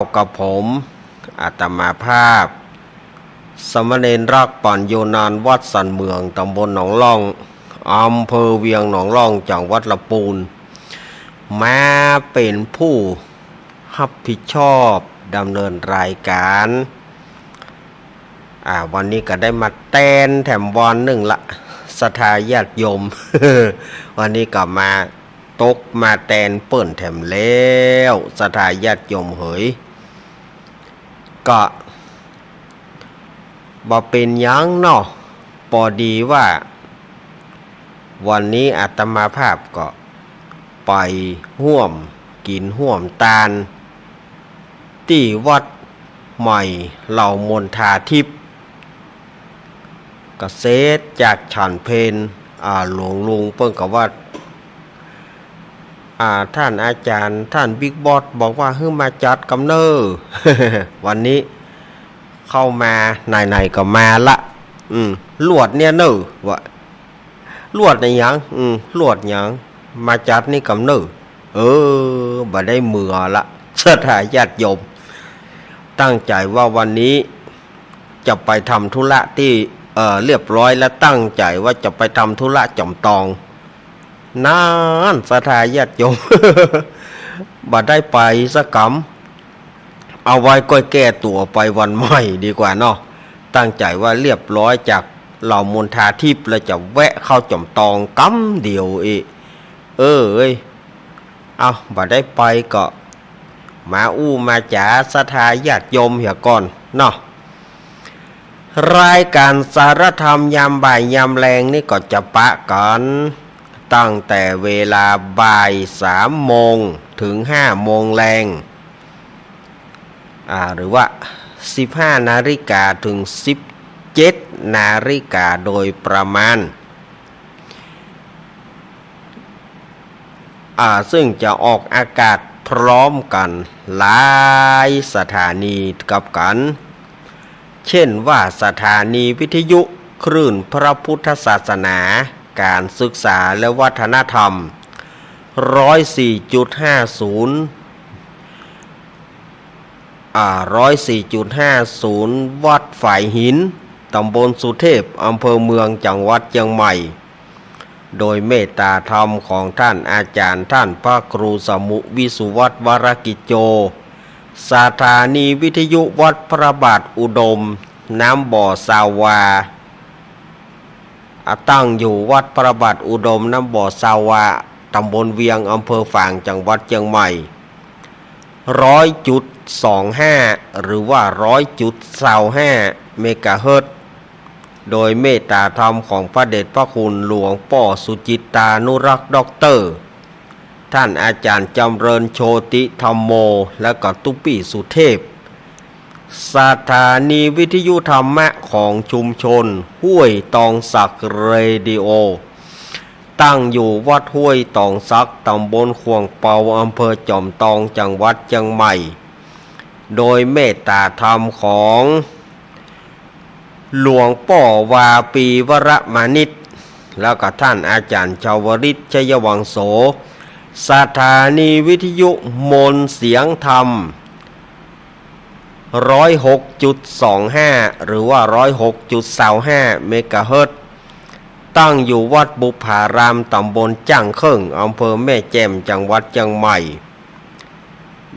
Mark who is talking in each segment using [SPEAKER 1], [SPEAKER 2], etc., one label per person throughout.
[SPEAKER 1] กับผมอาตมาภาพสมณเณรรักปัญโยนานวัดสันเมืองตำบลหนองล่องอำเภอเวียงหนองล่องจังหวัดลำพูนมาเป็นผู้รับผิดชอบดำเนินรายการวันนี้ก็ได้มาแตนแถมวันหนึ่งละศรัทธาญาติโยม วันนี้ก็มาตกมาแตนเปิ่นแถมแล้วศรัทธาญาติโยมเหยก็บ่เป็นหยังเนาะพอดีว่าวันนี้อาตมาภาพก็ไปห่วมกินห่วมตาลที่วัดใหม่เหล่ามนทาทิพย์ก็เซตจากฉันเพนหลวงลุงเพิ่งกับว่าท่านอาจารย์ท่านบิ๊กบอสบอกว่าให้มาจัดกำเนิด วันนี้เข้ามาไหนๆก็มาละลวดเนี่ยเนอวะลวดในยังลวดยังมาจัดนี่กำเนิดบ่ได้มือละศรัทธาญาติโยมตั้งใจว่าวันนี้จะไปทำธุระที่เรียบร้อยแล้วตั้งใจว่าจะไปทำธุระจอมตองนานศรัทธาญาติโยม บ่ได้ไปสักกำเอาไว้ก้อยแก้ตัวไปวันใหม่ดีกว่าเนาะตั้งใจว่าเรียบร้อยจากเหล่ามนทาทิพย์แล้วจะแวะเข้าจอมตองกำเดียวเอาบ่ได้ไปก็มามาจ๋าศรัทธาญาติโยมเหี่ยก่อนเนาะรายการสารธรรมยามบ่ายยามแรงนี่ก็จะปะกันตั้งแต่เวลาบ่าย3 โมงถึง5 โมงแรงหรือว่า15 นาฬิกาถึง17 นาฬิกาโดยประมาณซึ่งจะออกอากาศพร้อมกันหลายสถานีกับกันเช่นว่าสถานีวิทยุคลื่นพระพุทธศาสนาการศึกษาและวัฒนธรรม 104.50 วัดฝ่ายหินตำบลสุเทพอำเภอเมืองจังหวัดเชียงใหม่โดยเมตตาธรรมของท่านอาจารย์ท่านพระครูสมุวิสุวัฒน์วรกิจโจสถานีวิทยุวัดพระบาทอุดมน้ำบ่อสาวาตั้งอยู่วัดพระบาทอุดมน้ำบ่อสาวาตำบลเวียงอำเภอฝางจังหวัดเชียงใหม่ 100.25 หรือว่า 100.25 เมกะเฮิรตซ์โดยเมตตาธรรมของพระเดชพระคุณหลวงพ่อสุจิตานุรักษ์ด็อกเตอร์ท่านอาจารย์จำเริญโชติธรรมโมและก็ตุปี้สุเทพสถานีวิทยุธรรมะของชุมชนห้วยตองสักเรดิโอตั้งอยู่วัดห้วยตองสักตำบลขวงเปาอำเภอจอมตองจังหวัดเชียงใหม่โดยเมตตาธรรมของหลวงป่อวาปีวรมานิตแล้วก็ท่านอาจารย์ชาวริศชัยวังโสสถานีวิทยุมนเสียงธรรม 106.25 หรือว่า 106.25 เมกะเฮิรตซ์ตั้งอยู่วัดบุพารามตำบลจ้างเคิ่งอำเภอแม่แจ่มจังหวัดเชียงใหม่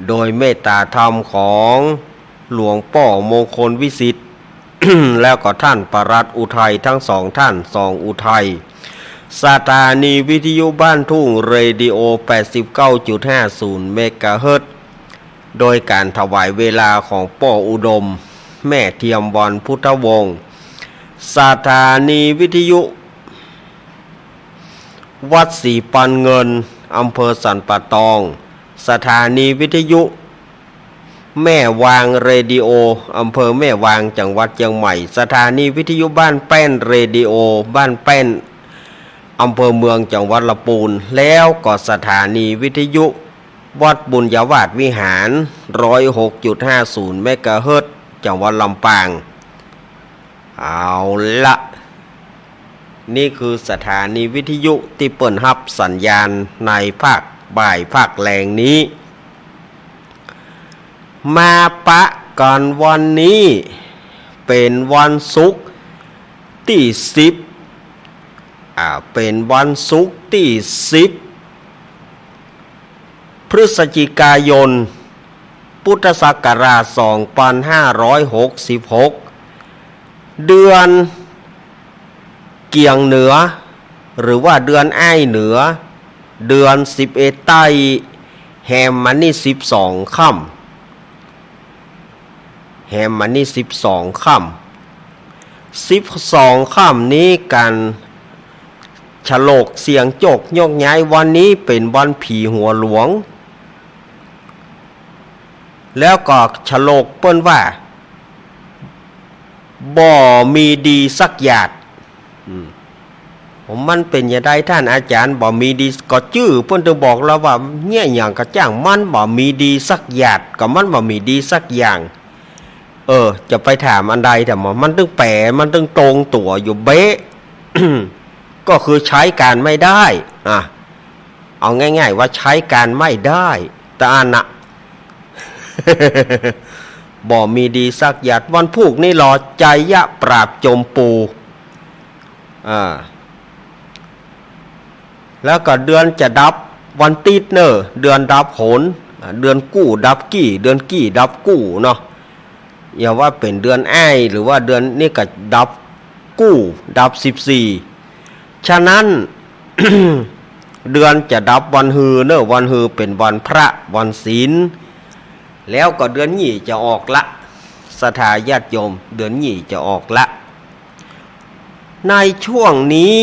[SPEAKER 1] โดยเมตตาธรรมของหลวงป่อมงคลวิสิทธิ์ แล้วก็ท่านปรัตน์อุทัยทั้งสองท่านสองอุทัยสถานีวิทยุบ้านทุ่งเรดิโอ 89.50 เมกะเฮิรตซ์โดยการถวายเวลาของป่ออุดมแม่เทียมวันพุทธวงศ์สถานีวิทยุวัดศรีปันเงินอำเภอสันป่าตองสถานีวิทยุแม่วางเรดิโออำเภอแม่วางจังหวัดเชียงใหม่สถานีวิทยุบ้านแป้นเรดิโอบ้านแป้นอำเภอเมืองจังหวัดลำพูนแล้วก็สถานีวิทยุวัดบุญญาวาสวิหาร 106.50 เมกะเฮิรตซ์จังหวัดลำปางเอาละนี่คือสถานีวิทยุที่เปิดรับสัญญาณในภาคบ่ายภาคแรงนี้ มาปะกันวันนี้เป็นวันศุกร์ที่10เป็นวันศุกร์ที่10พฤศจิกายนพุทธศักราช2566เดือนเกียงเหนือหรือว่าเดือนอ้ายเหนือเดือน11ใต้แฮมมันนี่12ค่ำแฮมมันนี่12ค่ำนี้กันฉลกเสียงโจกยกย้ายวันนี้เป็นวันผีหัวหลวงแล้วก็ฉลกเปิ้นว่าบ่มีดีสักหยาดผมมันเป็นอย่างไรท่านอาจารย์บ่มีดีก็ชื่อเพิ่นจะบอกเราว่าเนี่ยอย่างกระจ้างมันบ่มีดีสักหยาดก็มันบ่มีดีสักอย่างจะไปถามอันใดแต่มันต้องแปลมันต้องตรงตัวอยู่เบ๊ะ ก็คือใช้การไม่ได้เอาง่ายๆว่าใช้การไม่ได้แต่อันน่ะ บ่มีดีสักหยาดวันพุกนี่รอใจยะปราบจมปูแล้วก็เดือนจะดับวันติดเนอเดือนดับโหนเดือนกู้ดับกี้เดือนกี้ดับกู้เนาะอย่าว่าเป็นเดือนอ้ายหรือว่าเดือนนี่ก็ดับกู้ดับ14ฉะนั้น เดือนจะดับวันฮือเนอวันฮือเป็นวันพระวันศีลแล้วก็เดือนหยี่จะออกละศรัทธาญาติโยมเดือนหยี่จะออกละในช่วงนี้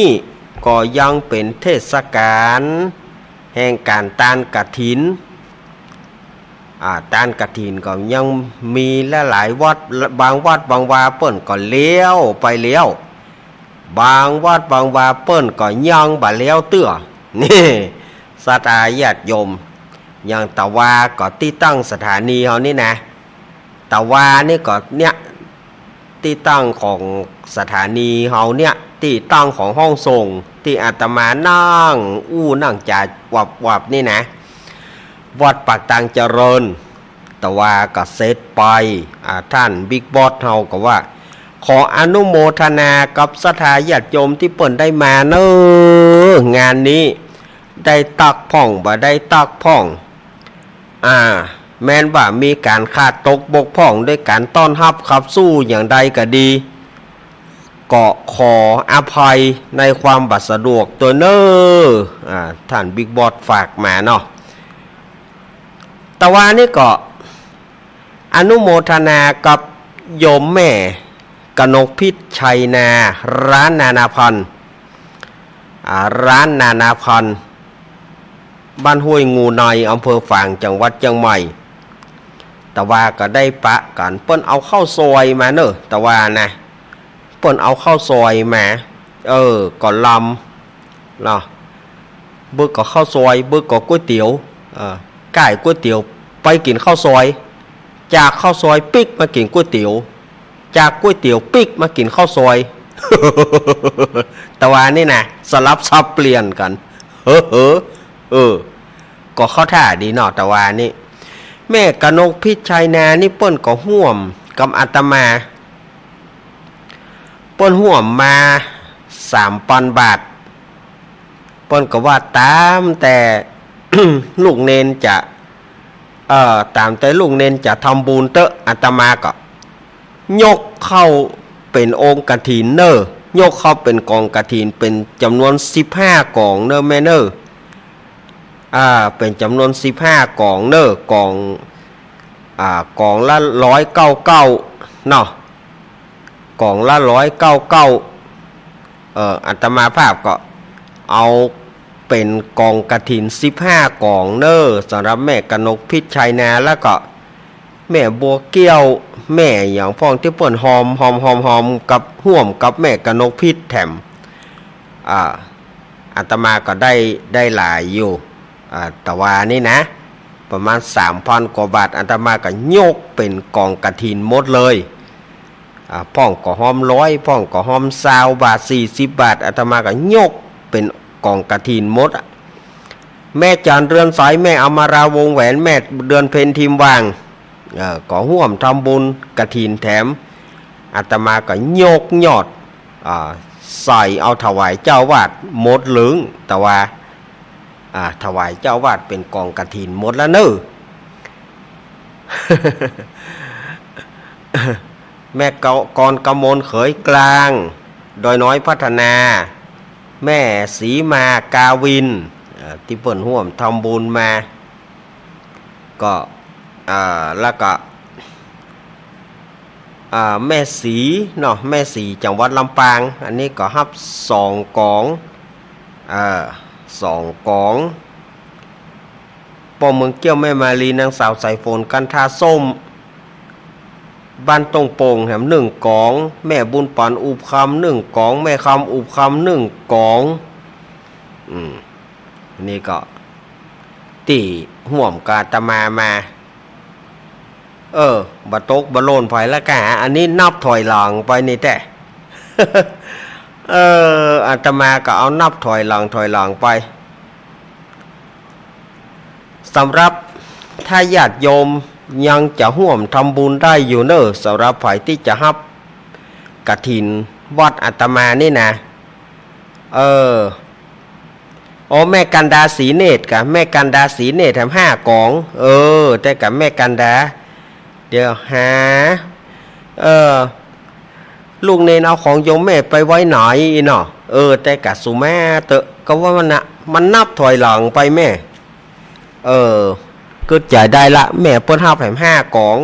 [SPEAKER 1] ก็ยังเป็นเทศกาลแห่งการตานกฐินตานกฐินก็ยังมีหลายวัดบางวัดบางวาเปิ้นก็เลี้ยวไปเลี้ยวบางวัดบางวาเปิ้นก็ยังบ่เลี้ยวเตื้อนี่ศรัทธาญาติโยมอย่างตะวาก็ที่ตั้งสถานีเฮานี่นะตะวานี่ก็เนี่ยที่ตั้งของสถานีเฮาเนี่ยที่ตั้งของห้องส่งที่อาตมานั่งนั่งจ่าวับนี่นะวัดปากตังเจริญตะวาก็เสร็จไปท่านบิ๊กบอสเฮาก็ว่าขออนุโมทนากับศรัทธาญาติโยมที่เปิ้นได้มาเน้องานนี้ได้ตักพ่องบ่ได้ตักพ่องแม้นว่ามีการขาดตกบกพร่องด้วยการต้อนรับขับสู้อย่างใดก็ดีก็ขออภัยในความบัดสะดวกตัวเน้อท่านบิ๊กบอสฝากมาเนาะแต่ว่านี่ก็อนุโมทนากับโยมแม่กนกพิษชัยนาร้านนานาพันธ์ร้านนานาพันธ์บ้านห้วยงูในอำเภอฝางจังหวัดเชียงใหม่แต่ว่าก็ได้ปะกันเปิ้นเอาข้าวซอยมาเนอะแต่ว่านะเปิ้นเอาข้าวซอยมาก็ลำเนาะบึกก็ข้าวซอยบึกก็ก๋วยเตี๋ยวไก่ก๋วยเตี๋ยวไปกินข้าวซอยจากข้าวซอยปิ๊กมากินก๋วยเตี๋ยวจากก๋วยเตี๋ยวปิ๊กมากินข้าวซอย แต่ว่านี่นะสลับซับเปลี่ยนกันก็เข้าท่าดีเนาะแต่ว่านี่แม่กนกพิชัยนานี่เปิ้นก็ห่วมกับอาตมาเปิ้นห่วมมา3,000 บาทเปิ้นก็ว่าตามแต่ ลูกเนนจะตามแต่ลูกเนนจะทำบุญเตอะอาตมาก็ยกเข้าเป็นองค์กฐินเนอยกเข้าเป็นกองกฐินเป็นจำนวน15กองเนอแม่เนอเป็นจำนวน15กองเนอกองละ199เนาะกองละ199อาตมาภาพก็เอาเป็นกองกฐิน15กองเนอสำหรับแม่กนกพิชัยนาแล้วก็แม่บัวเกี้ยวแม่อย่างพ่องที่เปิ้นหอมกับห่วมกับแม่กนกพิษแถมอาตมาก็ได้หลายอยู่แต่ว่านี่นะประมาณ 3,000 กว่าบาทอาตมาก็ยกเป็นกองกฐินหมดเลยพ่องก็หอม100พ่องก็หอม20 บาท40 บาทอาตมาก็ยกเป็นกองกฐินหมดแม่จันเรือนสายแม่อมราวงแหวนแม่เดือนเพ็ญทิมวาง ก็ร่วมทำบุญกฐินแถมอาตมาก็โยกยอดใส่เอาถวายเจ้าวาดหมดเหลืองแต่ว่าถวายเจ้าวาดเป็นกองกฐินหมดแล้วเนอะ แม่กรกมลเขยกลางดอยน้อยพัฒนาแม่ศรีมากาวินที่เปิ่นห่วมทำบุญมาก็แล้วก็แม่ศรีเนาะแม่ศรีจังหวัดลำปางอันนี้ก็ฮับ2 กอง2 กองปอเมืองเกี้ยวแม่มาลีนางสาวสายฝนกันทาส้มบ้านตรงโป่งแถม1 กองแม่บุญปันอุบคำ1 กองแม่คำอุบคำ1 กองนี่ก็ตีห่วมกาตมาบะตกบะโลนไผละกะอันนี้นับถอยหลังไปนี่แต่ อาตมาก็เอานับถอยหลังไปสำหรับถ้าญาติโยมยังจะห่วมทำบุญได้อยู่เนอะสำหรับฝ่ายที่จะฮับกฐินวัดอาตมานี่นะแม่กันดาศรีเนตรกับแม่กันดาศรีเนตรทำ5 กองแต่กับแม่กันดาเดี๋ยวหาลูกเนนเอาของโยมแม่ไปไว้ไหนเนาะแต่กับสุแม่เตอะก็ว่ามันนับถอยหลังไปแม่ก็จ่ายได้ละแม่เปิ้นห้าแผ่น5 กอง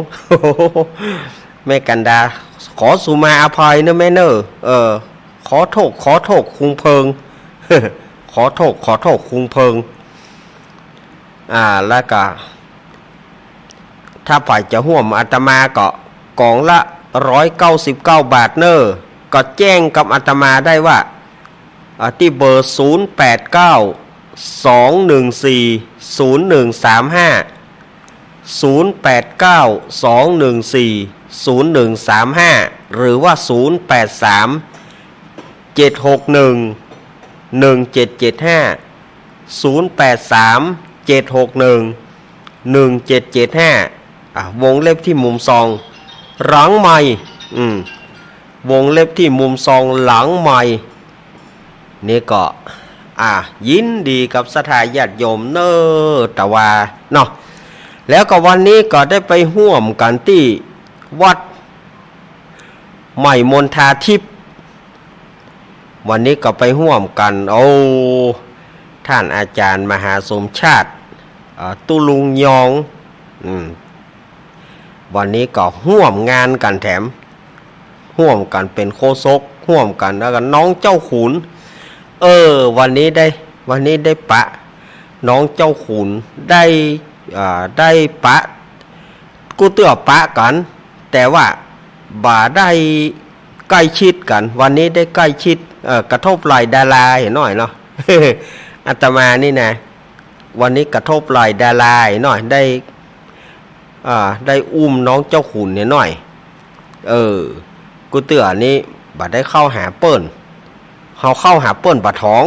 [SPEAKER 1] แม่กันดาขอสุมาอภัยเนอะแม่เนอะขอโทษคุงเพิง ขอโทษคุงเพิงแล้วก็ถ้าฝ่ายจะห่วมอาตมาก็กองละ199 บาทเนอะก็แจ้งกับอาตมาได้ว่าที่เบอร์0892140135 หรือว่า0837611775วงเล็บที่มุมซองหลังไมค์วงเล็บที่มุมซองหลังไมค์นี่ก็ยินดีกับศรัทธาญาติโยมเนอะแต่ว่าเนาะแล้วก็วันนี้ก็ได้ไปร่วมกันที่วัดใหม่มณฑาทิพย์วันนี้ก็ไปร่วมกันท่านอาจารย์มหาสมชาติตุลุงยองวันนี้ก็ร่วมงานกันแถมร่วมกันเป็นโฆษกร่วมกันแล้วก็น้องเจ้าขุนวันนี้ได้ปะน้องเจ้าขุนได้ปะกูเตือปะกันแต่ว่าบ่ได้ใกล้ชิดกันวันนี้ได้ใกล้ชิดกระทบไหล่ดาราเห็นหน่อยเนาะ อาตมานี่นะวันนี้กระทบไหล่ดาราเห็นหน่อยได้อุ้มน้องเจ้าขุนเนี่ยหน่อยกูเตือนี่บ่ได้เข้าหาเปิ้นเขาเข้าหาเปิ้นปะท้อง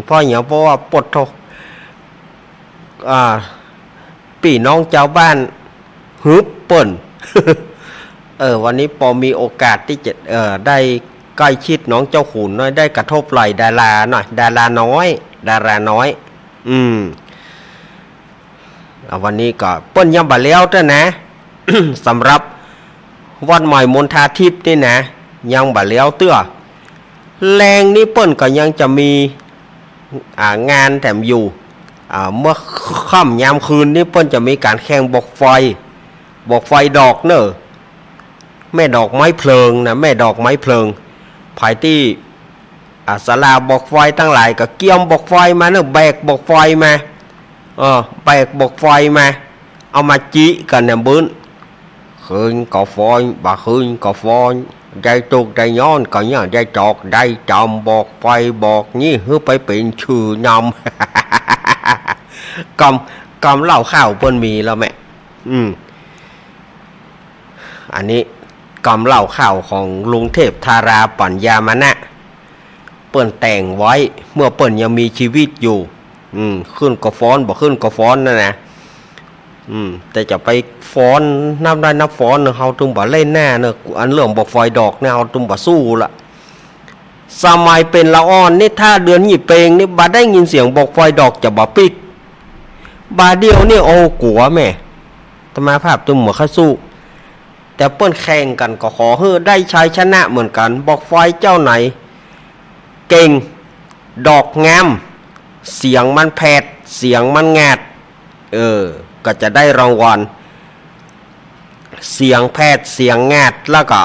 [SPEAKER 1] เพราะว่าปดทกพี่น้องเจ้าบ้านฮึบเปิ้น วันนี้พอมีโอกาสที่จะได้ใกล้ชิดน้องเจ้าขุนน้อยได้กระทบไหล่ดาราหน่อยดาราน้อยวันนี้ก็เปิ้นยังบ่แล้วเด้อนะ สำหรับวัดใหม่มณฑาทิพย์นี่นะยังบ่แล้วเตื้อแรงนี้เปิ้นก็ยังจะมีงานแถมอยู่เมื่อค่ำยามคืนนี้เปิ้นจะมีการแข่งบอกไฟดอกเนอะแม่ดอกไม้เพลิงนะแม่ดอกไม้เพลิงภายที่ศาลาบอกไฟตั้งหลายก็เกี่ยมบอกไฟมาเนอะแบกบอกไฟมาแบกบอกไฟมาเอามาจี้กันเนี่ยบื้นคืนก็ฟอยbàคืนก็ฟอยได้ตุกได้ย้อนก็เนี่ยได้จอกได้จอมบอกไฟบอกนี่เพื่อไปเป็นชื่อนำ กำเหล้าข้าวเปิ้นมีแล้วแม่อันนี้กำเหล้าข้าวของลุงเทพธาราปัญญามนะเปิ้นแต่งไว้เมื่อเปิ้นยังมีชีวิตอยู่ขึ้นก็ฟ้อนบ่ขึ้นก็ฟ้อนนั่นนะ แต่จะไปฟ้อนน้ำได้น้ำฟ้อนเฮาตึงบ่เล่นแน่เนอะอันเรื่องบอกไฟดอกเนี่ยเฮาตึงบ่สู้ละสมัยเป็นละอ่อนนี่ถ้าเดือนหยิบเพลงนี่บ่ได้ยินเสียงบอกไฟดอกจะบ่ปิดบาเดียวนี่โอ้กลัวแม่ธรรมาภาพตึงเหมือนข้าสู้แต่เปิ้นแข่งกันก็ขอให้ได้ชัยชนะเหมือนกันบอกไฟเจ้าไหนเก่งดอกงามเสียงมันแผดเสียงมันแงดก็จะได้รางวัลเสียงแผดเสียงแงดแล้วก็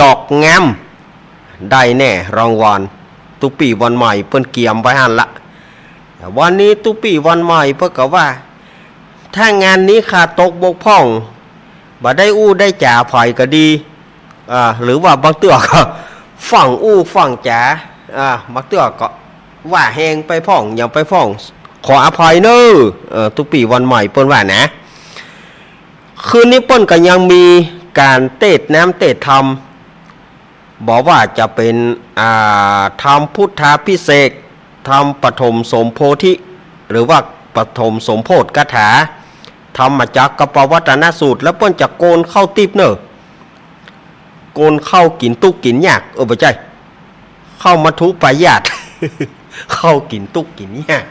[SPEAKER 1] ดอกงามได้แน่รางวัลตุปีวันใหม่เปิ้นเกียมไว้หั่นละวันนี้ตุปีวันใหม่เพิ่นก็ว่าถ้างานนี้ขาดตกบกพร่องบ่ได้อู้ได้จ่าไผก็ดีหรือว่าบางเตื้อก็ฝั่งอู้ฝั่งจ๋าบางเตื้อก็ว่าแหงไปพ่องอย่างไปพ่องขออภัยเนอะทุกปีวันใหม่เปิ้นว่านะคืนนี้เปิ้นก็ยังมีการเตดน้ำเตดธรรมบอกว่าจะเป็นธรรมพุทธาภิเษกธรรมปฐมสมโพธิหรือว่าปฐมสมโพธิกถาธรรมจักรกับปวัตนสูตรแล้วเปิ้นจะโกนเข้าติบเนอะโกนเข้ากินตุกกินยากบ่ใช่เข้ามาทุปายาต เข้ากินตุกกินยาก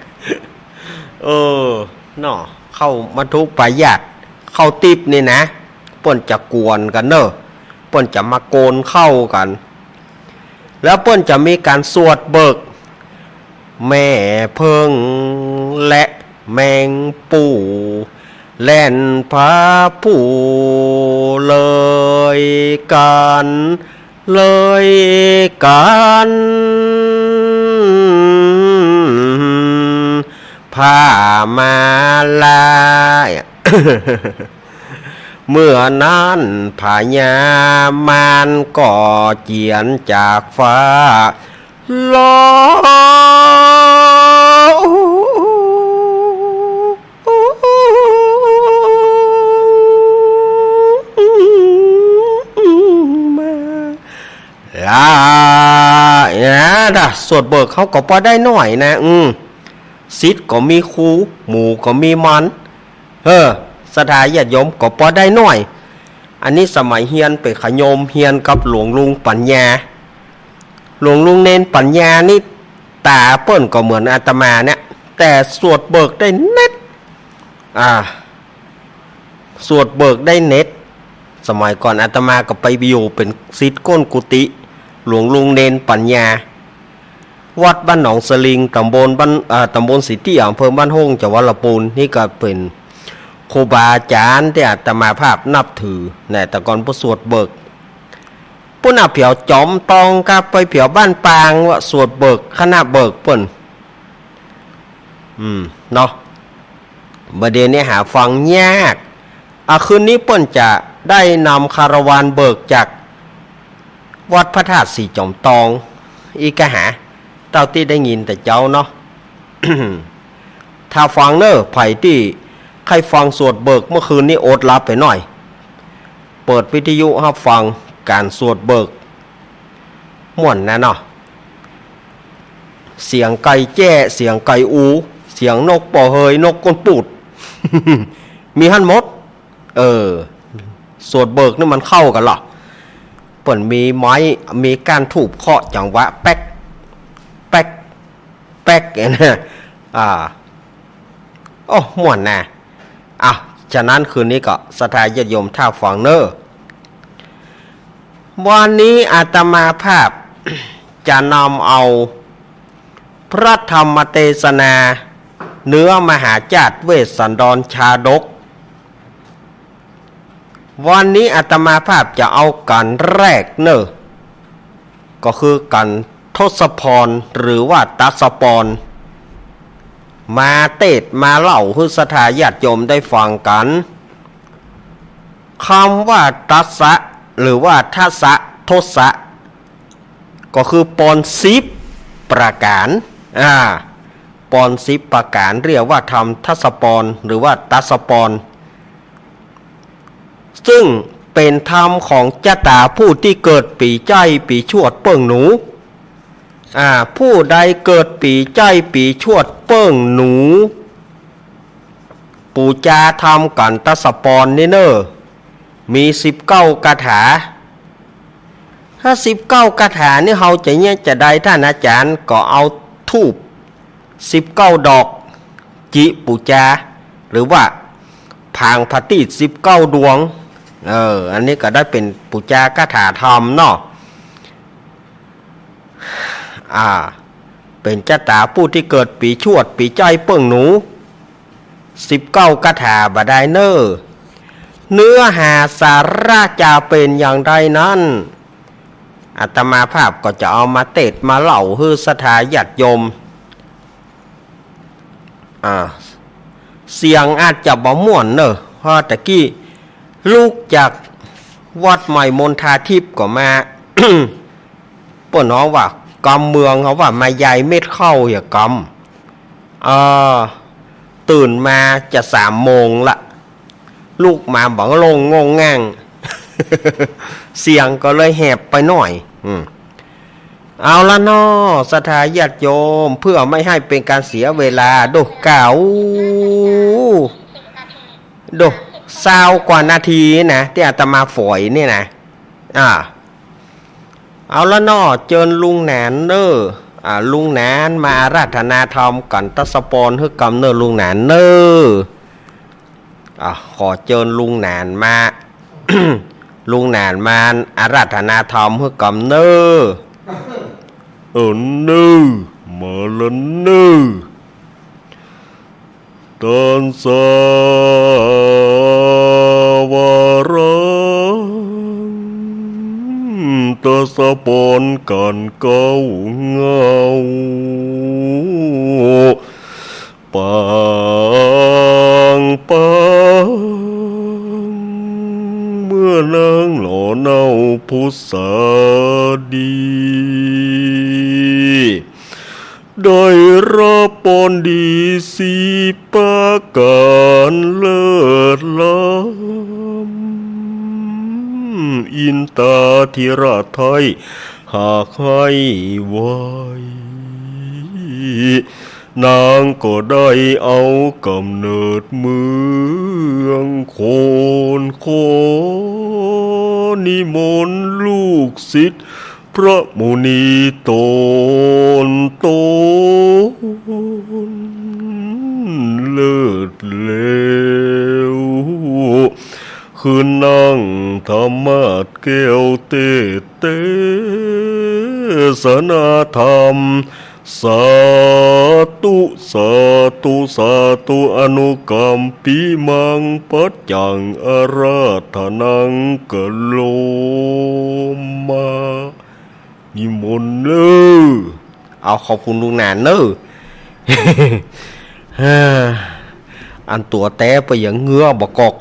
[SPEAKER 1] เนาะเข้ามาทุปายาตเข้าติบนี่นะเปิ้นจะกวนกันเนอะเปิ้นจะมาโกนเข้ากันแล้วเปิ้นจะมีการสวดเบิกแม่เพิงและแมงปู่แล่นพาผู้เลยกันเลยกันพามาลาย เมื่อนั้นพญามารก็เจียนจากฟ้าลสวดเบิกเขาก็พอได้หน่อยนะศิษย์ก็มีครูหมู่ก็มีมันสถาญาติโยมก็พอได้หน่อยอันนี้สมัยเฮียนไปขยมเฮียนกับหลวงลุงปัญญาหลวงลุงเน้นปัญญานี่ตาเปิ้นก็เหมือนอาตมาเนี่ยแต่สวดเบิกได้เน็ตสวดเบิกได้เน็ตสมัยก่อนอาตมาก็ไปอยู่เป็นศิษย์ก้นกุฏิหลวงลุงเน้นปัญญาวัดบ้านหนองสลิงตำบลสิทธิอำเภอบ้านห้องจังหวัดลำพูนนี่ก็เป็นครูบาอาจารย์ที่อาตมาภาพนับถือแต่ก่อนผู้สวดเบิกผู้นับเผียวจอมตองกับไปเผียวบ้านปางว่าสวดเบิกคณะเบิกเปิ้นเนาะประเด็นนี้หาฟังยากคืนนี้เปิ้นจะได้นำคาราวานเบิกจากวัดพระธาตุสีจอมตองอีกหาเต้าที่ได้ยินแต่เจ้าเนาะ ถ้าฟังเนอะไผ่ที่ใครฟังสวดเบิกเมื่อคืนนี้อดหลับไปหน่อยเปิดวิทยุให้ฟังการสวดเบิกม่วนนะเนาะเสียงไก่แจ้เสียงไก่อูเสียงนกปอเฮยนกก้นปูด มีหั่นหมดสวดเบิกนี่มันเข้ากันหรอเปิ่นมีไม้มีการถูบเคาะจังหวะแป๊กแป๊กแป๊กเนี่ยม่วนนะฉะนั้นคืนนี้ก็สถาญาติโยมท่าฟังเนอวันนี้อาตมาภาพ จะนำเอาพระธรรมเทศนาเนื้อมหาจารย์เวสสันดรชาดกวันนี้อาตมาภาพจะเอากันแรกเนอะก็คือกันทศพรหรือว่าตัสปรมาเทศมาเล่าให้สถาญาติโยมได้ฟังกันคำว่าตัสสะหรือว่าทัสสะทศะก็คือปอน10ประการปอน10ประการเรียกว่าธรรมทัสปรหรือว่าตัสปรซึ่งเป็นธรรมของเจ้าตาผู้ที่เกิดปีใจปีชวดเปิ้งหนูผู้ใดเกิดปีใจปีชวดเปิ้งหนู ปู่จาทำกันตะสปอนนี่เนอะมี19 คาถาถ้า19 คาถานี่เราจะเนี่ยจะได้ท่านอาจารย์ก็เอาทูบ19 ดอกจิปู่จาหรือว่าพางพติ19 ดวงอันนี้ก็ได้เป็นปู่จาคาถาธรรมเนาะเป็นเจ้าตาผู้ที่เกิดปีชวดปีใจเปิ้งหนู19 คาถาบาไดเนอร์เนื้อหาสาระจะเป็นอย่างไรนั้นอาตมาภาพก็จะเอามาเทศมาเล่าให้ศรัทธาญาติโยมเสียงอาจจะบ่ม่วนเนอะเพราะตะกี้ลูกจากวัดใหม่มณฑาทิพย์ก็มา ป่นน้องว่ากำเมืองเขาว่ามาใหญ่เม็ดเข้าอย่ากำตื่นมาจะ3 โมงละลูกมาบอกลงงงง่าง เสียงก็เลยแหบไปหน่อยเอาละเนาะศรัทธาญาติโยมเพื่อไม่ให้เป็นการเสียเวลาดูเก่าดู20 กว่านาทีนะที่อาตมาฝอยนี่นะเอาละเนาะเจิญลุงแหนนเนอลุงแหนนมาอาราธนาธรรมกันตะสปอนให้กำเนอลุงแหนนเนอขอเจิญลุงแหนนมา ลุงแหนนมาอาราธนาธรรมให้กำเนอเนอมาละเนอตันสาวรังตะสปอนกันเก้าเงาปังเมื่อนางหล่อเนาพุทธาดีได้รับปอนดีสีปาการเลิศล้ำอินตาธิราชไทยหากให้ไว้นางก็ได้เอากำเนิดเมืองโคนิมนต์ลูกศิษย์พระมุนีตนเลิศเลวคืนนั่งธรรมาสแก้วเตสนาธรรมสาธุอนุกรรมปิมังปัจจังอาราธนังกะโลมานิมนต์เนอเอาขอบคุณลุงแหนนเนอ อันตัวแต้ไปอย่างเงือบกอก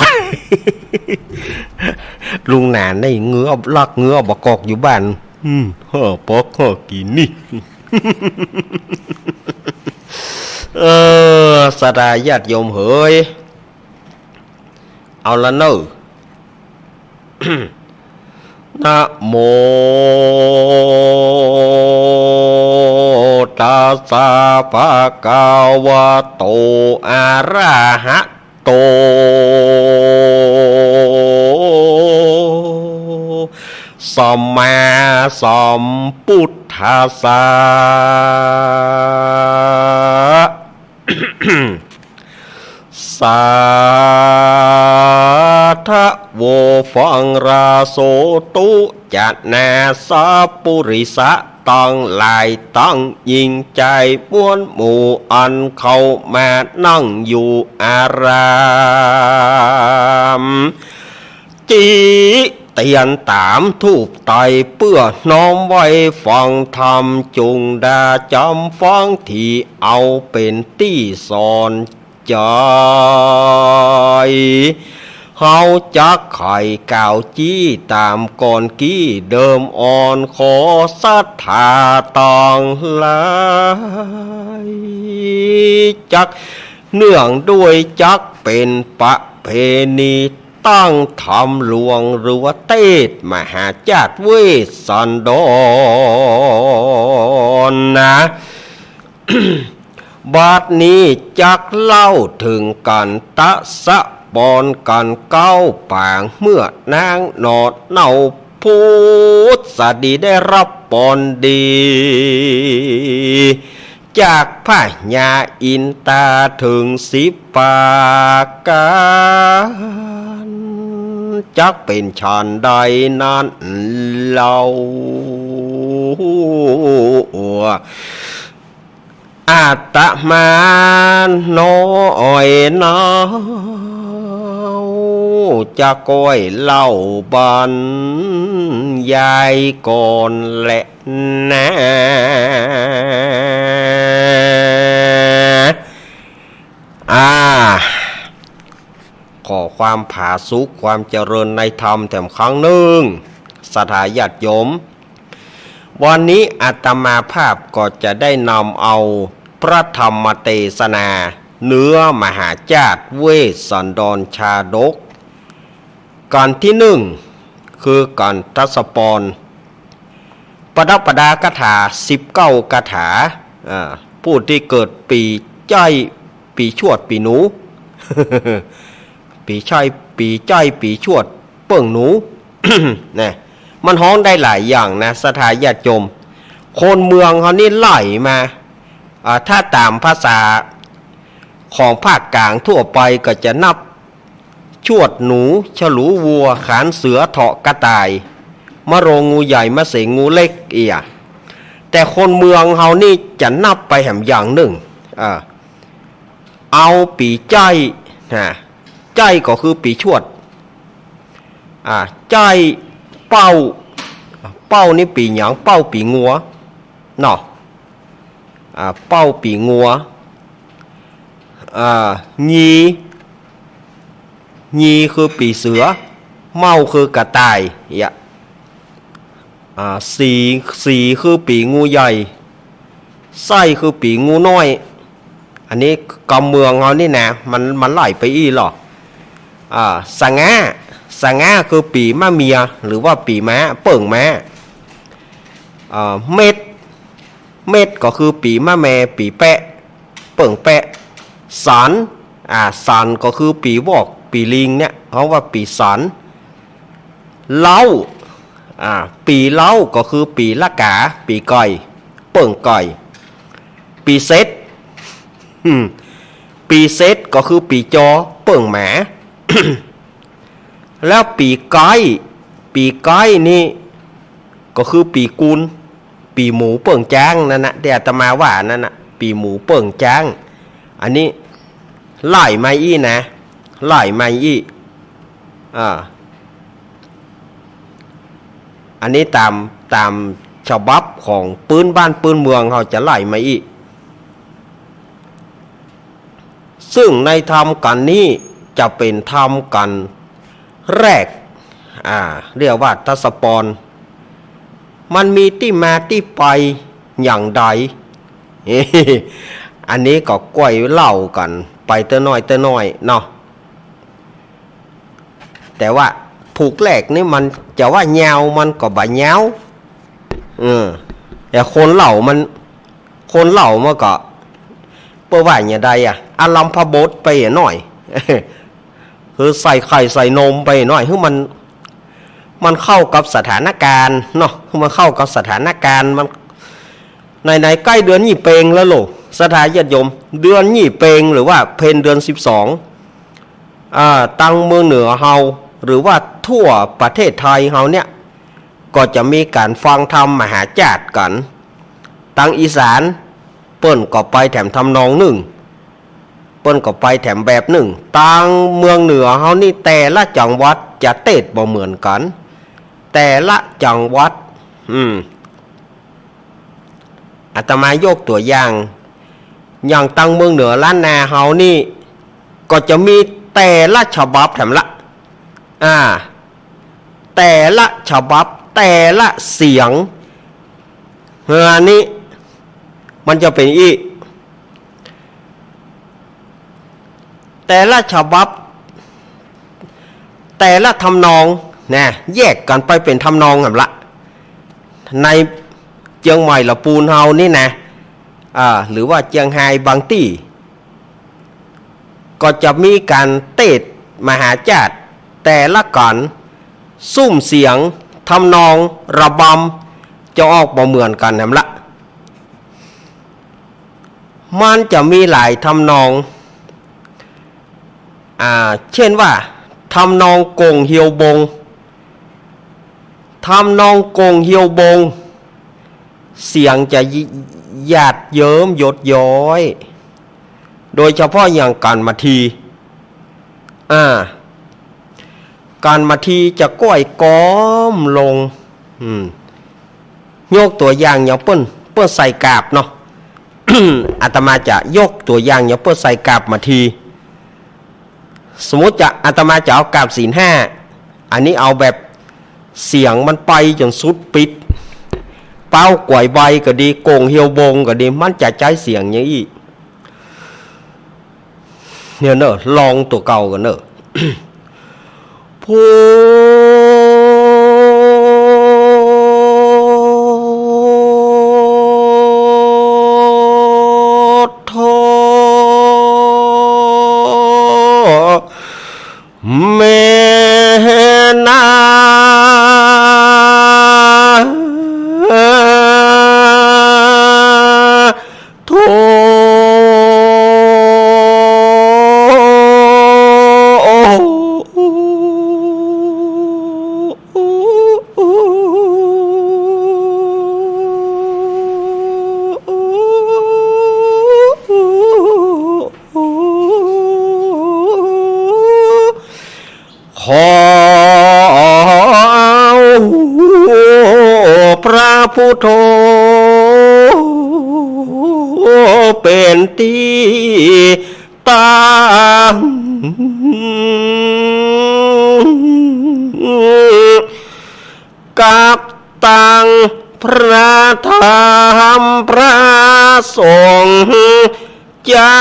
[SPEAKER 1] ลุงแหนนได้เงือลักเงือบกอกอยู่บ้านปอกกินนี่ ศรัทธาญาติโยมเฮ้ยเอาละเนอะ นะโมตัสสะภะคะวะโตอะระหะโตสัมมาสัมพุทธัสสะ สาธโวฟังราโสตุจัตนาสาปุริสะตั้งหลายตั้งยิ่งใจม้วนหมู่อันเข้ามานั่งอยู่อารามจีเตียนตามทูบไตเปื้อน้อมไว้ฟังธรรมจุงดาจำฟังที่เอาเป็นที่สอนใจเขาจักไข่ก่าวจี้ตามก่อนกี้เดิมอ่อนขอศรัทธาตองลายจักเนื่องด้วยจักเป็นประเพณีตั้งธรรมหลวงหรือว่าเทศมหาจารย์เวสสันดรนะ บัดนี้จักเล่าถึงกันตะสะปอนกันเก้าปางเมื่อนางนอดเนาพุทธสดีได้รับปอนดี จากพระญาอินตาถึง10 ปาการจักเป็นชานใดนั้นเล่าอาตมาน้อยนาจะก้อยเล่าบันยายก่อนแหละนะขอความผาสุกความเจริญในธรรมแถมครั้งหนึ่งสถาญาติโยมวันนี้อาตมาภาพก็จะได้นำเอาพระธรรมเทศนาเนื้อมหาจาตุเวสสันดรชาดกกันที่คือกันทัศปรปดับปดากถา19กถาผู้ที่เกิดปีใจปีชวดปีหนู ปีชัยปีใจปีชวดเปิ่งหนู นะมันฮ้องได้หลายอย่างนะสถาญาติโยมคนเมืองเขานี่ไล่มาถ้าตามภาษาของภาคกลางทั่วไปก็จะนับชวดหนูฉลูวัวขานเสือเถาะกระต่ายมะโรงงูใหญ่มะเสงงูเล็กแต่คนเมืองเขานี่จะนับไปแหมอย่างหนึ่งเอาปีใจนะใจก็คือปีชวดใจเป้านี่ปีหยังเป้าปีงัวเนาะเป้าปีงัวยีคือปีเสือเมาคือกระต่ายสีคือปีงูใหญ่ไส้คือปีงูน้อยอันนี้กำเมืองเขานี่นะมันไหลไปหรอสงาคือปีมะเมียหรือว่าปีม้าเปิ่งม้าเม็ดก็คือปีมะแมปีแปะเปิ่งแปะสันก็คือปีวอกปีลิงเนี่ยเขาว่าปีสันเล้าปีเล้าก็คือปีละกาปีก่อยเปิ่งก่อยปีเซตปีเซตก็คือปีจอเปิ่งหมา แล้วปีก้อยนี่ก็คือปีกุลปีหมูเปิ่งจ้างนั่นนะเดี๋ยวอาตมาว่านั่นนะปีหมูเปิ่งจ้างอันนี้ไล่มานะไล่มาอันนี้ตามฉบับของปืนบ้านปืนเมืองเขาจะไล่มาซึ่งในธรรมกันนี้จะเป็นธรรมกันแรกเรียกว่าทศปรมันมีที่มาที่ไปอย่างใด อันนี้ก็ก้อยเล่ากันไปเต้อน้อยเนาะแต่ว่าผูกแหลกนี่มันจะว่าเงามันก็บ่เงาแต่คนเล่ามันก็เพื่อว่าอย่างใดอลัมพบทไปหน่อย คือใส่ไข่ใส่นมไปหน่อยคือมันเข้ากับสถานการณ์เนาะมันเข้ากับสถานการณ์มันในใกล้เดือนยี่เปงแล้วลูกสถานญาติโยมเดือนยี่เปงหรือว่าเพนเดือน12ตังเมืองเหนือเฮาหรือว่าทั่วประเทศไทยเฮาเนี่ยก็จะมีการฟังธรรมมหาจาตุกันตังอีสานเปิ้นก็ไปแถมทำนองหนึ่งเปิ้นก็ไปแถมแบบหนึ่งตังเมืองเหนือเฮานี่แต่ละจังหวัดจะเตดบ่เหมือนกันแต่ละจังหวัดอาตมายกตัวอย่างตังเมืองเหนือล้านนาเฮานี่ก็จะมีแต่ละฉบับแถมละแต่ละฉบับแต่ละเสียงอันนี้มันจะเป็นแต่ละฉบับแต่ละทำนองนะแยกกันไปเป็นทำนองแบบละในเชียงใหม่ละปูนเฮานี่นะ หรือว่าเจียงไฮ้บางตี้ก็จะมีการเตะมหาจาดแต่ละก่อนซุ้มเสียงทำนองระบำจะออกบ่เหมือนกันนั่นละมันจะมีหลายทำนองเช่นว่าทำนองกงเฮียวบงทำนองกงเฮียวบงเสียงจะหยาดเยิ้มหยดย้อยโดยเฉพาะอย่างการมาทีการมาทีจะก้อยก้อมลงยกตัวอย่างอย่างเปิ้นใส่กาบเนาะ อาตมาจะยกตัวอย่างอย่างเปิ้นใส่กาบมาทีสมมติอาตมาจะเอากาบศีลห้าอันนี้เอาแบบเสียงมันไปจนสุดปิดเป้ากวยใบก็ดีโกงเฮียวบงก็ดีมันจะใช้เสียงอย่างนี้เนี่ยเนอะลองตัวเก่ากันเนอะ พุทโธเมนาโธขอพระพุทโธเป็นที่ตั้งกับตังพระธรรมพระสงฆ์เจ้า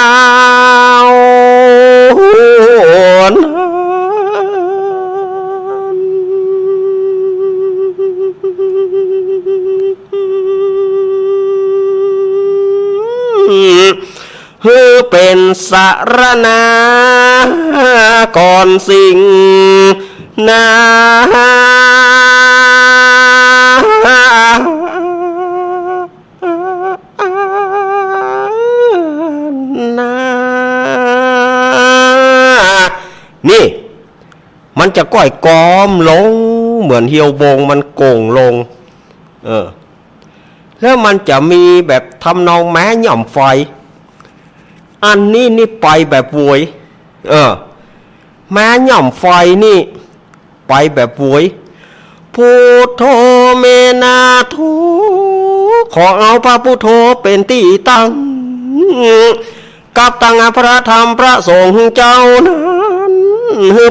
[SPEAKER 1] คือเป็นสารณะก่อนสิ่งนานี่มันจะก้อยกอมลงเหมือนเฮียวบงมันโก่งลงแล้วมันจะมีแบบทำนองแม้หย่อมไฟอันนี้นี่ไปแบบโวยแม้หย่อมไฟนี่ไปแบบโวยพุทโธเมนาโธขอเอาพระพุทโธเป็นที่ตั้งกับตังพระธรรมพระสงฆ์เจ้านั้น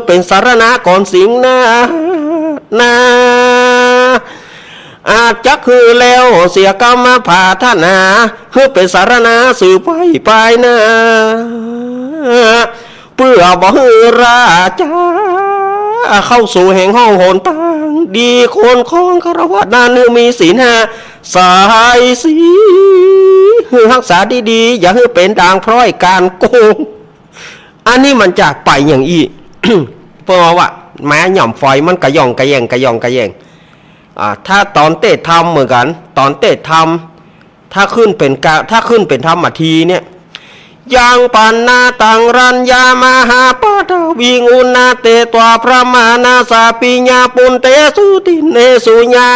[SPEAKER 1] เป็นสารณะก่อนสิ่งนาอาจจะคือแล้วเสียกรรมผาธนาเป็นสารณะสืบไปนะเพื่อบ่ให้ราชาเข้าสู่แห่งห้องโหนต่างดีคนของคารวะนั้นมีศีลห้าสายสีรักษาดีๆอย่าให้เป็นด่างพร้อยการโกงอันนี้มันจากไปอย่างอี เพราะว่าแม้หย่อมไฟมันกระย่องกระแยงถ้าตอนเตะทำเหมือนกันตอนเตะทำถ้าขึ้นเป็นธรรมทีเนี่ยยังปันนาตังรัญญามหาปทวิงุณาเตตวาพระมานาสาปิญาปุนเตสุติเนสุญา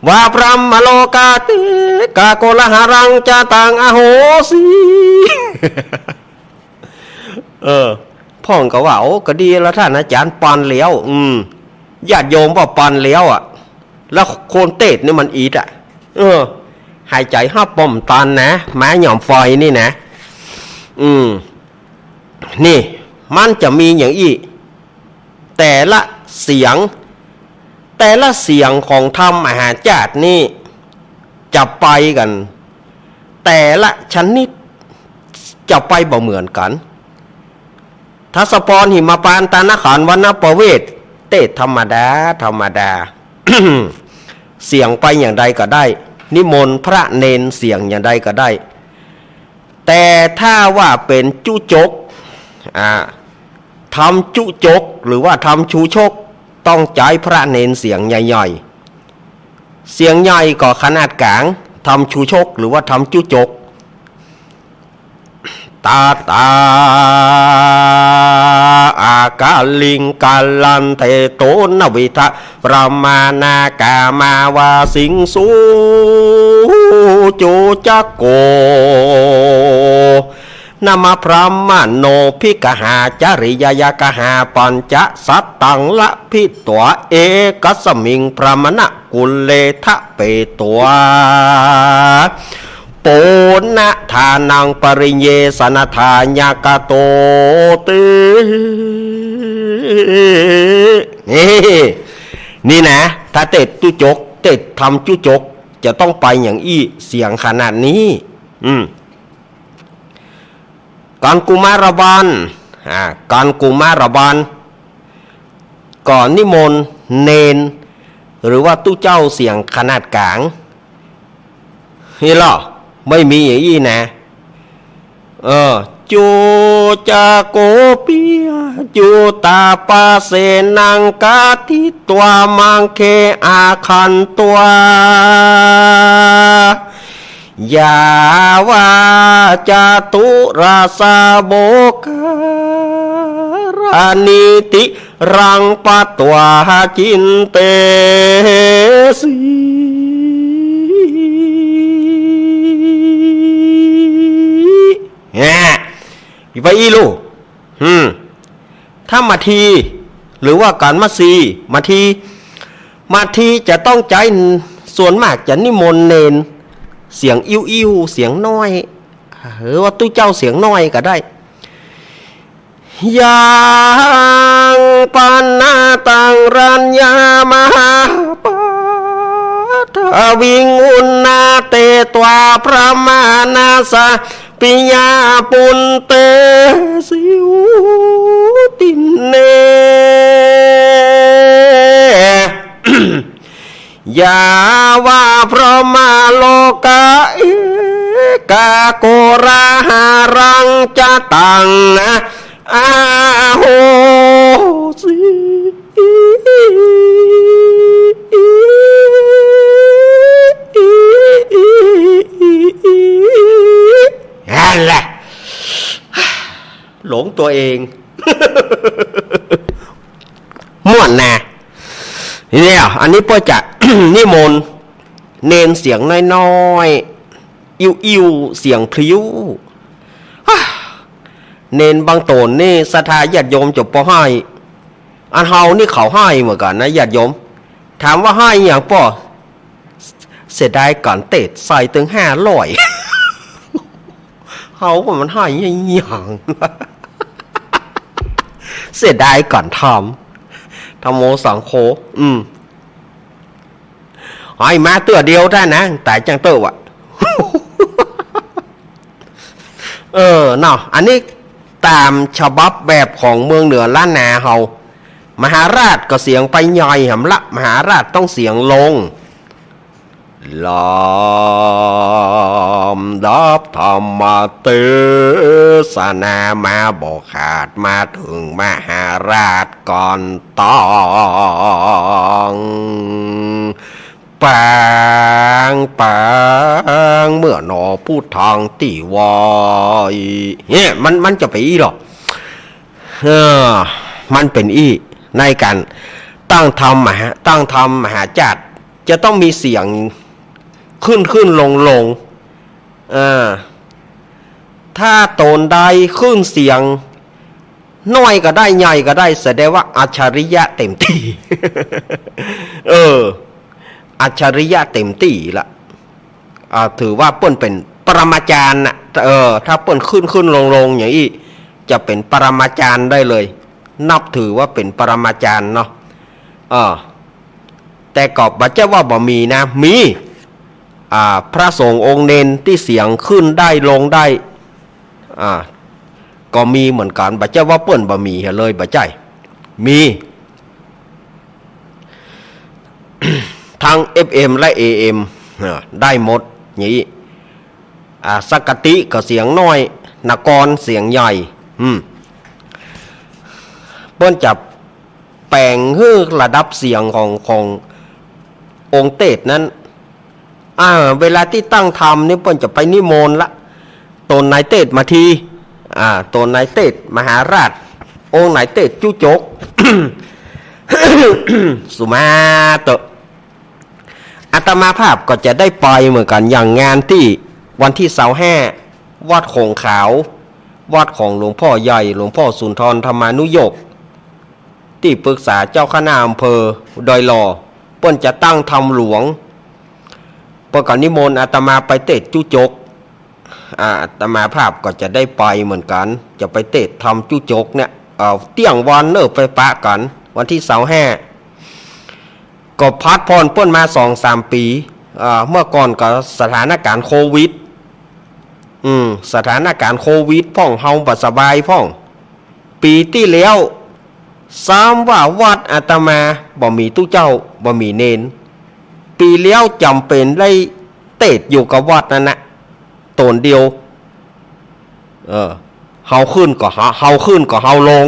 [SPEAKER 1] วาพระมโลกาเตกาโกลหารังจตังอโหสีพ่องก็ว่าโอ้ก็ดีแล้วท่านอาจารย์ปานเลี้ยวญาติโยมว่าปันแล้วแล้วโคนเตดนี่มันอีดหายใจห้าป่อมตันนะไม้หย่อมไฟนี่นะนี่มันจะมีอย่างอีแต่ละเสียงของธรรมมหาจาตุนี่จะไปกันแต่ละชนิดจะไปบ่เหมือนกันทัศพรหิมปานตานขันวรรณประเวทเตธรรมดา เสียงไปอย่างใดก็ได้ นิมนต์พระเนนเสียงอย่างใดก็ได้แต่ถ้าว่าเป็นจุจกทำจุจกหรือว่าทำชูชกต้องใช้พระเนนเสียงใหญ่ๆเสียงใหญ่ก็ขนาดกลางทำชูชกหรือว่าทำจุจกตาตาอากาลิงกาลันเทโตนวิทะปรามานากามาวาสิงสูจูจักโกนามาพรามโนพิกหาจริยยกหาปัญจสัตตังละพิตัวเอกสมิงพรามณกุลเลทะเปตัวโปนะทานังปริเยสนทายากโตตินี่นะถ้าเต็ดจุจกเต็ดทำจุจกจะต้องไปอย่างอี้เสียงขนาดนี้การกุมารบาลการกุมารบาลก่อนนิมนต์เนนหรือว่าตู้เจ้าเสียงขนาดกลางเฮ้ยล่ะไม่มีอย่างอี้นะจูจาโกปิยจูตาปาเสนังกาทิตัวมังเคอาคันตัวยาวาจาตุราสาโบการานิติรังปัตวาจินเตสีไปอีลูถ้ามาทีหรือว่าการมาซีมาทีจะต้องใจส่วนมากจะนิมนต์เนนเสียงอิ่วเสียงน้อยหรือว่าตู้เจ้าเสียงน้อยก็ได้ยังปันนาตังรัญญามหาปาทวิงอุณนาเตตวาพระมานาสาปิยาปุนเตสิวตินเนยาวาพระมาโลกาเอกาโกราหารังจะตังอาโหสินั่นแหละหลงตัวเองม่วนนะเนี่ยอันนี้พ่อจะ นิมนต์เนนเสียงน้อยๆอิ่วเสียงพลิ้วเนนบางโตนนี่ศรัทธาญาติโยมจบปให้อันเฮานี่เขาให้เหมือนกันนะญาติโยมถามว่าให้อย่างป่อเสียดายก่อนเตะใส่ถึง500เฮาว่ามันให้อย่างเสียดายก่อนทำธรรมโมสังโฆให้มาตัวเดียวได้นะแต่จังเตอวะเนาะอันนี้ตามฉบับแบบของเมืองเหนือล้านนาเฮามหาราชก็เสียงไปย่อยหำละมหาราชต้องเสียงลงลำดับธรรมเทศนามาบอกขาดมาถึงมหาราชก่อนต้องปางเมื่อหนอพูดทางตีวอยเนี่ยมันจะไปอีหรอมันเป็นอีในการตั้งธรรมมหาจัดจะต้องมีเสียงขึ้นลงถ้าโตนใดขึ้นเสียงน้อยก็ได้ใหญ่ก็ได้แสดงว่าอัจฉริยะเต็มที่ อัจฉริยะเต็มที่ละถือว่าเปิ้นเป็นปรมาจารย์นะถ้าเปิ้นขึ้นลงอย่างนี้จะเป็นปรมาจารย์ได้เลยนับถือว่าเป็นปรมาจารย์เนาะแต่กอบบัจเจ้าว่าบ่มีนะมีพระสงฆ์องค์เนนที่เสียงขึ้นได้ลงได้ก็มีเหมือนกันบัจเจ้าว่าเปิ้นบ่มีเลยบัจใจมี ทั้ง FM และ AM ได้หมดนี่สักกติก็เสียงน้อยนกรเสียงใหญ่เปิ้นจะแปลงให้ระดับเสียงขององค์เตศนั้นเวลาที่ตั้งธรรมนี่เปิ้นจะไปนิมนต์ละตนนายเตศมาทีตนนายเตศมหาราชองค์นายเตศจุจก สุมาเตออาตมาภาพก็จะได้ไปเหมือนกันอย่างงานที่วันที่25วัดโขงขาววัดของหลวงพ่อใหญ่หลวงพ่อสุนทรธรรมานุโยกที่ปรึกษาเจ้าคณะอำเภอดอยหล่อเปิ้นจะตั้งธรรมหลวงเปิ้นก็นิมนต์อาตมาไปเทศน์จุจกอาตมาภาพก็จะได้ไปเหมือนกันจะไปเทศน์ธรรมจุจกเนี่ยเที่ยงวันเนอไปปะกันวันที่25ก็พัดพรเปิ้นมา 2-3 ปีเมื่อก่อนก็สถานการณ์โควิดสถานการณ์โควิดพ่องเฮาบ่สบายพ่องปีที่แล้วซ้ำว่าวัดอาตมาบ่มีตู้เจ้าบ่มีเนนปีแล้วจำเป็นได้เตศอยู่กับวัดนั่นนะตนเดียวเฮาขึ้นก็เฮาขึ้นก็เฮาลง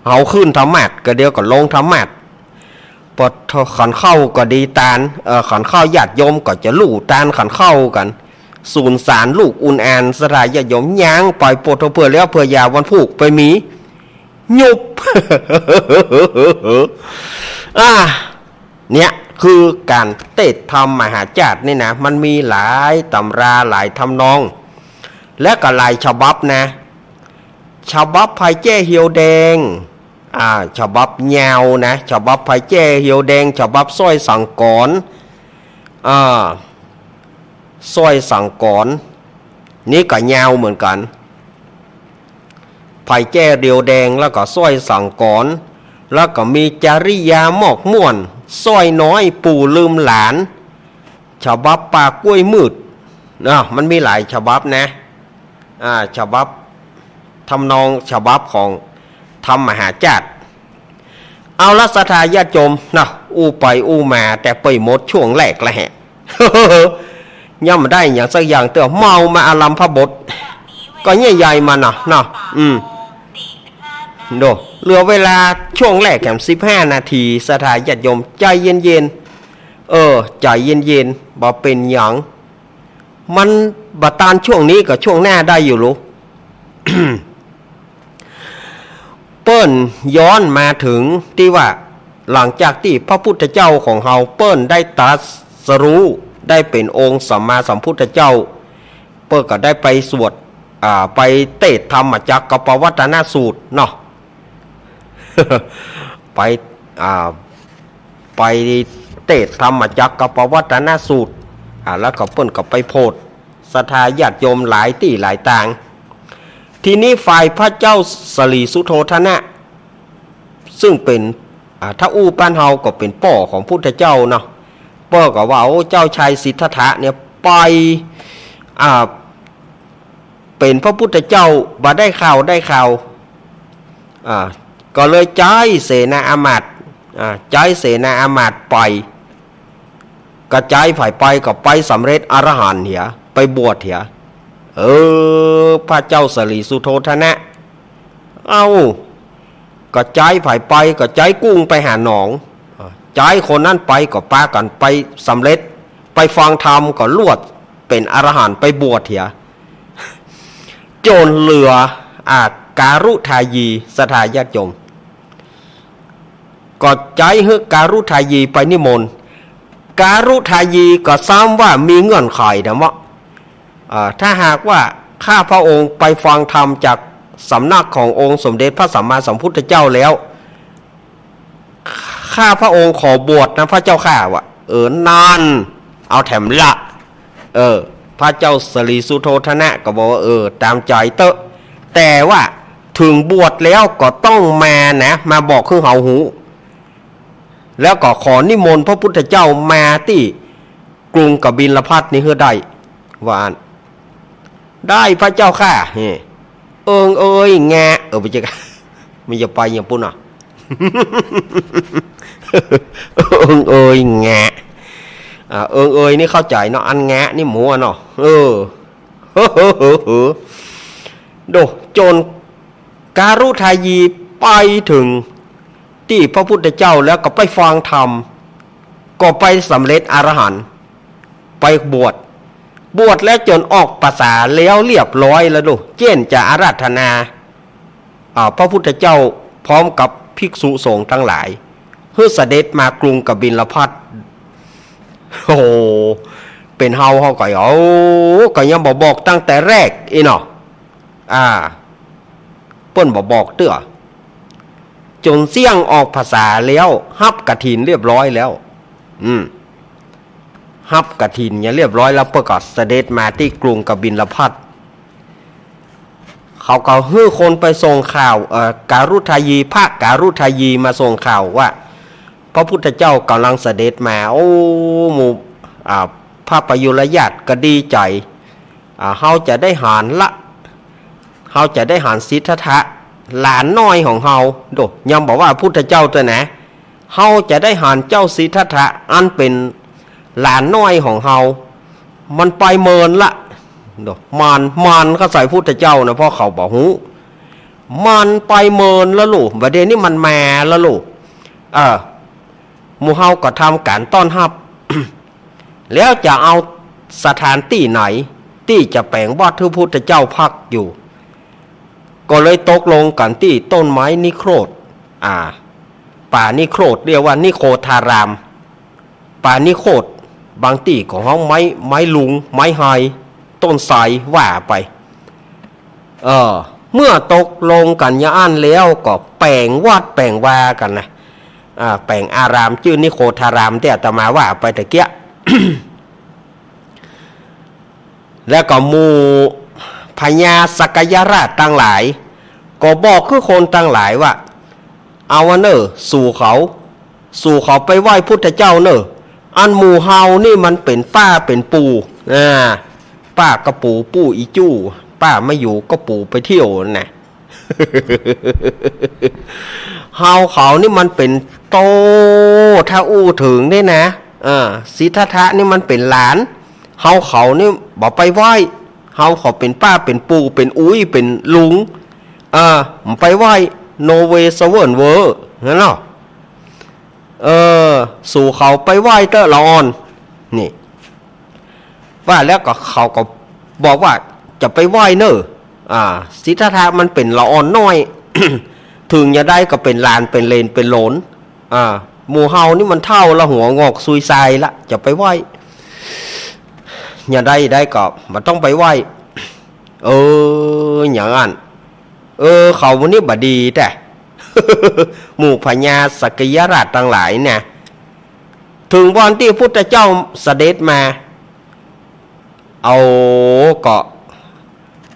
[SPEAKER 1] เฮาขึ้นธรรมะก็เดียวก็ลงธรรมะพอขันเข้าก็ดีตานขันเข้าญาติโยมก็จะลู่ตานขันเข้ากันศูนย์สารลูกอุ่นแอนสลายญาติโยมย่างปล่อยโปรโตเพื่อแล้วเพื่อยาวันผูกไปมียุบ เนี่ยคือการเทศธรรมมหาจารย์นี่นะมันมีหลายตำราหลายทำนองและก็หลายฉบับนะฉบับไผ่แจ้เหี่ยวแดงฉบับยาวนะฉบับไผ่แจ้เหี่ยวแดงฉบับสร้อยสังกรสร้อยสังกรนี่ก็ยาวเหมือนกันไผ่แจ้เดียวแดงแล้วก็สร้อยสังกรแล้วก็มีจริยาหมอกม่วนสร้อยน้อยปู่ลืมหลานฉบับปากกล้วยมืดมันมีหลายฉบับนะฉบับทำนองฉบับของธรรมมหาจารย์เอาละศรัทธาญาติโยมนะอู้ไปอู้มาแต่ไปหมดช่วงแรกละแฮะ ย่ำได้อย่างสักอย่างเตือเมามาอารัมพบทก็ใหญ่ๆมานะโดเหลือเวลาช่วงแรกแค่15 นาทีศรัทธาญาติโยมใจเย็นๆใจเย็นๆบ่เป็นหยังมันบัตานช่วงนี้กับช่วงหน้าได้อยู่ลูก เปิ้นย้อนมาถึงที่ว่าหลังจากที่พระพุทธเจ้าของเฮาเปิ้นได้ตรัสรู้ได้เป็นองค์สัมมาสัมพุทธเจ้าเปิ้นก็ได้ไปสวดไปเทศธรรมจักรปวัตตนสูตรเนาะ ไปเทศธรรมจักรปวัตตนสูตรแล้วก็เปิ้นก็ไปโพธศรัทธาญาติโยมหลายที่หลายต่างทีนี้ฝ่ายพระเจ้าสลีสุโธทนะซึ่งเป็นถ้าอู้ป้านเฮาก็เป็นป่อของพุทธเจ้าเนาะป่อก็ว่าเจ้าชายสิทธัตถะเนี่ยไปเป็นพระพุทธเจ้าบ่ได้ข่าวก็เลยย้ายเสนาอามาตย์ย้ายเสนาอามาตย์ไปกระจายฝ่ายไปก็ไปสำเร็จอรหันต์เหียไปบวชเหียพระเจ้าสลีสุโธทนะก็ใจฝ่ายไปก็ใจกุ้งไปหาหนองใจคนนั้นไปก็ปากันไปสำเร็จไปฟังธรรมก็ลวดเป็นอรหันต์ไปบวชเถียโจรเหลือการุทายีศรัทธาญาติโยมก็ใจให้การุทายีไปนิมนต์การุทายีก็ซ้ำว่ามีเงื่อนไขนะมะถ้าหากว่าข้าพระองค์ไปฟังธรรมจากสำนักขององค์สมเด็จพระสัมมาสัมพุทธเจ้าแล้วข้าพระองค์ขอบวชนะพระเจ้าข้าวะนานเอาแถมละพระเจ้าสลีสุโธทนะก็บอกว่าตามใจเตอะแต่ว่าถึงบวชแล้วก็ต้องมาบอกคือเฮาหูแล้วก็ขอนิมนต์พระพุทธเจ้ามาที่กรุงกบิลพัสนี่เฮือได้ว่าได้พระเจ้าข้าแงไปเจอกันไม่จะไปอย่างปุ่นแง นี่เข้าใจเนาะอันแงะนี่หมูเนาะโดจนการุทายีไปถึงที่พระพุทธเจ้าแล้วก็ไปฟังธรรมก็ไปสำเร็จอรหันต์ไปบวชแล้วจนออกภาษาแล้วเรียบร้อยแล้วดูเจนจะอาราธนาพระพุทธเจ้าพร้อมกับภิกษุสงฆ์ทั้งหลายเพื่อเสด็จมากรุงกบิลพัสโอ้เป็นเฮาก็ก็ยังบอกตั้งแต่แรกอีเนาะเปิ้นบอกเตื้อจนเสี่ยงออกภาษาแล้วฮับกฐินเรียบร้อยแล้วฮับกฐินเนี่ยเรียบร้อยแล้วเปิ้นก็เสด็จมาที่กรุงกบิลพัสเขาก็ฮื้อคนไปส่งข่าวการุทายีพระการุทายีมาส่งข่าวว่าพระพุทธเจ้ากำลังเสด็จมาหมู่พระประยุรญาติก็ดีใจเฮาจะได้หารละเฮาจะได้หารสิทธัตถะหลานน้อยของเฮาโดยังบอกว่าพุทธเจ้าตัวนะเฮาจะได้หารเจ้าสิทธัตถะอันเป็นหลานน้อยของเฮามันไปเมินละโดมันเขาใส่พุทธเจ้านะเพราะเขาบอกหูมันไปเมินแล้วลูกประเดี๋ยวนี้มันแม่แล้วลูกหมู่เฮาก็ทำการต้อนรับ แล้วจะเอาสถานที่ไหนที่จะแปลงวัดที่พุทธเจ้าพักอยู่ก็เลยตกลงกันที่ต้นไม้นิโครธป่านิโครธเรียกว่านิโคธารามป่านิโครธบางที่ของเขาไม้ลุงไม้ไฮต้นไทรว่าไปเมื่อตกลงกันยะอันแล้วก็แปลงวัดแปลงวากันนะแปลงอารามชื่อนิโคธารามที่อาตมาว่าไปตะเกีย แล้วก็หมู่พญาสักยราชตั้งหลายก็บอกคือคนตั้งหลายว่าเอาเนอสู่เขาไปไหว้พุทธเจ้าเนออันหมู่เฮานี่มันเป็นป้าเป็นปู่ป้าก็ปู่อีจู้ป้าไม่อยู่ก็ปู่ไปเที่ยวนะ เฮาเขานี่มันเป็นโตถ้าอู้ถึงได้นะสิทธัตถะนี่มันเป็นหลานเฮาเขานี่บอกไปไหว้เฮาเขาเป็นป้าเป็นปู่เป็นอุ้ยเป็นลุงไปไหว้โนเวสเวิร์นเวอร์นั่นเนาะสู่เขาไปไหว้เตอร์ละออนนี่ว่าแล้วก็เขาก็บอกว่าจะไปไหว้เนอะสิทธัตถะมันเป็นละออนน้อย ถึงจะได้ก็เป็นลานเป็นเลนเป็นโหลนหมู่เฮานี่มันเท่าละหัวงอกซุยไซละจะไปไหว้อย่าได้ก็มันต้องไปไหว้อย่างนั้นเขาวันนี้บดีแต่ หมู่พญาสักยราชต่างหลายเนี่ยถึงวันที่พุทธเจ้าเสด็จมาก็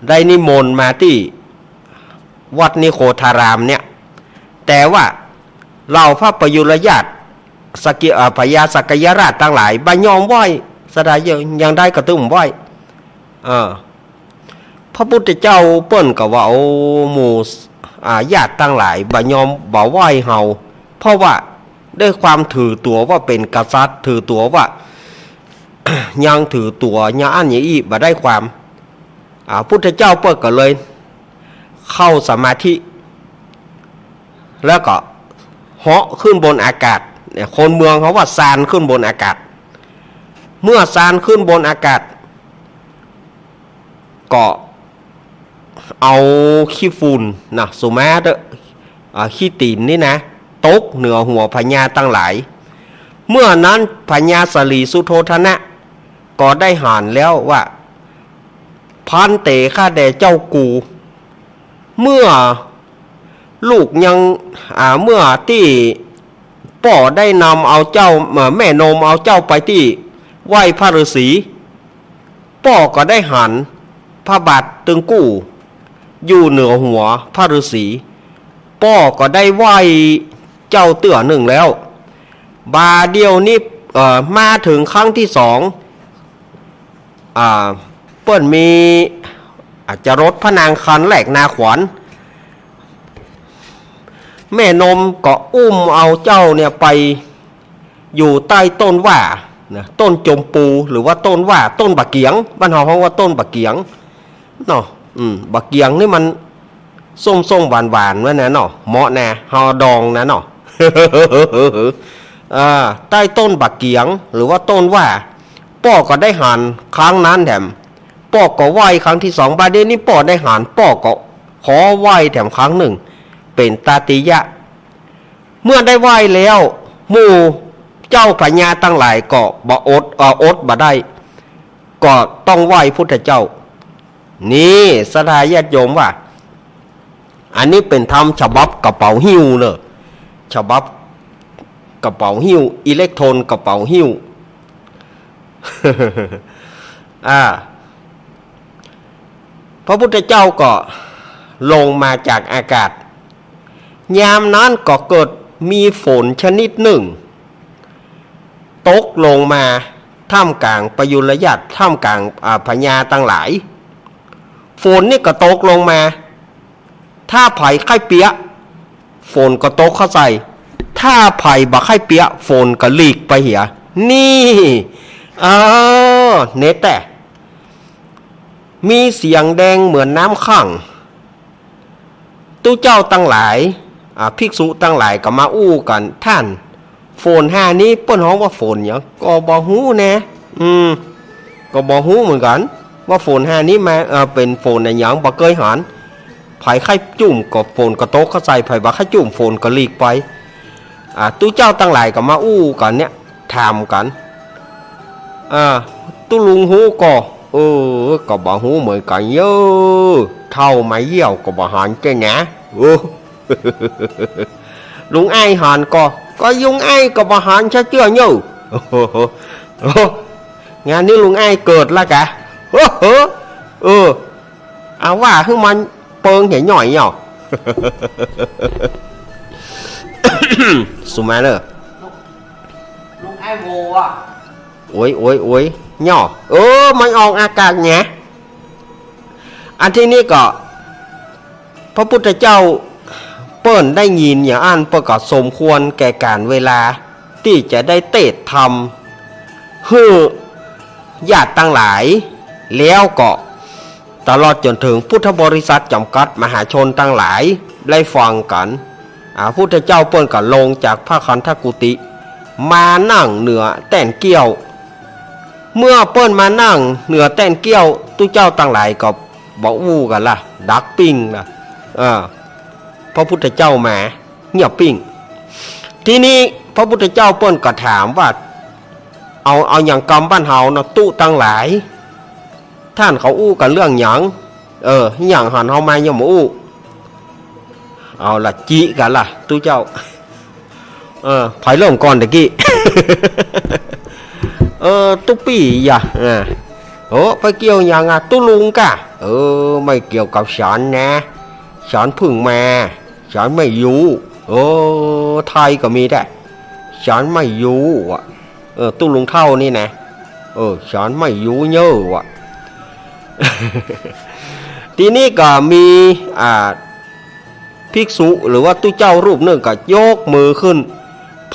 [SPEAKER 1] ได้นิมนต์มาที่วัดนิโคธารามเนี่ยแต่ว่าเราพระประยุรญาติพญาสักยราชต่างหลายบ่ยอมไหว้สดายยังได้กระตุ้มไหว้พระพุทธเจ้าเปิ้นก็ว่าหมู่ญาติต่างหลายบ่ยอมบ่ไหว้เฮาเพราะว่าด้วยความถือตัวว่าเป็นกษัตริย์ถือตัวว่า ยังถือตัวญาอันอย่างอี้บ่ได้ความพุทธเจ้าเปิ้นก็เลยเข้าสมาธิแล้วก็เหาะขึ้นบนอากาศเนี่ยคนเมืองเขาว่าซานขึ้นบนอากาศเมื่อซานขึ้นบนอากาศก็เอาขี้ฝุ่นนะสุมาเตขี้ตีนนี่นะตกเหนือหัวพญาตั้งหลายเมื่อนั้นพญาสลีสุโธทนะก็ได้หานแล้วว่าพันเตข้าแด่เจ้ากูเมื่อลูกยังเมื่อที่ป่อได้นำเอาเจ้าแม่นมเอาเจ้าไปที่ไหว้พระฤาษีป่อก็ได้หันพระบาทตึงกู้อยู่เหนือหัวพระฤาษีป่อก็ได้ไหว้เจ้าเตื้อหนึ่งแล้วบาเดียวนี้มาถึงครั้งที่สองเปิ้นมีอาจจะรถพระนางคันแหลกนาขวัญแม่นมก็อุ้มเอาเจ้าเนี่ยไปอยู่ใต้ต้นว่า นะต้นจมปูหรือว่าต้นว่าต้นบะเกียงบ้านเราเขาว่าต้นบะเกียงเนาะบะเกียงนี่มันส้มหวานๆไว้นะเนาะเหมาะนะฮอดองนะเนาะ ใต้ต้นบะเกียงหรือว่าต้นว่าป้อก็ได้หันครั้งนั้นแถมป้อก็ไหวครั้งที่สองบาดเดนี้ป้อได้หันป้อก็ขอไหวแถมครั้งหนึ่งเป็นตาติยะเมื่อได้ไหวแล้วหมู่เจ้าพญาตั้งหลายก็บ่อดบ่ได้ก็ต้องไหวพุทธเจ้านี่สถาญาติโยมว่าอันนี้เป็นธรรมฉบับกระเป๋าหิ้วเนอะฉบับกระเป๋าหิ้วอิเล็กโทรนกระเป๋าหิ้ว พระพุทธเจ้าก็ลงมาจากอากาศยามนั้นก็เกิดมีฝนชนิดหนึ่งตกลงมาท่ามกลางปยุรญาติท่ามกลางพญาตั้งหลายฝนนี่ก็ตกลงมาถ้าไผ่ไข่เปียะฝนก็ตกเข้าใส่ถ้าไผ่บักไข่เปียะฝนก็หลีกไปเหียนี่เนตแต่มีเสียงแดงเหมือนน้ำข้างตู้เจ้าตั้งหลายภิกษุตั้งหลายก็มาอู้กันท่านโฟนห้านี้เปิ้นฮ้องว่าโฟนอย่างก็บ่ฮู้แน่ก็บ่ฮู้เหมือนกันว่าโฟนห้านี้มาเป็นโฟนในหยังบ่เคยหันไผไข่จุ่มก็โฟนก็โต๊ะเข้าใส่ไผบ่ไข่จุ่มโฟนก็หลีกไปตู้เจ้าตั้งหลายก็มาอู้กันเนี่ยถามกันตู้ลุงฮู้ก็ก็บ่ฮู้เหมือนกันเยอะเท่าไม้เยี่ยวก็บ่หันใจนะลุงไอ้หันก็ยุงไอ้ก็บ่หันซะเจื้อเยอะงานนี้ลุงไอ้เกิดแล้วกะเอาว่าคือมันเปิงใหญ่หน่อยเนาะ สุมาเนอะ
[SPEAKER 2] ลุงไอ้โวอ่ะ
[SPEAKER 1] โอ้ยเนาะมันออกอากาศไงอันที่นี้ก็พระพุทธเจ้าเปิ้นได้ยินอย่างอันประกอบสมควรแก่การเวลาที่จะได้เตะธรรมฮือญาติตั้งหลายแล้วก็ตลอดจนถึงพุทธบริษัทจำกัดมหาชนตั้งหลายได้ฟังกันพุทธเจ้าเปิ้นก็ลงจากพระคันธกุติมานั่งเหนือแต้นเกี้ยวเมื่อเปิ้นมานั่งเหนือแต้นเกี้ยวตู้เจ้าตั้งหลายก็บอกอู้กันล่ะดักปิ้งนะพระพุทธเจ้ามาเงียบปิ้งทีนี้พระพุทธเจ้าเปิ้นก็ถามว่าเอาอย่างกรรมบ้านเฮานะตู้ตั้งหลายท่านเขาอู้กันเรื่องหยังอย่างหันเฮามายังบ่อู้เอาล่ะจิกันล่ะตู้เจ้าไผเริ่มก่อนตะกี้ ตุ๊ปี้อย่าไปเกี่ยวอย่างตุ๊ลุงกะไม่เกี่ยวกับฉันนะฉันพึ่งมาฉันไม่อยู่ไทยก็มีได้ฉันไม่อยู่ตุ๊ลุงเท่านี่นะฉันไม่อยู่เยอะว่ะ ทีนี้ก็มีภิกษุหรือว่าตู้เจ้ารูปหนึ่งก็ยกมือขึ้น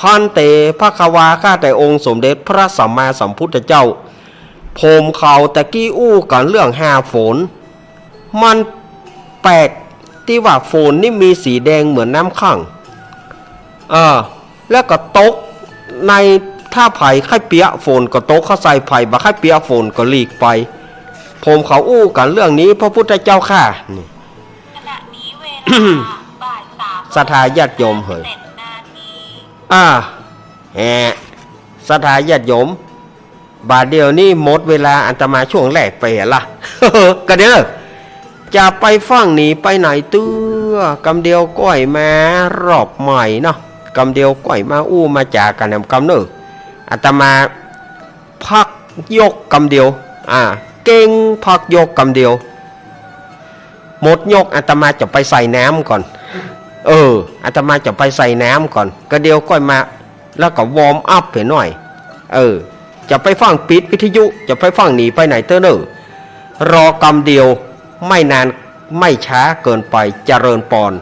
[SPEAKER 1] พันเตพระควาข้าแต่องค์สมเด็จพระสัมมาสัมพุทธเจ้าผมเขาตะกี้อู้กันเรื่อง5ฝนมันแปลกที่ว่าฝนนี่มีสีแดงเหมือนน้ำข้างแล้วก็ตกในท่าไผ่ไข่เปียฝนก็ตกเข้าใส่ไผ่บะไข่เปียฝนก็หลีกไปผมเขาอู้กันเรื่องนี้พระพุทธเจ้าค่ะ
[SPEAKER 2] ขณะนี้เวลาบ่าย3
[SPEAKER 1] ศรัทธาญาติโยมเฮ้ยศรัทธาญาติโยมบาดเดียวนี่หมดเวลาอันตมาช่วงแรกไปล่ะ ก็เด้อจะไปฟังหนีไปไหนเตื้อกำเดียวก้อยมารอบใหม่เนาะกำเดียวก้อยมาอู้มาจากกันแหมกำเนออัตมาพักยกกำเดียวเก่งพักยกกำเดียวหมดยกอัตมาจะไปใส่น้ำก่อนอาตมาจะไปใส่น้ำก่อนก็เดียวก้อยมาแล้วก็วอร์มอัพไปหน่อยจะไปฟังปิดวิทยุจะไปฟังหนีไปไหนเตอร์เนอรอกำเดียวไม่นานไม่ช้าเกินไปเจริญปอน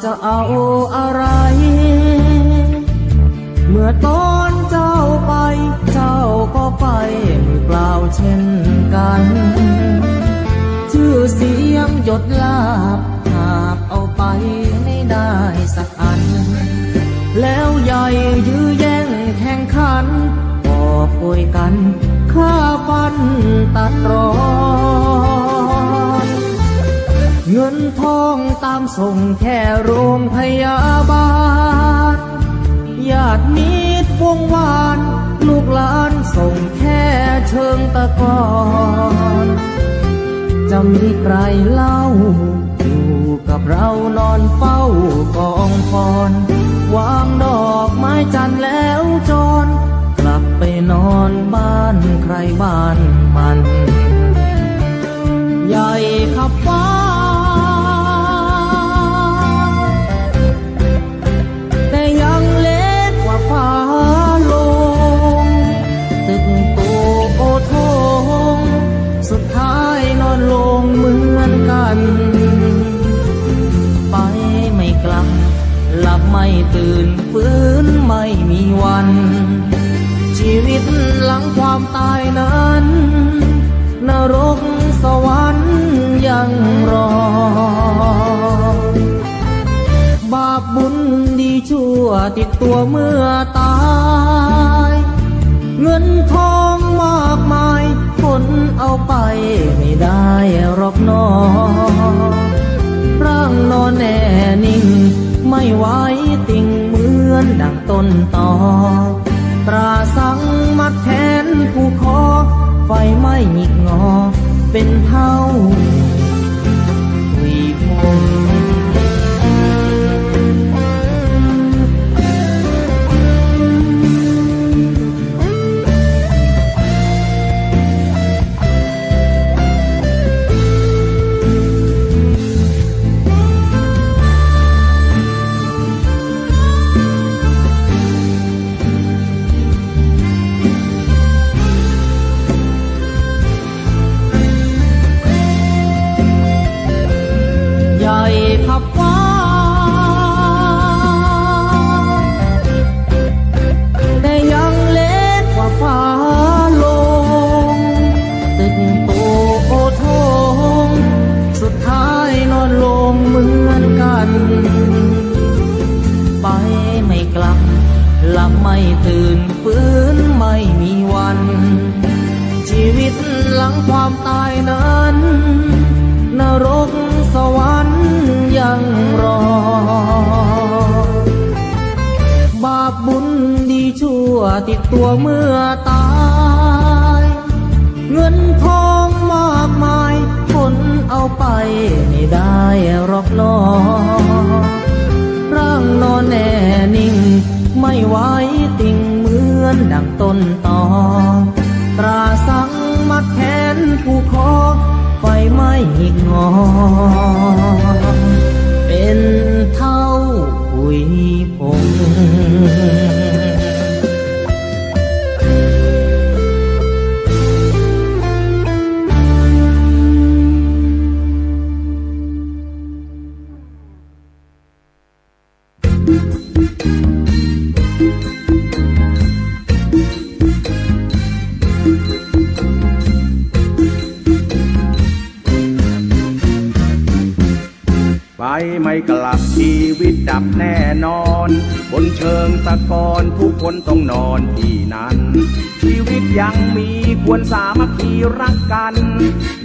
[SPEAKER 3] จะเอาอะไร เมื่อตอนเจ้าไปเจ้าก็ไปมือเปล่าเช่นกันชื่อเสียงหยดลาบหากเอาไปไม่ได้สักอันแล้วใหญ่ยื้อแย่งแข่งขันก็ป่วยกันฆ่าฟันตัดรอนเงินทองตามส่งแค่โรงพยาบาลญาติมิตรวงวานลูกหลานส่งแค่เชิงตะกอนจะมีใครเล่าอยู่กับเรานอนเฝ้ากองฟอนวางดอกไม้จันทร์แล้วจรกลับไปนอนบ้านใครบ้านมันใหญ่ขับฟ้าแต่ยังเล็กกว่าฟ้าลงตึกโตโอทงสุดท้ายนอนลงเหมือนกันไปไม่กลับหลับไม่ตื่นฟื้นไม่มีวันชีวิตหลังความตายนั้นนรกสวรรค์ยังรอบาปบุญดีชั่วติดตัวเมื่อตายเงินทองมากมายคนเอาไปไม่ได้หรอกนอร่างนอนแน่นิ่งไม่ไหวติ่งเหมือนดังต้นตอตราสังมัดแขนผู้คอไฟไม่หงิกงอเป็นเท่าวีพงขับฟ้าแต่ยังเล็กกว่าฟ้าลงตึกโตโอทงสุดท้ายนอนลงเหมือนกันไปไม่กลับหลับไม่ตื่นฟื้นไม่มีวันชีวิตหลังความตายนั้นนรกสวรรค์ยังรอบาปบุญดีชั่วติดตัวเมื่อตายเงินทองมากมายคนเอาไปไม่ได้หรอกนอร่างนอนแน่นิ่งไม่ไหวติ่งเหมือนดังต้นตอตราสังมัดแขนผู้คอไฟไม่หงิกงอเป็นเท่าหุยพง
[SPEAKER 4] ไปไม่กลับชีวิตดับแน่นอนบนเชิงตะกอนทุกคนต้องนอนที่นั้นชีวิตยังมีควรสามัคคีรักกัน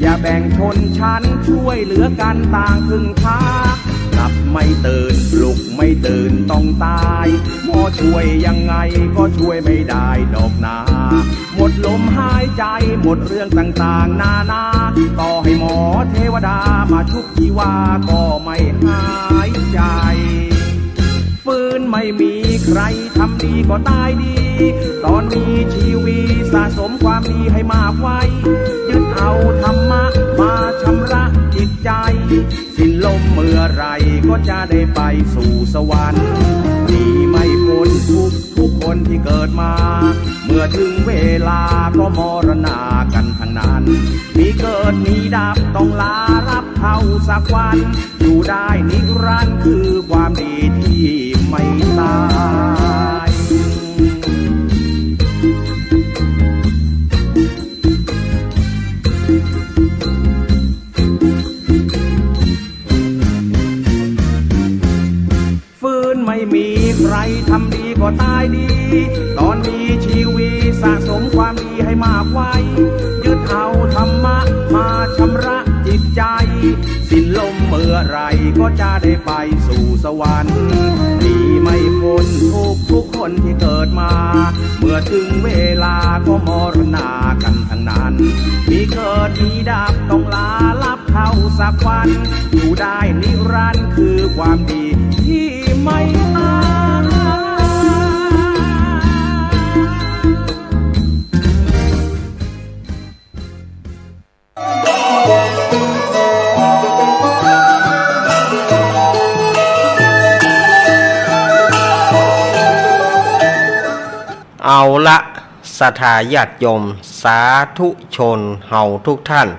[SPEAKER 4] อย่าแบ่งชนชั้นช่วยเหลือกันต่างพึ่งพาหลับไม่ตื่นปลุกไม่ตื่นต้องตายหมอช่วยยังไงก็ช่วยไม่ได้ดอกนาหมดลมหายใจหมดเรื่องต่างๆนานาต่อให้หมอเทวดามาชุบชีวาก็ไม่หายใจฟื้นไม่มีใครทำดีก็ตายดีตอนมีชีวิตสะสมความดีให้มากไว้ยึดเอาธรรมะมาชำระจิตใจสิ้นลมเมื่อไรก็จะได้ไปสู่สวรรค์ดีไม่พ้นทุกคนที่เกิดมาเมื่อถึงเวลาก็มรณากันทั้งนั้นมีเกิดมีดับต้องลารับเท่า สักวันอยู่ได้นิรันดร์คือความดีที่ไม่ตาย ฟื้นไม่มีใครทำดีก็ตายดีตอนมีชีวิตสะสมความดีให้มากไว้ยึดเอาธรรมะมาชำระจิตใจสิ้นลมเมื่อไรก็จะได้ไปสู่สวรรค์ดีไม่พ้นทุกคนที่เกิดมาเมื่อถึงเวลาก็มรณากันทั้งนั้นมีเกิดมีดับต้องลาลับเข้าสักวันอยู่ได้นิรันดร์คือความดีที่ไม่ตาย
[SPEAKER 1] เอาละศรัทธาญาติโยมสาธุชนเฮาทุกท่าน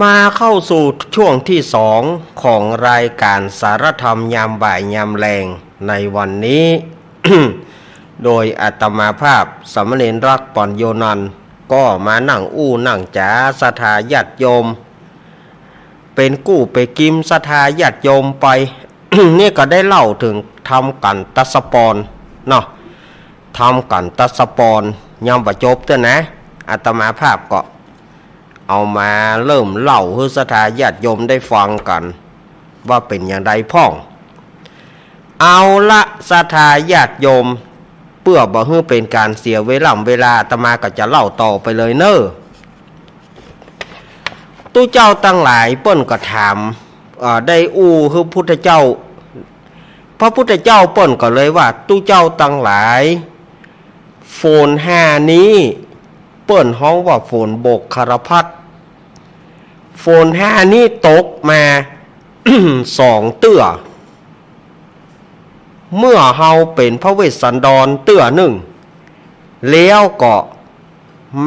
[SPEAKER 1] มาเข้าสู่ช่วงที่สองของรายการสารธรรมยามบ่ายยามแรงในวันนี้ โดยอาตมาภาพสามเณรรักป่อนโยนันท์ก็มานั่งอู้นั่งจ๋าศรัทธาญาติโยมเป็นกู้ไปกิมศรัทธาญาติโยมไป นี่ก็ได้เล่าถึงทำกันตัสปอนเนาะทำกันตัสปอนยังบ่จบเต้อนะอาตมาภาพก็เอามาเริ่มเล่าให้ศรัทธาญาติโยมได้ฟังกันว่าเป็นอย่างไรพ่องเอาละศรัทธาญาติโยมเพื่อบ่ให้เป็นการเสียเวลาอาตมาก็จะเล่าต่อไปเลยเนอะตู้เจ้าตั้งหลายเปิ้นก็ถามได้อู้คือพุทธเจ้าพระพุทธเจ้าเปิ้นก็เลยว่าตู้เจ้าตั้งหลายโฝน5นี้เปิ้นฮ้องว่าโฝนบกคารพัดโฝน5นี้ตกมา 2 เตื้อเมื่อเฮาเป็นพระเวสสันดรเตื้อหนึ่งแล้วก็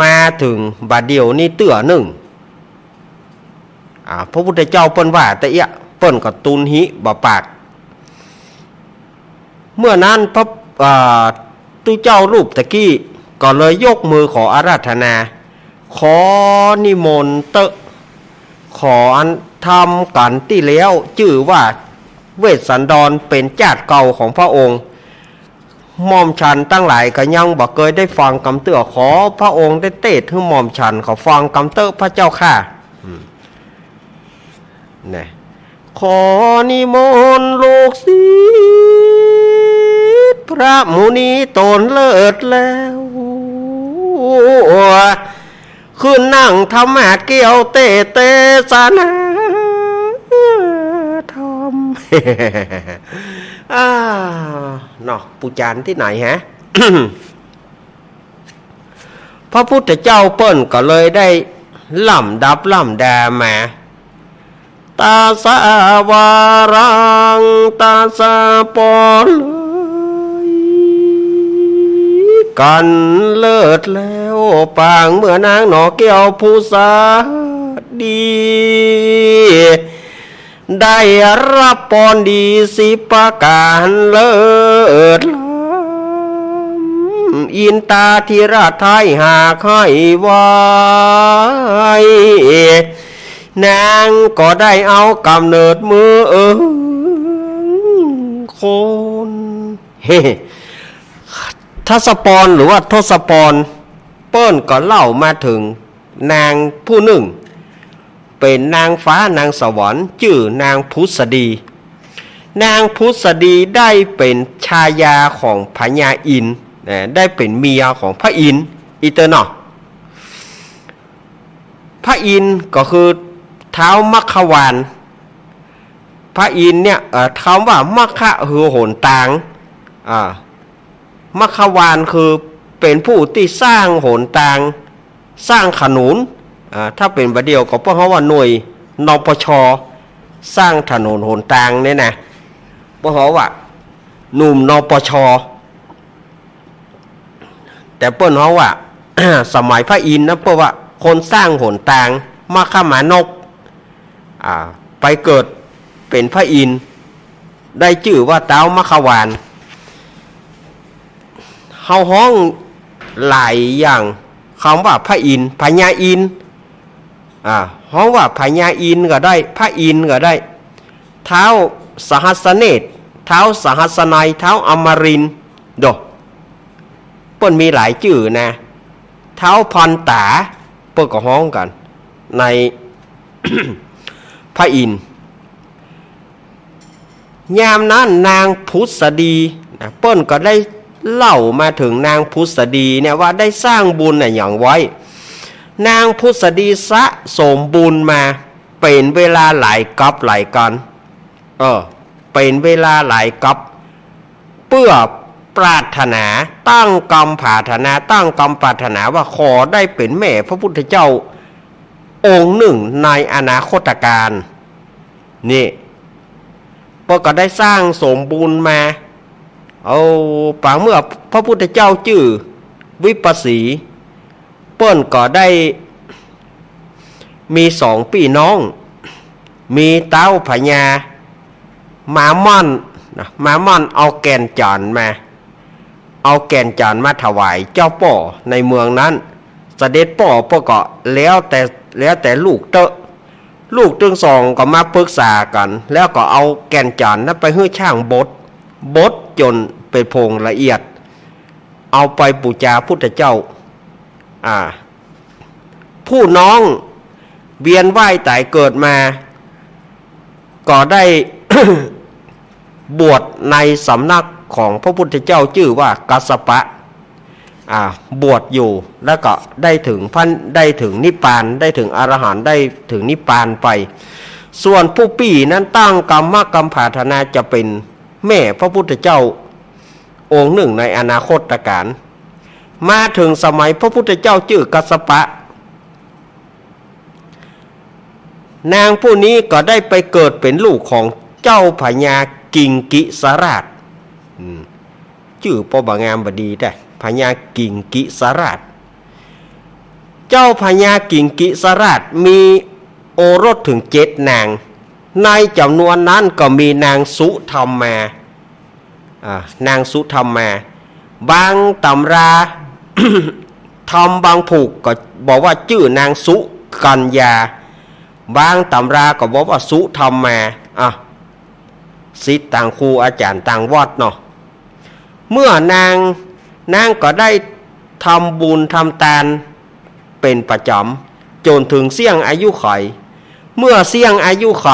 [SPEAKER 1] มาถึงบัดเดียวนี้เตื้อหนึ่งพระพุทธเจ้าเปิ้นว่าแต่เอี้ยเปิ้นก็ตุนหิบ่ปากเมื่อนั้นพระตู้เจ้ารูปตะกี้ก็เลยยกมือขออาราธนาขอนิมนต์ขออันทำกันที่แล้วชื่อว่าเวสสันดรเป็นญาติเก่าของพระองค์หม่อมฉันตั้งหลายก็ยังบ่เคยได้ฟังคำเตื้อขอพระองค์ได้เทศน์ให้หม่อมฉันเขาฟังคำเตื้อพระเจ้าค่ะนี่ขอนิมนต์ลูกศิษย์พระมุนีตนเลิศแล้วขึ้นนั่งธรรมะเกี่ยวเตสนาธรรม เนาะปูจานที่ไหนฮะ พระพุทธเจ้าเปิ้นก็เลยได้ล่ำดับล่ำดามาตาสาวารังตาสาปอนเลยกันเลิศแล้วปางเมื่อนางหนอเกี่ยวผู้สาดีได้รับปอนดีสิประการเลิศอินตาธิราชไทยหาไข่ไว้นางก็ได้เอากำเนิดมือคนเฮ้ทัศปรหรือว่าทศปรเปิ้นก็เล่ามาถึงนางผู้หนึ่งเป็นนางฟ้านางสวรรค์ชื่อนางพุษดีนางพุษดีได้เป็นชายาของพญาอินทร์ได้เป็นเมียของพระอินทร์อีเตอร์เนาะพระอินทร์ก็คือเท้ามัคควานพระอินทร์เนี่ยคำว่ามัคคะคือโหนตางมัคควานคือเป็นผู้ที่สร้างโหนตางสร้างขนุนถ้าเป็นประเดียวก็เพราะว่าหน่วยนปชสร้างถนนโหนตางเนี่ยนะเพราะว่าหนุ่มนปชแต่เปิ้นว่า สมัยพระอินทร์นะเพราะว่าคนสร้างโหนตางมัคคะมานก ไปเกิดเป็นพระอินทร์ได้ชื่อว่าเท้ามัคควานเฮาฮ้องหลายอย่างคำว่าพระอินทร์พญาอินทร์ฮ้องว่าพญาอินทร์ก็ได้พระอินทร์ก็ได้เท้าสหัสเนตรเท้าสหัสนัยเท้าอมรินทร์โดเปิ้นมีหลายชื่อนะเท้าพันตาเปิ้นก็ฮ้องกันใน พระอินทร์ยามนั้นนางพุทธดีนะเปิ้นก็ได้เล่ามาถึงนางพุทธดีเนี่ยว่าได้สร้างบุญอย่างไว้นางพุทธดีสะสมบุญมาเป็นเวลาหลายกับหลายกันเป็นเวลาหลายกับเพื่อปรารถนาตั้งกรรมปรารถนาตั้งกรรมปรารถนาว่าขอได้เป็นแม่พระพุทธเจ้าองค์หนึ่งในอนาคตการนี่พอก็ได้สร้างสมบุญมาปางเมื่อพระพุทธเจ้าชื่อวิปัสสีเปิ้นก็ได้มีสองพี่น้องมีเต้าพญามาม่อนเอาแก่นจานมาถวายเจ้าป่อในเมืองนั้นเสด็จป่อก็แล้วแต่ลูกทั้งสองก็มาปรึกษากันแล้วก็เอาแก่นจานนั้นไปให้ช่างบดจนเป็นผงละเอียดเอาไปบูชาพุทธเจ้าผู้น้องเวียนว่ายตายเกิดมาก็ได้ บวชในสำนักของพระพุทธเจ้าชื่อว่ากัสสปะบวชอยู่แล้วก็ได้ถึงนิพพานได้ถึงอรหันต์ได้ถึงนิพพานไปส่วนผู้ปี่นั้นตั้งกรรมปรารถนาจะเป็นแม่พระพุทธเจ้าองค์หนึ่งในอนาคตการมาถึงสมัยพระพุทธเจ้าชื่อกัสสปะนางผู้นี้ก็ได้ไปเกิดเป็นลูกของเจ้าพญากิงกิสราชชื่อปบงามบดีได้พญากิงกิสราชเจ้าพญากิงกิสราชมีโอรสถึง7นางในจำนวนนั้นก็มีนางสุธรรมานางสุธรรมาบางตำรา ทำบางผูกก็บอกว่าชื่อนางสุกัญญาบางตำราก็บอกว่าสุธรรมาศิษย์ต่างครูอาจารย์ต่างวัดเนาะเมื่อนางก็ได้ทำบุญทำทานเป็นประจำจนถึงเสี่ยงอายุไขเมื่อเสี่ยงอายุไข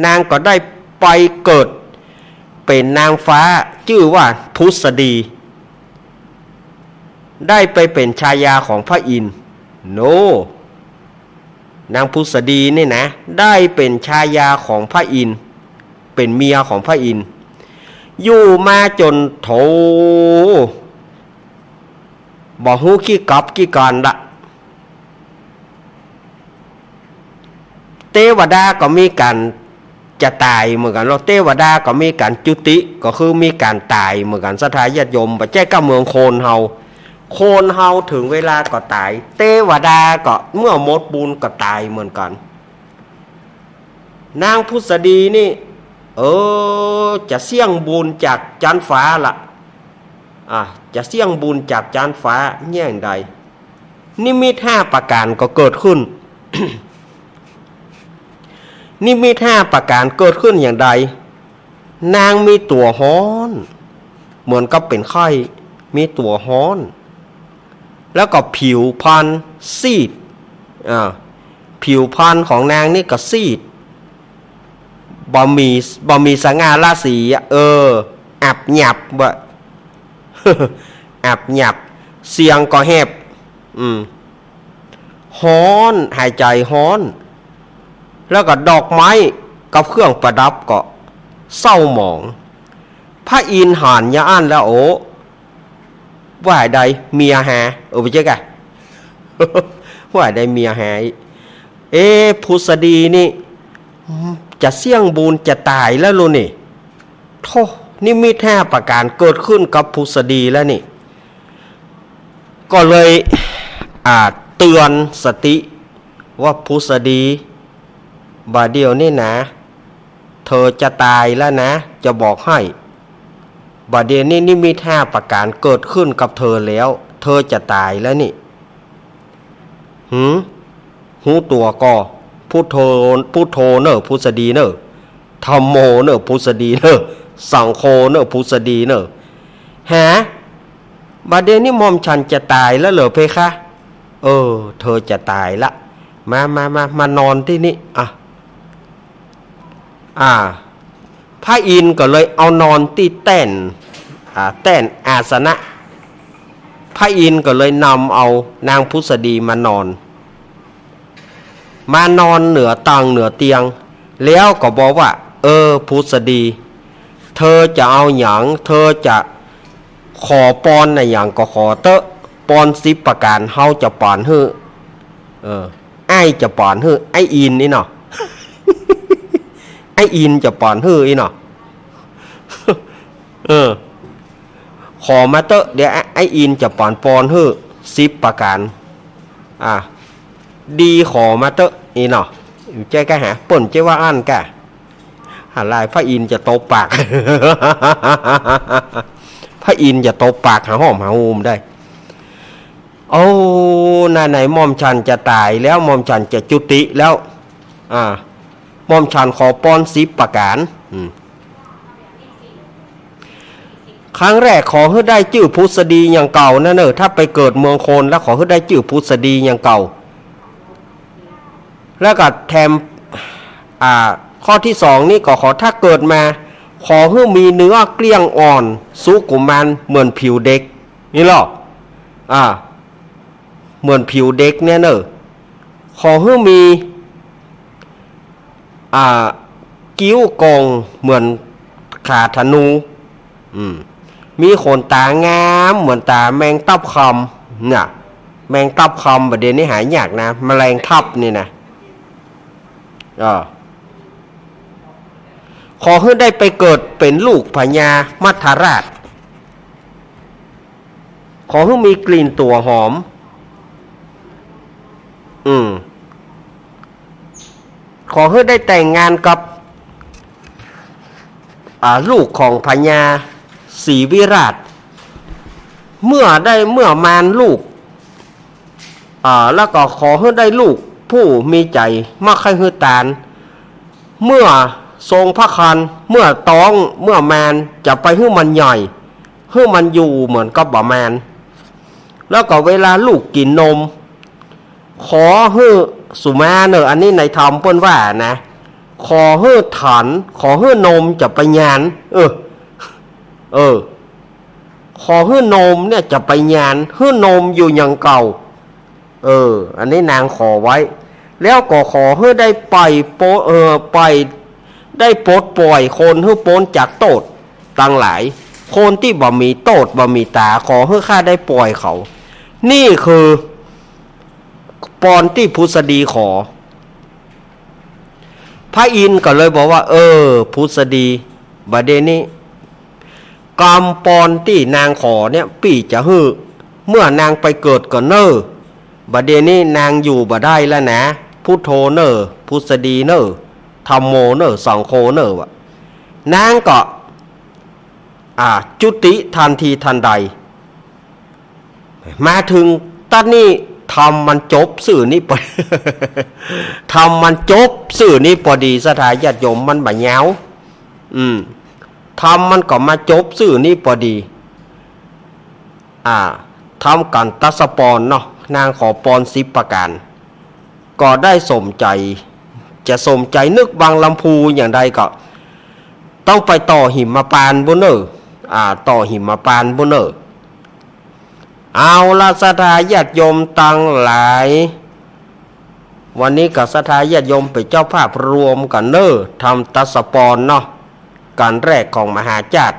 [SPEAKER 1] นางก็ได้ไปเกิดเป็นนางฟ้าชื่อว่าพุทธดีได้ไปเป็นชายาของพระอินทร์นางพุทธดีนี่นะได้เป็นชายาของพระอินทร์เป็นเมียของพระอินทร์อยู่มาจนโถบ่ฮู้ขี้กับขี้การละเทวดาก็มีการจะตายเหมือนกันเทวดาก็มีการจุติก็คือมีการตายเหมือนกันศรัทธาญาติโยมปัจจัยกับเมืองโคนเฮาถึงเวลาก็ตายเทวดาก็เมื่อหมดบุญก็ตายเหมือนกันนางพุทธดีนี่จะเสี่ยงบุญจากจานฟ้าละจะเสี่ยงบุญจากจานฟ้าแย่งใดนิมิต5ประการก็เกิดขึ้น นิมิต5ประการเกิดขึ้นอย่างใดนางมีตัวฮ้อนเหมือนกับเป็นไข้มีตัวฮ้อนแล้วก็ผิวพรรณซีดผิวพรรณของนางนี่ก็ซีดบ่มีสง่าราศีอับหยับบ่ อับหยับเสียงก็แหบฮ้อนหายใจฮ้อนแล้วก็ดอกไม้กับเครื่องประดับก็เศร้าหมองพระอินทร์หานยาอั้นแล้วว่าใดเมียหาไปเจ๊กะ ว่าใดเมียหาพุทธดีนี่จะเสี่ยงบุญจะตายแล้วลูนี่โธ่นี่มี5ประการเกิดขึ้นกับพุทธดีแล้วนี่ก็เลยเตือนสติว่าพุทธดี บาดเดียวนี่นะเธอจะตายแล้วนะจะบอกให้บาดเดียวนี่นิมิต5ประการเกิดขึ้นกับเธอแล้วเธอจะตายแล้วนี่หูตัวก็พุทโธเนอะพุทธดีเนอะธัมโมเนอะพุทธดีเนอะสังโฆเนอะพุทธดีเนอะฮะบาดเดียวนี่มอมฉันจะตายแล้วเหรอเพคะเธอจะตายละมานอนที่นี่พระอินทร์ก็เลยเอานอนที่แต้นอาสนะพระอินทร์ก็เลยนำเอานางพุทธดีมานอนเหนือตังเหนือเตียงแล้วก็บอกว่าพุทธดีเธอจะเอาหยังเธอจะขอปอนในอย่างก็ขอเตอะปอน10ประการเฮาจะปอนฮื้อไอ้จะปอนฮื้อไอ้อินนี่เนาะ ไอ้อินจะปอนฮื้ออีเนาะ ขอมาเตอะเดี๋ยวไอ้อินจะปอนฮื้อ10ประการดีขอมาเตอะอีเนาะใจกะหาป่นใจว่าอันกะหาลายพระอินทร์จะโตปาก พระอินทร์จะโตปากหาหอมหาอูมได้ไหนมอมฉันจะตายแล้วมอมฉันจะจุติแล้วมอมฉันขอป้อน10ประการครั้งแรกขอให้ได้ชื่อพุทธดีอย่างเก่านะถ้าไปเกิดเมืองโคนแล้วขอให้ได้ชื่อพุทธดีอย่างเก่าแล้วก็แถมข้อที่2นี่ก็ขอถ้าเกิดมาขอให้มีเนื้อเกลี้ยงอ่อนสุกุมารเหมือนผิวเด็กนี่หรอเหมือนผิวเด็กเนี่ยขอให้มีกิ้วกองเหมือนขาธนูมีขนตางามเหมือนตาแมงตับคำเนี่ยแมงตับคำประเด็นนี้หายากนะแมลงทับนี่นะขอให้ได้ไปเกิดเป็นลูกพญามัทราชขอให้มีกลิ่นตัวหอมขอให้ได้แต่งงานกับลูกของพญาศรีวิราชเมื่อมารลูกแล้วก็ขอให้ได้ลูกผู้มีใจมักให้ฮือตานเมื่อทรงพระคันเมื่อมารจะไปให้มันใหญ่ให้มันอยู่เหมือนกับบ่มารแล้วก็เวลาลูกกินนมขอให้สุมาอันนี้ในธรรมเพิ่นว่านะขอให้ถันขอให้นมจะไปยานขอให้นมเนี่ยจะไปยานให้นมอยู่อย่างเก่าอันนี้นางขอไว้แล้วก็ขอให้ได้ไปได้ปลดปล่อยคนให้พ้นจากโทษตั้งหลายคนที่บ่มีโทษบ่มีตาขอให้ข้าได้ปล่อยเขานี่คือปอนที่พุทธดีขอพระอินทร์ก็เลยบอกว่าพุทธดีบัดนี้กรรมปอนที่นางขอเนี่ยปี่จะฮื้อเมื่อนางไปเกิดก่อนบัดนี้นางอยู่บ่ได้แล้วนะพุทโธพุทธดีธัมโมสังโฆวะนางก็จุติทันทีทันใดมาถึงตอนนี้ทำมันจบสื่อนี้ทำมันจบสื่อนี้พอดีสถาญาติโยมมันบ่ยาวทำมันก็มาจบสื่อนี้พอดีทำกันตัสปอนเนาะนางขอปอน10ประการก็ได้สมใจจะสมใจนึกบางลำพูอย่างใดก็ต้องไปต่อหิมปานบุเนอต่อหิมปานบุเนอเอาละศรัทธาญาติโยมตั้งหลายวันนี้กับศรัทธาญาติโยมเป็นเจ้าภาพรวมกันทำตัสปอนเนาะการแรกของมหาจาต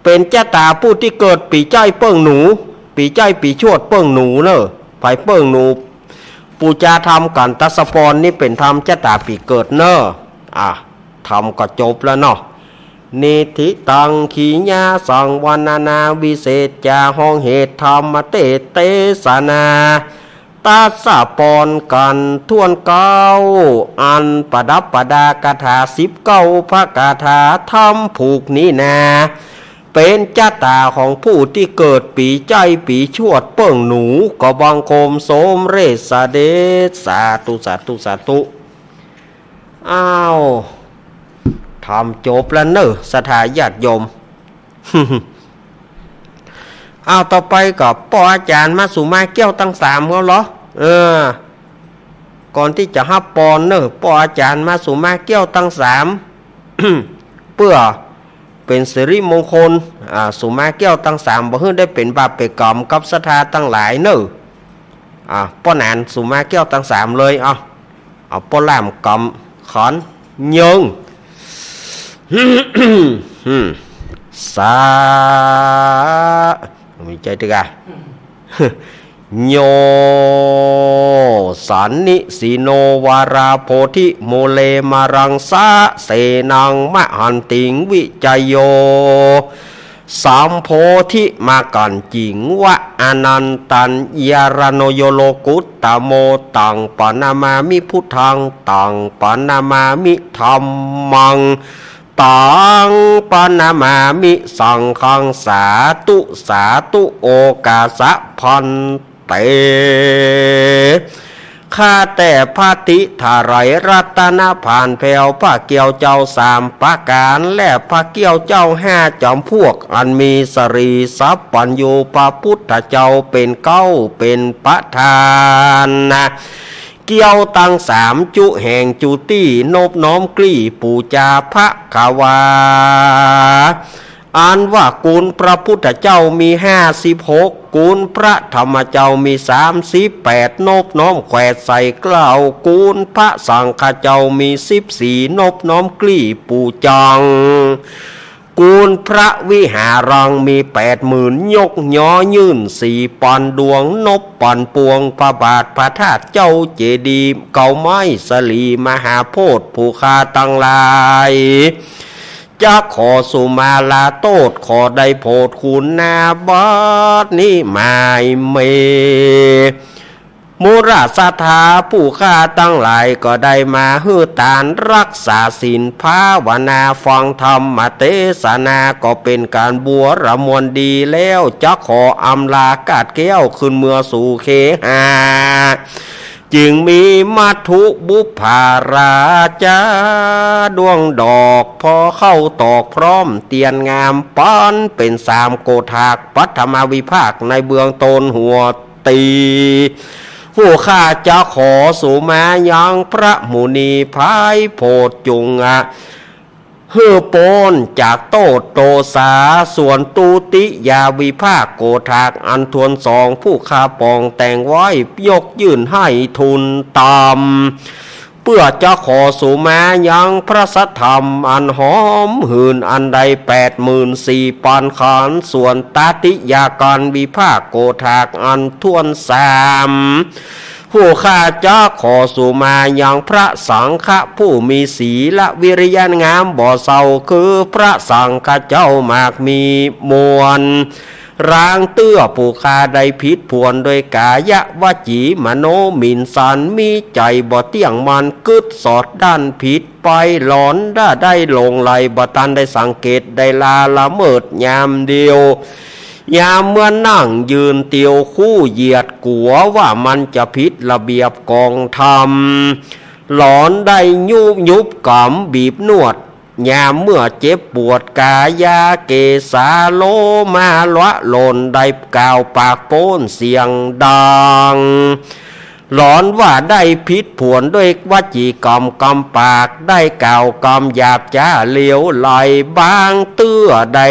[SPEAKER 1] เป็นเจ้าตาผู้ที่เกิดปีใจเปิ้งหนูปีใจปีชวดเปิ้งหนูไปเปิ้งหนูปูจาทำกันตัสปอนนี่เป็นธรรมเจ้าตาปีเกิดทำก็จบแล้วเนาะนิธิตังขีญาสังวนานาวิเศษจาห้องเหตุธรรมเตศนา ตาสะปอนกันทวนเก้าอันประดับประดากถา19พระกถาธรรมผูกนี้นาเป็นจ้าตาของผู้ที่เกิดปีใจปีชวดเปิ่งหนูก็บังคมโสมเรศเดชสาธุสาธุสาธุอ้าวทำจบแล้วเนอะสถาญาติโยม เอาต่อไปกับป้ออาจารย์มาสุมาแก้วตั้ง3เขาเหรอก่อนที่จะฮับปอนเนอะป้ออาจารย์มาสุมาแก้วตั้ง3 เพื่อเป็นสิริมงคลสุมาแก้วตั้ง3บ่ฮื้อได้เป็นบาปเป็นกรรมกับศรัทธาตั้งหลายเนอะป้อนานสุมาแก้วตั้ง3เลยเอาป้อล่ามกรรมขอนยิง สามีใจตึกโยสันนิสีโนวาราโพธิโมเลมารังสะเสนังมหันติงวิจโยสามโพธิมากันจิงวะอนันตัญญารโนโยโลกุตตโมตังปนามามิพุทธังตังปนามามิธัมมังตังปนามามิสังฆังสาธุโอกาสะพันเตข้าแต่พระติถาไรรัตนผ่านแผ่วพระเกี่ยวเจ้า3ประการและพระเกี่ยวเจ้า5จอมพวกอันมีสรีสัพปัญญูพระพุทธเจ้าเป็นเก้าเป็นประธานนะเกี่ยวตั้ง3จุแห่งจุตี้นบน้อมกลี้ปูจาพระขาวาอันว่ากุลพระพุทธเจ้ามี56กุลพระธรรมเจ้ามี38นบน้อมแขวดใส่กล่าวกุลพระสังฆเจ้ามี14นบน้อมกลี้ปูจังกุลพระวิหารังมี80,000ยกย้อยื่น4ปันดวงนบปันปวงพระบาทพระธาตุเจ้าเจดีย์เก่าไม้สลีมหาโพธิ์ภูคาตั้งหลายจะขอสุมาลาโตดขอได้โพดคุณนาบัดนี้หมายเมมุราสธาผู้ฆ่าตั้งหลายก็ได้มาฮือตานรักษาศีลภาวนาฟังธรรมเทศนาก็เป็นการบัวระมวลดีแล้วจะขออำลากาดแก้วขึ้นเมื่อสู่เคหาจึงมีมัทุบุภาราจาดวงดอกพอเข้าตอกพร้อมเตียนงามป้อนเป็น3โกธากปัทมาวิภาคในเบื้องต้นหัวตีผู้ข้าจะขอสุมายังพระมุนีพายโพดจุงเฮือโปนจากโตโตสาส่วนตูติยาวิภาคโกธากอันทวน2ผู้ข้าปองแต่งไว้ยกยื่นให้ทุนตามเพื่อจะขอสุมายังพระสัทธรรมอันหอมหืนอันใด84,000ปานขานส่วนตาติยาการวิภาคโกธากอันทวน3ผู้ข้าจะขอสุมายังพระสังฆผู้มีศีลวิริยะงามบ่เศร้าคือพระสังฆเจ้ามากมีมวลร่างเตื้อผู้ข้าได้ผิดพวนโดยกายะวจีมโนมินสันมีใจบ่เที่ยงมันกึดสอดด้านผิดไปหลอนได้ลงไหลบ่ตันได้สังเกตได้ลาละเมิดยามเดียวยามเมื่อนั่งยืนเตียวคู่เหยียดกัวว่ามันจะผิดระเบียบกองธรรมหลอนได้ยุบกำบีบนวดยามเมื่อเจ็บปวดกายาเกสาโลมาละหล่นได้กล่าวปากโป้นเสียงดังหลอนว่าได้ผิดผวนด้วยวจีกรรมกำปากได้กล่าวกรรมหยาบจ้าเหลียวไหลบางเตื้อได้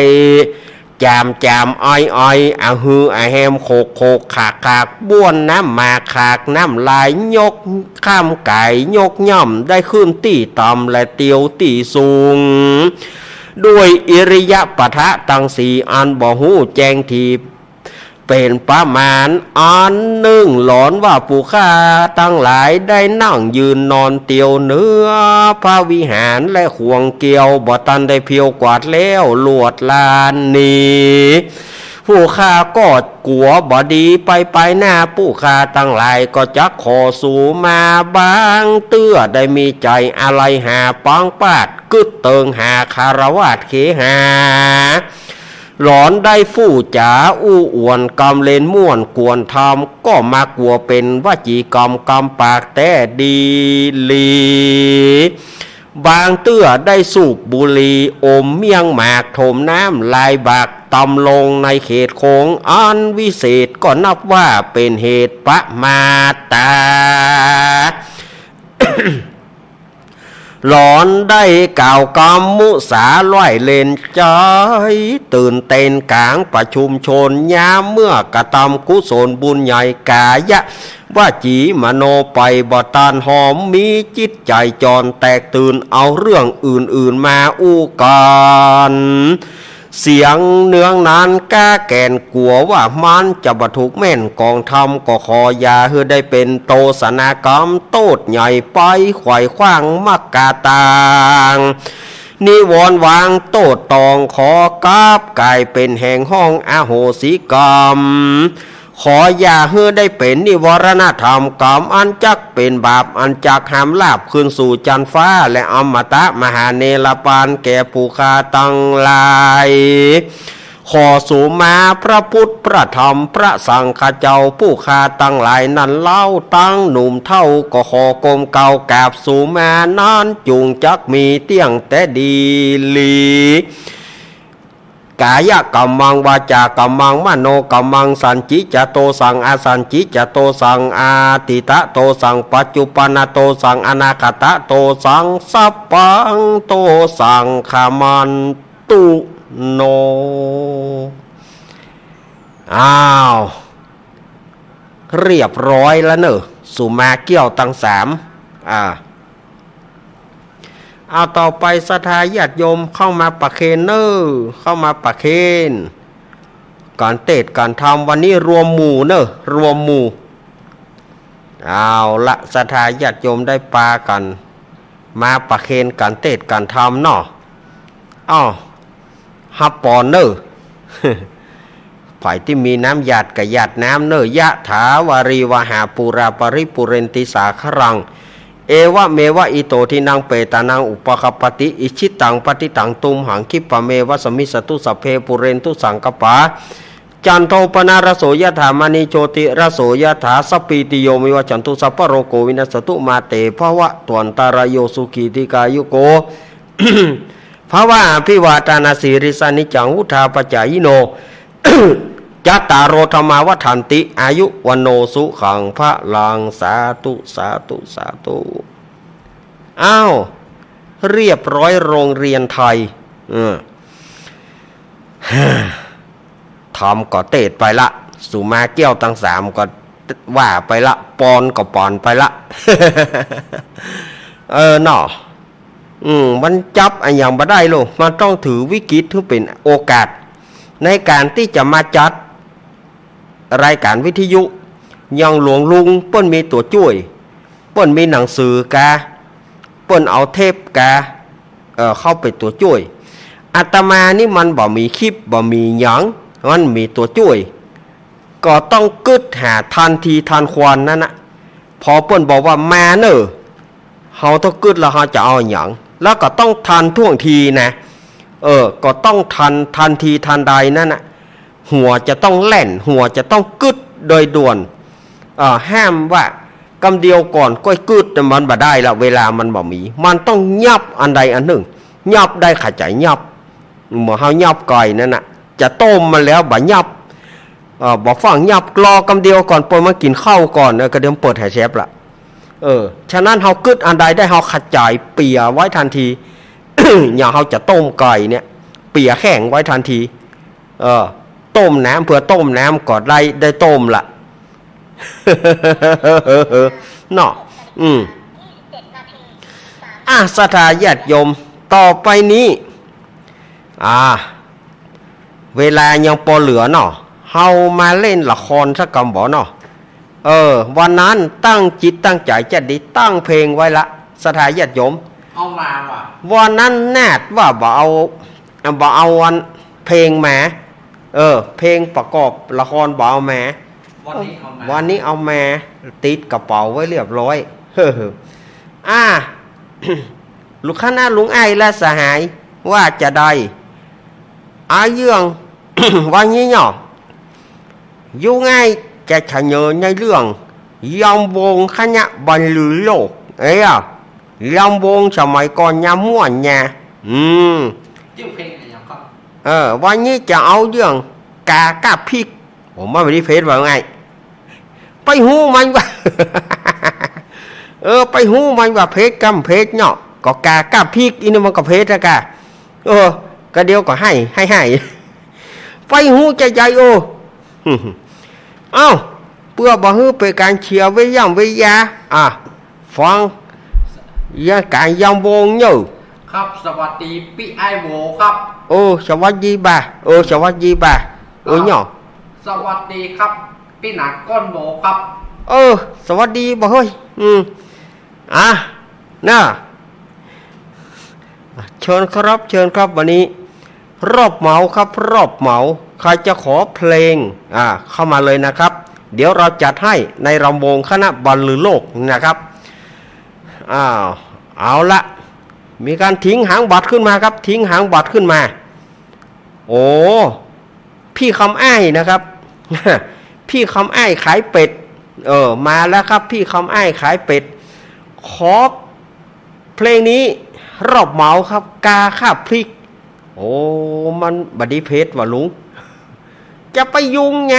[SPEAKER 1] จามอ้อยหือแฮมโคกขากบ้วนน้ำมาขากน้ำลายยกข้ามไก่ยกย่อมได้ขึ้นตีต่ำและเตียวตีสูงด้วยอิริยปทะตั้ง4อันบ่หูแจงทีเป็นประมาณอันหนึ่งหลอนว่าผู้ข้าตั้งหลายได้นั่งยืนนอนเตียวเนื้อพระวิหารและห่วงเกี่ยวบ่ตันได้เพียวกวาดแล้วลวดลานนี้ผ ผู้ข้าก็กลัวบอดีไปหน้าผู้ข้าตั้งหลายก็จักขอสู่มาบางเตื้อได้มีใจอะไรหาปังปาดกึดเติงหาคารวาสเขหาหลอนได้ฟู่จ๋าอู้อวนกำเลนม่วนกวนทำก็มากลัวเป็นวจีกรรมกำปากแต่ดีลีบางเตื้อได้สูบบุหรี่อมเมี่ยงหมากถมน้ำลายบากตำลงในเขตโค้งอันวิเศษก็นับว่าเป็นเหตุปะมาตา หลอนได้กล่าวกรรมมุสาล่อยเลนใจตื่นเต้นกลางประชุมชนยามเมื่อกระทำกุศลบุญใหญ่กายะว่าจีมโนไปบ่ตานหอมมีจิตใจจรแตกตื่นเอาเรื่องอื่นๆมาอู้กันเสียงเนืองนั้นก้าแก่นกลัวว่ามันจะบรรทุกแม่นกองทำก็ขอยาเพื่อได้เป็นโตสนากรรมโตดใหญ่ไปไขว่คว้างมักกาตางนิวรณ์วางโตดตองขอกราบกลายเป็นแห่งห้องอโหสิกรรมขออย่าเฮือได้เป็นนิวรณธรรมกรรมอันจักเป็นบาปอันจักหามลาบคืนสู่จันฟ้าและอมตะมหาเนรปานแก่ผู้คาตังลายขอสู่มาพระพุทธพระธรรมพระสังฆเจ้าผู้คาตั้งหลายนั้นเล่าตั้งหนุ่มเท่าก็ขอกรมเก่ากราบสู่มานานจุงจักมีเตี้ยงแต่ดีลีกายกัมมังวาจากัมมังมโนกัมมังสัญจิจโตสังอาสัญจิจโตสังอาติตะโตสังปัจจุปนโตสังอนาคตโตสังสัพพังโตสังขามันตุโนอ้าวเรียบร้อยแล้วเนอะสุมาเกี่ยวตั้งสามเอาต่อไปศรัทธาญาติโยมเข้ามาประเคนเนอเข้ามาประเคนการเทศน์การทำวันนี้รวมหมู่เนอะรวมหมู่เอาละศรัทธาญาติโยมได้ปากันมาประเคนการเทศน์การทำเนาะอ้อฮับปอนเนอ ฝ่ายที่มีน้ำหยาดกับหยาดน้ำเนอะยะถาวารีวหาปูราปริปุเรนติสาครังเอวะเมวะอิโตทินังเปตานังอุปคปติอิชิตังปฏิตังตุมหังคิปะเมวะสมิสตุสัพเพปุเรนตุสังกปาจันโทปนารโสยถามณีโชติรโสยถาสปีติโยมิวะจันตุสัพพโรโกวินัสตุมาเตภวะตวนตารโยสุขีติกายุโก ภาวะพิวาตานาสีริสานิจังวุธาปจายโน จัตตารโรธรรมาวัฏันติอายุวันโนสุขังพระลังสาธุสาธุสาธุอ้าวเรียบร้อยโรงเรียนไทยทำก็เตดไปละสุมาเกี้ยวตั้งสามก็ว่าไปละปอนก็ปอนไปละ เนาะมันจับอันอย่างบ่ได้ลูกมันต้องถือวิกฤตที่เป็นโอกาสในการที่จะมาจัดรายการวิทยุยังหลวงลุงเปิ้นมีตัวช่วยเปิ้นมีหนังสือกาเปิ้นเอาเทปกาเข้าไปตัวช่วยอาตมานี่มันบ่มีคลิปบ่มีหยังมันมีตัวช่วยก็ต้องกึดหาทันทีทันควันนั่นนะพอเปิ้นบอกว่ามาเนอะเฮาต้องกึดแล้วเฮาจะเอาหยังแล้วก็ต้องทันท่วงทีนะก็ต้องทันทีทันใดนั่นนะหัวจะต้องแล่นหัวจะต้องกึดโดยด่วนห้ามว่ากำเดียวก่อนก้อยกึดแต่มันบ่ได้ละเวลามันบ่มีมันต้องยับอันใดอันหนึ่งยับได้ขาใจยับเมื่อเฮายับก่อยนั่นน่ะจะต้มมันแล้วบ่ยับบ่ฟังยับรอกำเดียวก่อนปนมากินข้าวก่อนก็เดี๋ยวเปิดแห่แชฟละฉะนั้นเฮากึดอันใดได้เฮาขจายเปียไว้ทันที อย่างเฮาจะต้มไก่เนี่ยเปียแข็งไว้ทันทีต้มน้ำเพื่อต้มน้ำก่อนได้ต้มละเนาะศรัทธาญาติโยมต่อไปนี้เวลายังพอเหลือเนาะเฮามาเล่นละครสักกำบ่เนาะวันนั้นตั้งจิตตั้งใจจะได้ตั้งเพลงไว้ละศรัทธาญาติโยมเอามาว่ะวันนั้นแนดว่าบ่เอาวันเพลงมา เพลงประกอบละครบ่เอาแม่วันนี้เอาแม่ติดกระเป๋าไว้เรียบร้อยเฮ้อลูกคณะลุงไอ้และสหายว่าจะได้อาเยื่อง ว่างี้เนาะอยู่ง่ายจะเฉยในเรื่องยอมวงคณะบรรลือโลกยอมวงสมัยก่อนยามม่วนเนี่ย
[SPEAKER 5] ชื่อเพลงอะไรครับ
[SPEAKER 1] วันนี้จะเอาเรื่องกากาพริกผมว่าไม่ได้เพจว่าไงไปหูมันว่า ไปหูมันว่าเพจกำเพจเนาะก็กากาพริกอินมันก็เพจอะกะก็เดียวก็ให้ไปหูใจใจเอ้าเพื่อบ่ฮื้อเป็นการเชียร์ไว้ย่ำไว้ยาฟังยาการยำวงอยู่
[SPEAKER 5] ครับสวัสดีพี่ไอโวครับ
[SPEAKER 1] สวัสดีบ่าสวัสดีบ่าเนาะ
[SPEAKER 5] สวัสดีครับพี่หนักก้นโบครับ
[SPEAKER 1] สวัสดีบ่เฮ้ยน่ะเชิญครับวันนี้รอบเหมาครับรอบเหมาใครจะขอเพลงเข้ามาเลยนะครับเดี๋ยวเราจัดให้ในรำวงคณะบรรลือโลกนะครับเอาละมีการทิ้งหางบัตรขึ้นมาครับทิ้งหางบัตรขึ้นมาพี่คำอ้ายนะครับ พี่คำอ้ายขายเป็ดมาแล้วครับพี่คำอ้ายขายเป็ดขอเพลงนี้รอบเหมาครับกาข้าพริกมันบัดดีเพชรว่ะลุงจะไปยุงไง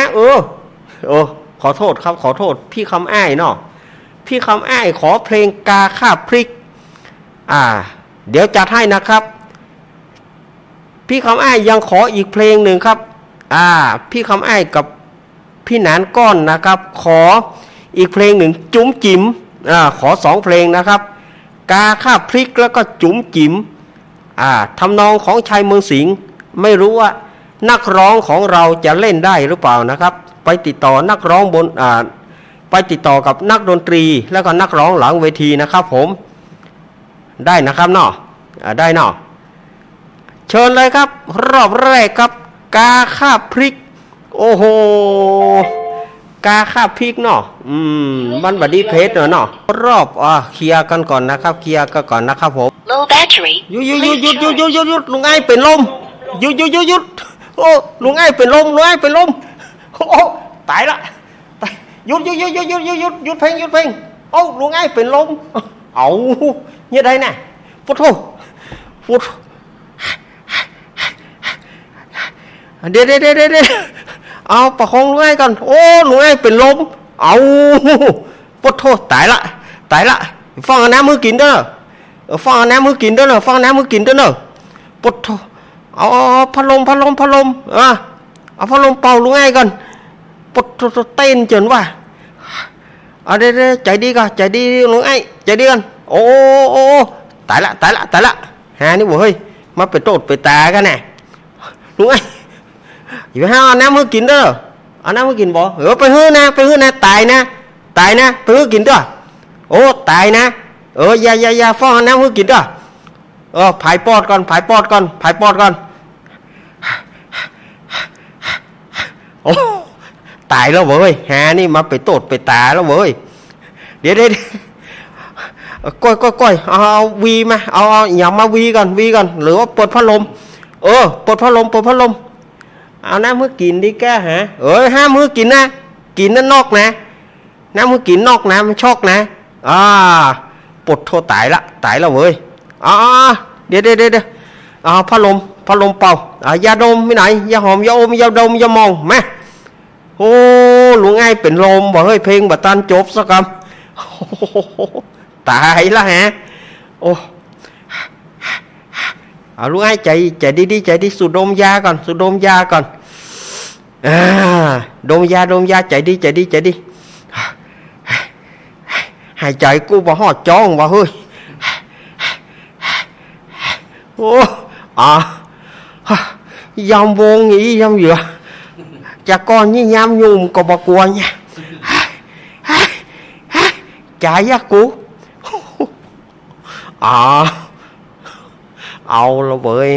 [SPEAKER 1] ขอโทษครับขอโทษพี่คำอ้ายเนาะพี่คำอ้ายขอเพลงกาข้าพริกเดี๋ยวจัดให้นะครับพี่คำอ้ายยังขออีกเพลงหนึ่งครับพี่คำอ้ายกับพี่หนานก้อนนะครับขออีกเพลงหนึ่งจุ๋มจิ๋มขอ2เพลงนะครับกาข้าพริกแล้วก็จุ๋มจิ๋มทำนองของชัยเมืองสิงห์ไม่รู้ว่านักร้องของเราจะเล่นได้หรือเปล่านะครับไปติดต่อนักร้องไปติดต่อกับนักดนตรีแล้วก็นักร้องหลังเวทีนะครับผมได้นะครับเนาะได้เนาะเชิญเลยครับรอบแรกครับกาข้าพริกโอ้โหกาข้าพริกเนาะมันบัดดีเพชรเนาะรอบเคลียร์กันก่อนนะครับเคลียร์กันก่อนนะครับผม
[SPEAKER 2] Low battery
[SPEAKER 1] หยุดลุงไอ้เป็นลมหยุดลุงไอ้เป็นลมตายละหยุดเพลงลุงไอ้เป็นลมnhư đây nè phút điประคองลุงไอ้ก่อนลุงไอ้เป็นลมพุทโธตายละฟังน้ำมือกินเด้อฟังน้ำมือกินเด้อพุทโธเอาพัดลมเอาพัดลมเป่าลุงไอ้ก่อนพุทโธเต้นจนว่าเด้ใจดีก่อนใจดีลุงไอ้ใจดีกันตายละหานี่บ่เฮ้ยมาไปโตดไปตากันแน่ลุงไอ้อยู่ให้เอาน้ำมือกินเด้อเอาน้ำมือกินบ่ไปฮื้อนะตายนะไปฮื้อกินเด้อตายนะอย่าฟ้องเอาน้ำมือกินเด้อผายปอดก่อนตายแล้วเว้ยหานี่มาไปโตดไปตาแล้วเว้ยเดี๋ยวก้อยเอาวีมาเอาอย่ามาวีก่อนหรือว่าเปิดพัดลมเปิดพัดลมเอาน้ำมือกินดิแกฮะห้ามมือกินนะกินนั่นนอกนะน้ำมือกินนอกนะมันชอกนะปวดโทตายแล้วเว้ยเดี๋ยวพัดลมเป่ายาดมไม่ไหนยาหอมยาอมยาดมยามองมาลุงไอ้เป็นลมบอกเฮ้ยเพลงบัตันจบสักคำตายละฮะลุงไอ้ใจดีสูดดมยาก่อนดมยาใจดีหายใจกูบ่หอดจ้องว่ะเฮ้ยยำวงงี้ยำเหยื่อจะก้อนนี่ยำยุ่มก็บ่กลัวnhaจ่ายยากู เอาละเว้ย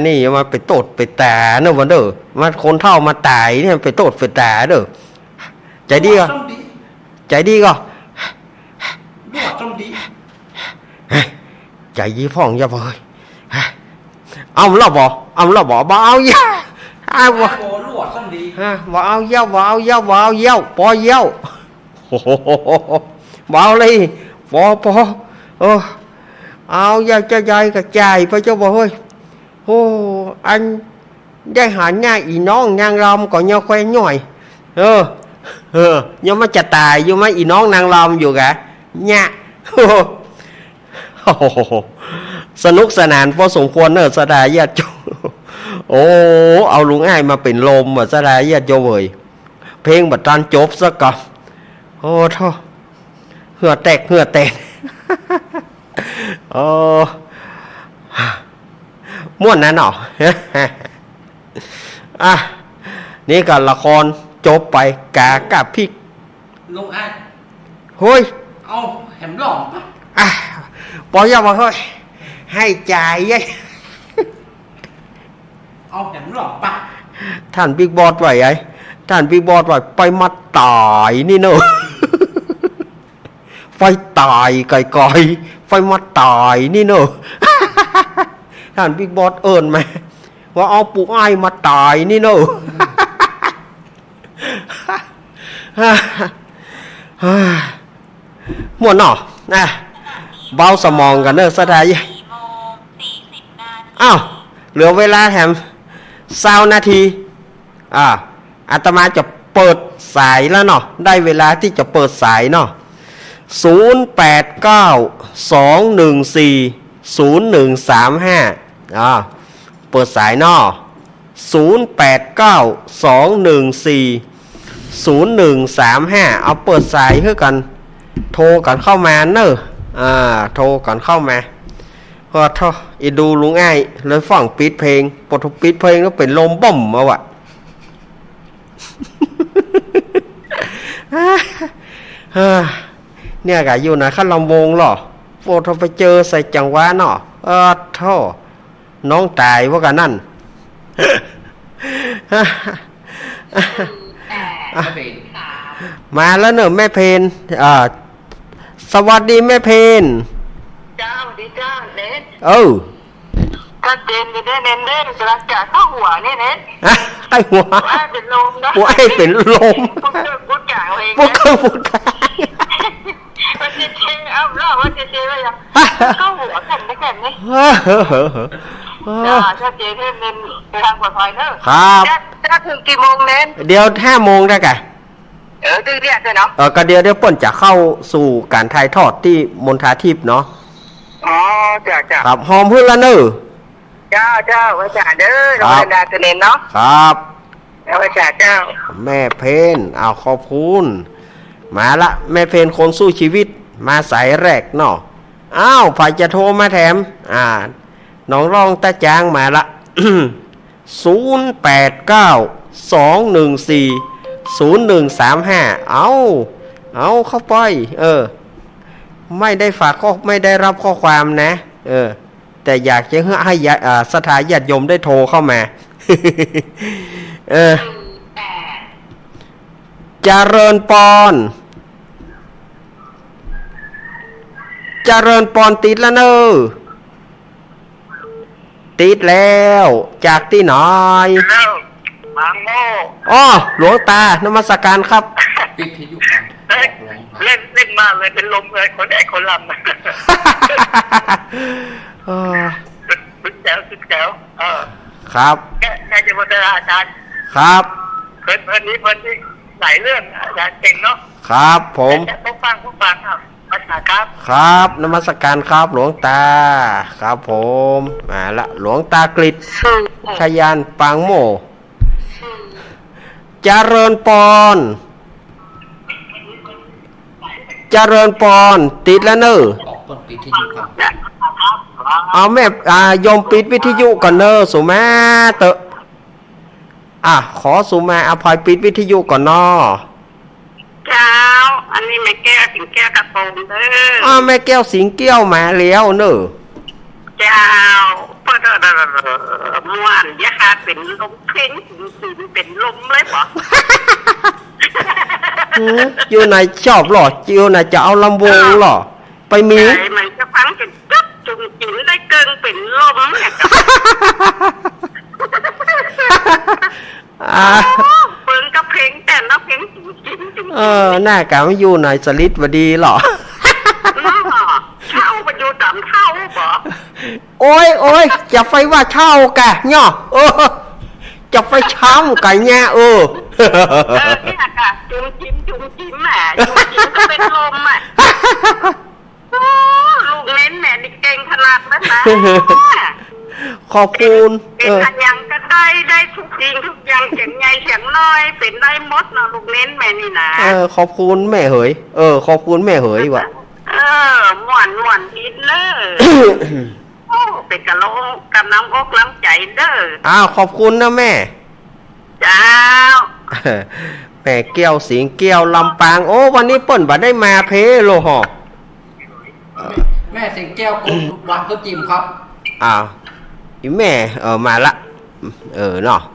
[SPEAKER 1] นี่อย่ามาไปโตดไปแต่เนอะวันเด้อมาคนเฒ่ามาตายเนี่ยไปโตดไปแต่เด้อใจดีก็
[SPEAKER 5] trong đi
[SPEAKER 1] ใจดีก็
[SPEAKER 5] lúa trong đi
[SPEAKER 1] ใจดีพ่องอย่าเว้ยเอาแล้วบ่เอาแล้วบ่บ่เอาอย่าเอาบ่
[SPEAKER 5] ai bố lúa trong đi
[SPEAKER 1] บ่เอาเย้าบ่เอาเย้าบ่เอาเย้าปอเย้าโอ้โหบ่เอาเลยปอเอาอย่าจะยายกับจ่ายไปchoบ่เฮ้ยโอ้anhได้หาง่ายอีน้องนางรำก็ย่อแควย่อยย่อมาจะตายอยู่ไหมอีน้องนางรำอยู่กะเนี่ยโอ้โหสนุกสนานพอสมควรเนอะสดาญาติโยมโอ้เอาลุงอ้ายมาเป็นลมสดาญาติโยมเว้ยเพลงบัดตันจบซะก่อนโอ้ท่อเหือแตกโอ้ม่วนนะเนาะ อ่ะนี่ก็ละครจบไปกากับพริก
[SPEAKER 5] lông ai
[SPEAKER 1] เฮ้ย
[SPEAKER 5] ao hẻm lỏng á
[SPEAKER 1] อ่ะปอยาบอกเฮ้ยให้จ่ายยัย
[SPEAKER 5] ao hẻm lỏng á
[SPEAKER 1] ท่านบิ๊กบอสไว้ไอ้ท่านบิ๊กบอสไว้ไปมาตายนี่เนอะ ไฟตายไก่ไฟมาตายนี่เนอะ ท่านบิ๊กบอสเอิญไหมว่าเอาปู่อ้ายมาตายนี่เนอะ ม่วนเนาะนะเบาสมองกันเนอะสดาย
[SPEAKER 2] 4:40 นาที
[SPEAKER 1] อ้าวเหลือเวลาแถม20 นาทีอาตมาจะเปิดสายแล้วเนาะได้เวลาที่จะเปิดสายเนาะ0892140135เปิดสายเนาะ0892140135เอาเปิดสายเพื่อกันโทรกันเข้ามาเนอะโทรกันเข้ามาพอท่ออีดูลุงอ้ายเลยฟังปิดเพลงปฐมปิดเพลงแล้วเป็นลมบ่มเอาอะ เนี่ยกะอยู่นะขั้นลำวงหรอโฟทไปเจอใส่จังหวะเนาะท่อน้องตายว่ากันนั่น
[SPEAKER 5] Cái về
[SPEAKER 1] มาแล้วเนอะแม่เพนสวัสดีแม่เพน
[SPEAKER 6] เจ้าดีเจ้าเน็ต ก็เด่นอยู่ได้เน้นเด่นกำลังจะเข้าหัวนี่เน็ต
[SPEAKER 1] ไอ้หัว
[SPEAKER 6] ว่าเป็นลมนะ
[SPEAKER 1] หัวไอ้เป็นลม
[SPEAKER 6] พูดกลางเอง
[SPEAKER 1] พวกเครื่องพูดกัน
[SPEAKER 6] ว่าจะเจ๊เอาเล่าว่าจะเจ๊ว่ายังเข้าหัวกันได้แค่นี้ถ้าเจ๊เน้นเน้นไปทางปลอดภัยเนอะ
[SPEAKER 1] ครับ
[SPEAKER 6] จะถึงกี่โมงเน้น
[SPEAKER 1] เดี๋ยว5 โมงได้กะ
[SPEAKER 6] ตื่นเรียกเลยเนาะ
[SPEAKER 1] ก็เดี๋ยวเปิ้นจะเข้าสู่การถ่ายทอดที่มณฑาทิพย์เนาะ
[SPEAKER 6] อ๋อจ้า
[SPEAKER 1] ครับหอมพื้นละเนอะ
[SPEAKER 6] เจ้าว่าจ่าเด้อเราเวลาจะเน้นเนาะ
[SPEAKER 1] ครับ
[SPEAKER 6] ว่าจ่าเจ้า
[SPEAKER 1] แม่เพนเอาขอบคุณมาละแม่เพนคนสู้ชีวิตมาสายแรกเนาะอ้าวฝ่ายจะโทรมาแถมน้องร้องตาจางมาละ 0892140135เอาเข้าไปไม่ได้ฝากข้อไม่ได้รับข้อความนะแต่อยากจะให้สถาญาติโยมได้โทรเข้ามา เจริญปอนติดแล้วเนอะติดแล้วจากที่ไหน
[SPEAKER 6] บางโม่
[SPEAKER 1] อ๋อหลวงตานมัสการครับ
[SPEAKER 5] Cái thí dụ là
[SPEAKER 6] เล่นมากเลยเป็นลมเลยคนไอ้คนลำ สุดแจ๋ว
[SPEAKER 1] ครับ
[SPEAKER 6] แกจะมาเป็นอาจารย์
[SPEAKER 1] ครับ
[SPEAKER 6] เพื่อนนี้หลายเรื่องอาจารย์เก่งเนาะ
[SPEAKER 1] ครับผม
[SPEAKER 6] ต้องฟังครับภาษาครับ
[SPEAKER 1] ครับนมัสการครับหลวงตาครับผมมาละหลวงตากฤษชยานปางโมเจริญปอนติดแล้วเนอะ
[SPEAKER 5] có con tí thí dụ cả
[SPEAKER 1] เอาแม่ยมปิดวิทยุก่อนเนอะสุมาเตอะขอสุมาอภัยปิดวิทยุก่อนเนอะ
[SPEAKER 6] เจ้าอันนี้ไม่แก้วถึงแก้วกระโปรงเด้อ
[SPEAKER 1] แม่แก้วสิงแก้วมาแล้วเนอะ
[SPEAKER 6] เจ้าเปิดโทร ม่วนยาเป็นลมเพ่งเป็นลมเลยปะ
[SPEAKER 1] อยู่ไหนชอบหรออยู่ไหนจะเอาลำวงหรอไปมี
[SPEAKER 6] มันจะฟังเป็นจับจุ่มจิ้มได้เกินเป็นลมเนี่ย เปิงกับเพลงแต่ละเพลงจิ้มจิ้ม
[SPEAKER 1] หน้ากะไม่อยู่ไหนสลิดบดีหรอ
[SPEAKER 6] เช่าไปอยู่ต่ำเท่าปะ
[SPEAKER 1] โอ้ยจะไปว่าเช่ากะเนาะจะไปช้ำกะเนี่ย
[SPEAKER 6] เนี่ยค่ะจุ่มจิ้มแหมจุ่มจิ้มก็เป็นลมอ่ะลูกเน้นแหมนี่เก่งขนาดนั้นนะ
[SPEAKER 1] ขอบคุณ
[SPEAKER 6] เป็นอันยังก็ได้ทุกสิ่งทุกอย่างเสียงใหญ่เสียงน้อยเป็นได้หมดนะลูกเน้นแม่นี่นะ
[SPEAKER 1] ขอบคุณแม่เหยขอบคุณแม่เหยวะ
[SPEAKER 6] หวานดินเลยโอ้เป็นกะโลกำน้ำอกล้ำใจเด้อ
[SPEAKER 1] ขอบคุณนะแม่
[SPEAKER 6] เจ้า
[SPEAKER 1] แม่แก้วสิงแก้วลำปางโอ้วันนี้เปิ้นบ่ได้มาเพโลหอ
[SPEAKER 5] แม่สิงแก้วกดวางเพื่อจิ้มครับ
[SPEAKER 1] อีแม่มาละเนาะ
[SPEAKER 2] 08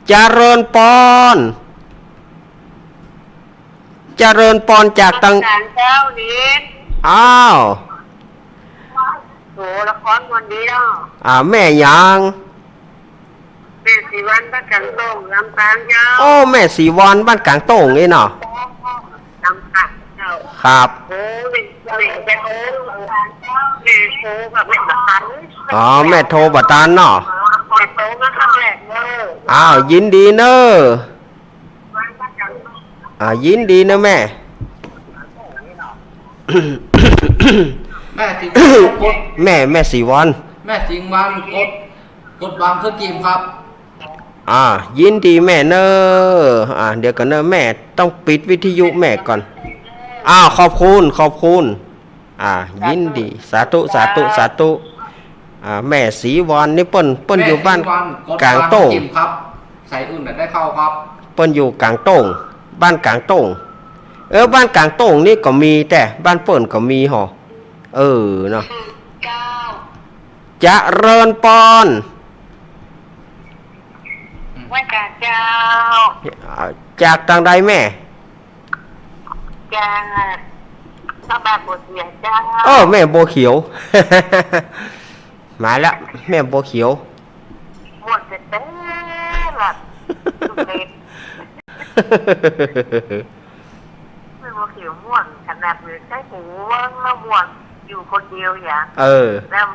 [SPEAKER 1] เจริญปอนจากตัง
[SPEAKER 6] การเจ้านี้
[SPEAKER 1] อ้าว
[SPEAKER 6] โหละครวันนี้เนาะ
[SPEAKER 1] แม่ยัง
[SPEAKER 6] เป็นสีวันประกันต้งลำปางเจ้า
[SPEAKER 1] โอ้แม่สีวันบ้านกลางโต่งนี่เนาะ
[SPEAKER 6] ลำปางเจ้า
[SPEAKER 1] ครับ
[SPEAKER 6] โอ้เป็นแม่โอ้แม่โอ้กับแม่บัตัน
[SPEAKER 1] แม่โทรบัตานเนาะ
[SPEAKER 6] แม่โตก็ครั้งแรกเนอะ
[SPEAKER 1] ยินดีเนอะยินดีนะแม่
[SPEAKER 5] แม่สิงแก้วกด
[SPEAKER 1] แม่สีวัน
[SPEAKER 5] แม่สิงวันกดวางเพื่อจิ้มครับ
[SPEAKER 1] ยินดีแม่เนอะเดี๋ยวก่อนเนอะแม่ต้องปิดวิทยุแม่ก่อนขอบคุณยินดีสาธุแม่สีวันนี่เปิ้นอยู่บ้านกลางโต่ง
[SPEAKER 5] จิ้มครับ ใส่อุ่นได้เข้าครับ
[SPEAKER 1] เปิ้นอยู่กลางโต่งบ้านกลางโต่งบ้านกลางโต่งนี่ก็มีแต่บ้านเปิ้นก็มีหอเนาะ
[SPEAKER 2] 9
[SPEAKER 1] เจริญปอน
[SPEAKER 6] ว่าการเจ้า
[SPEAKER 1] จากทางใดแม่
[SPEAKER 6] จากสบายบทเรียนเจ้า
[SPEAKER 1] แม่โบวเขียว มาแล้วแม่โบวเขียว
[SPEAKER 6] บวชเต้หลับลูกเล็กไม่บวชเขียวม่วนขนาดเลยใช้หูว่างแล้วม่วนอยู่คนเดียวอย่าง แล้ว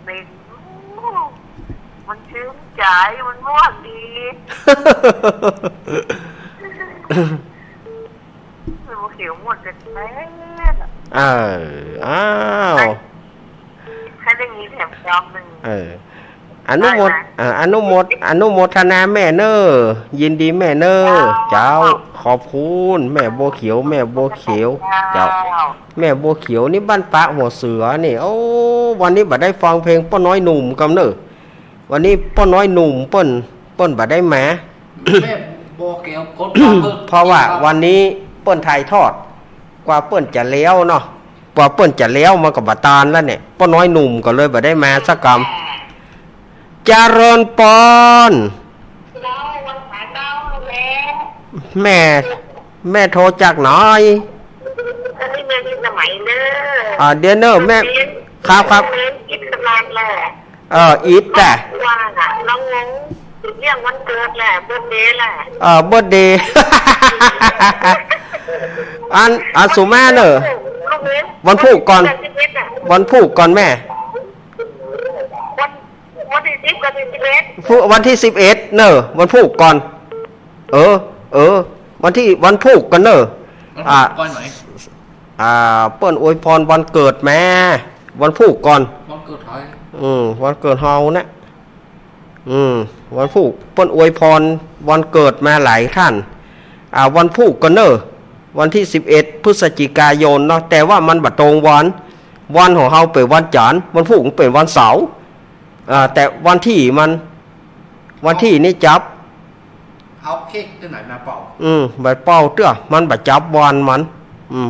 [SPEAKER 6] เป็นมันชื่นใจมันม่วนดีไม่บวชเขียวม่วนเต้
[SPEAKER 1] อ้าว
[SPEAKER 6] ให้ได้มีแถมจอมหนึ่ง
[SPEAKER 1] อนุโมทนาแม่เนอยินดีแม่เนอเจ้าขอบคุณแม่โบวเขียวเจ้าแม่โบวเขียวนี่บ้านปะหัวเสือนี่โอ้วันนี้บัดได้ฟังเพลงป้าน้อยหนุ่มกำเนอวันนี้ป้าน้อยหนุ่มเปิ้นบัดได้มา
[SPEAKER 5] แม่โบเกียวกดวางเพื่อ
[SPEAKER 1] เพราะว่าวันนี้เปิ้นถ่ายทอดกว่าเปิ้นจะเลี้ยวเนาะกว่าเปิ้นจะเลี้ยวมากับบาตานแล้วเนี่ยป้าน้อยหนุ่มก็เลยบัดได้มาสักกรรมเจริญปอนแม่โทรจากไหน
[SPEAKER 6] อันนี้เมื่อที่สมัยเนอ
[SPEAKER 1] เดี๋ยวเนอะแม่ครับ
[SPEAKER 6] อิสลามแหละ
[SPEAKER 1] อีทแต่
[SPEAKER 6] ว่าน่ะน้องงงเรื่องวันเกิดแหละเบิร์ธเดย์แหละ
[SPEAKER 1] เบิร์ธเดย์ อันสุมาเนอะวันผูกก่อนแม่
[SPEAKER 6] วันที่10กับ11
[SPEAKER 1] วันที่11เนอะวันผูกก่อนวันผูกกันเนอะ
[SPEAKER 5] ก่อนไหน
[SPEAKER 1] เปิ้นอวยพรวันเกิดแม่วันผูกก่อน
[SPEAKER 5] วันเกิดใคร
[SPEAKER 1] วันเกิดเฮานะวันผูกเปิ้นอวยพรวันเกิดมาหลายท่านวันผูกกันเนอะวันที่11พฤศจิกายนเนาะแต่ว่ามันบัดตรงวันของเฮาเป็นวันจันทร์วันผูกเป็นวันเสาร์แต่วันที่นี่จับ
[SPEAKER 5] เอาเค้กที่ไหนมาเป่า
[SPEAKER 1] บัดเป้าเตื้อมันบัดจับวันมัน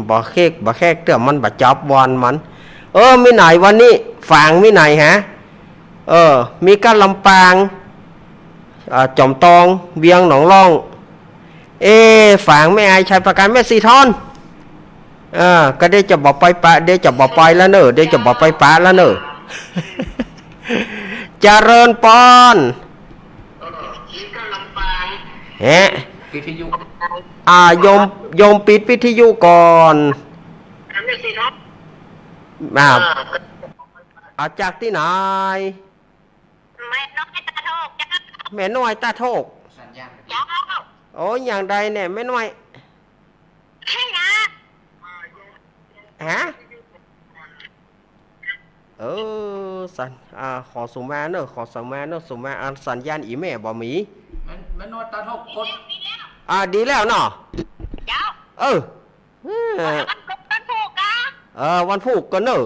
[SPEAKER 1] บ่เค้กบ่แขกเตื้อมันบัดจับวันมันไม่ไหนวันนี้ ฝางมีไหนฮะมีกะลำปางจอมตองเวียงหนองล่องฝางไม่อายชัยประการแม่สีทอนก็ได้จะบอกไปปะได้จะบอกไปแล้วเนอะได้จะบอกไปปะแล้วเนอะ เจริญปอนเฮ้
[SPEAKER 5] วิทยุ
[SPEAKER 1] โยมปิดวิทยุก่อนจากที่ไหน
[SPEAKER 6] แม่น้อยตาโทกจ้า
[SPEAKER 1] แม่น้อยตาโทก
[SPEAKER 5] สัญญาณ
[SPEAKER 6] จ้า
[SPEAKER 1] โอ้ยอย่างใดเนี่ยแม่น้อย
[SPEAKER 6] ใช่นะ
[SPEAKER 1] ฮะสัญขอสุมาเนอะขอสุมาเนอะสุมาสัญญาณอีแม่บ่มี
[SPEAKER 5] มันนวดตาทกกด
[SPEAKER 1] ดีแล้วเนาะ
[SPEAKER 6] เจ้า
[SPEAKER 1] วัน
[SPEAKER 6] ผูกนะ
[SPEAKER 1] วันผูกกันเนอะ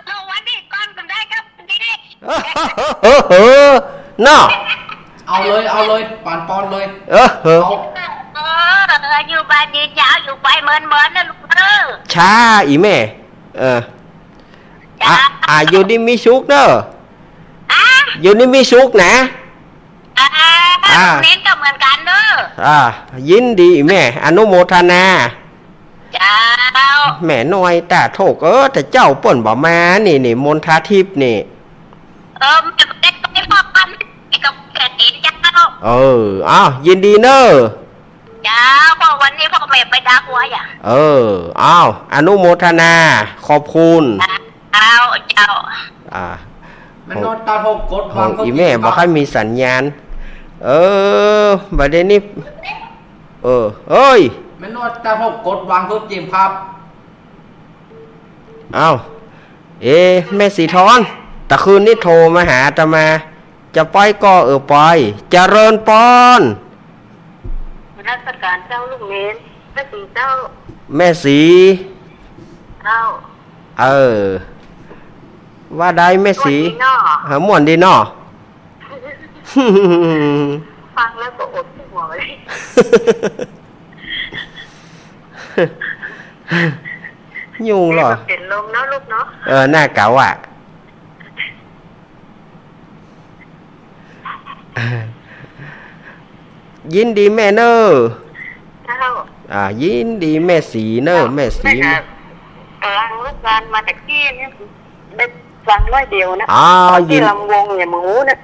[SPEAKER 6] เราวันนี้ก่อนกันได้ครับดีดิ
[SPEAKER 1] เนาะ
[SPEAKER 5] เอาเลยปานปอนเลยเอา
[SPEAKER 6] อยู่บ้านดีเจ้าอยู่ไปเหมือนนะลูก
[SPEAKER 1] ช้าอีแม่อยู่นี่มีชุกเนอะอยู่นี่มีชุกนะ
[SPEAKER 6] เน้นก็เหมือนกันเนอะ
[SPEAKER 1] ยินดีแม่อนุโมทนา
[SPEAKER 6] เจ้า
[SPEAKER 1] แม่น้อยตาโถกแต่เจ้าป่นบ่มานี่มนทาทิพย์นี่
[SPEAKER 6] ไม่ได้พอกันกับแกตีนเจ้
[SPEAKER 1] ายินดีเนอะ
[SPEAKER 6] เจ้าพอวันนี้พ่อแม่ไปดักไว้
[SPEAKER 1] อนุโมทนาขอบคุณ
[SPEAKER 6] เจ้า
[SPEAKER 5] มันนอนตาทกกด
[SPEAKER 1] วางอีแม่บอกให้มีสัญญาณบัดเดี๋ยวนี้
[SPEAKER 5] มันนอนตาทกกดวางเพิ่มเติมครับ
[SPEAKER 1] แม่สีทอนตะคืนนี้โทรมาหาตะมาจะไปก็ไปเจริญปอน
[SPEAKER 6] ราชการเจ้าลูกเน้นแม่สีเจ้า
[SPEAKER 1] แม่สี
[SPEAKER 6] เจ้า
[SPEAKER 1] ว่าได้แม่สีม่วนดีเนาะ
[SPEAKER 6] ฟังแล้วก็อดหัวเลย
[SPEAKER 1] ยุ่งเหรอ
[SPEAKER 6] เป็นลมเนาะลูกเนา
[SPEAKER 1] ะหน้าเก๋ายินดีแม่เนอยินดีแม่สีเนอแม่สี
[SPEAKER 6] ลังลูกการมาจากที่นี่ได้ฟังร้อยเดียวนะที่ลำวงเนี่ยหมูนะ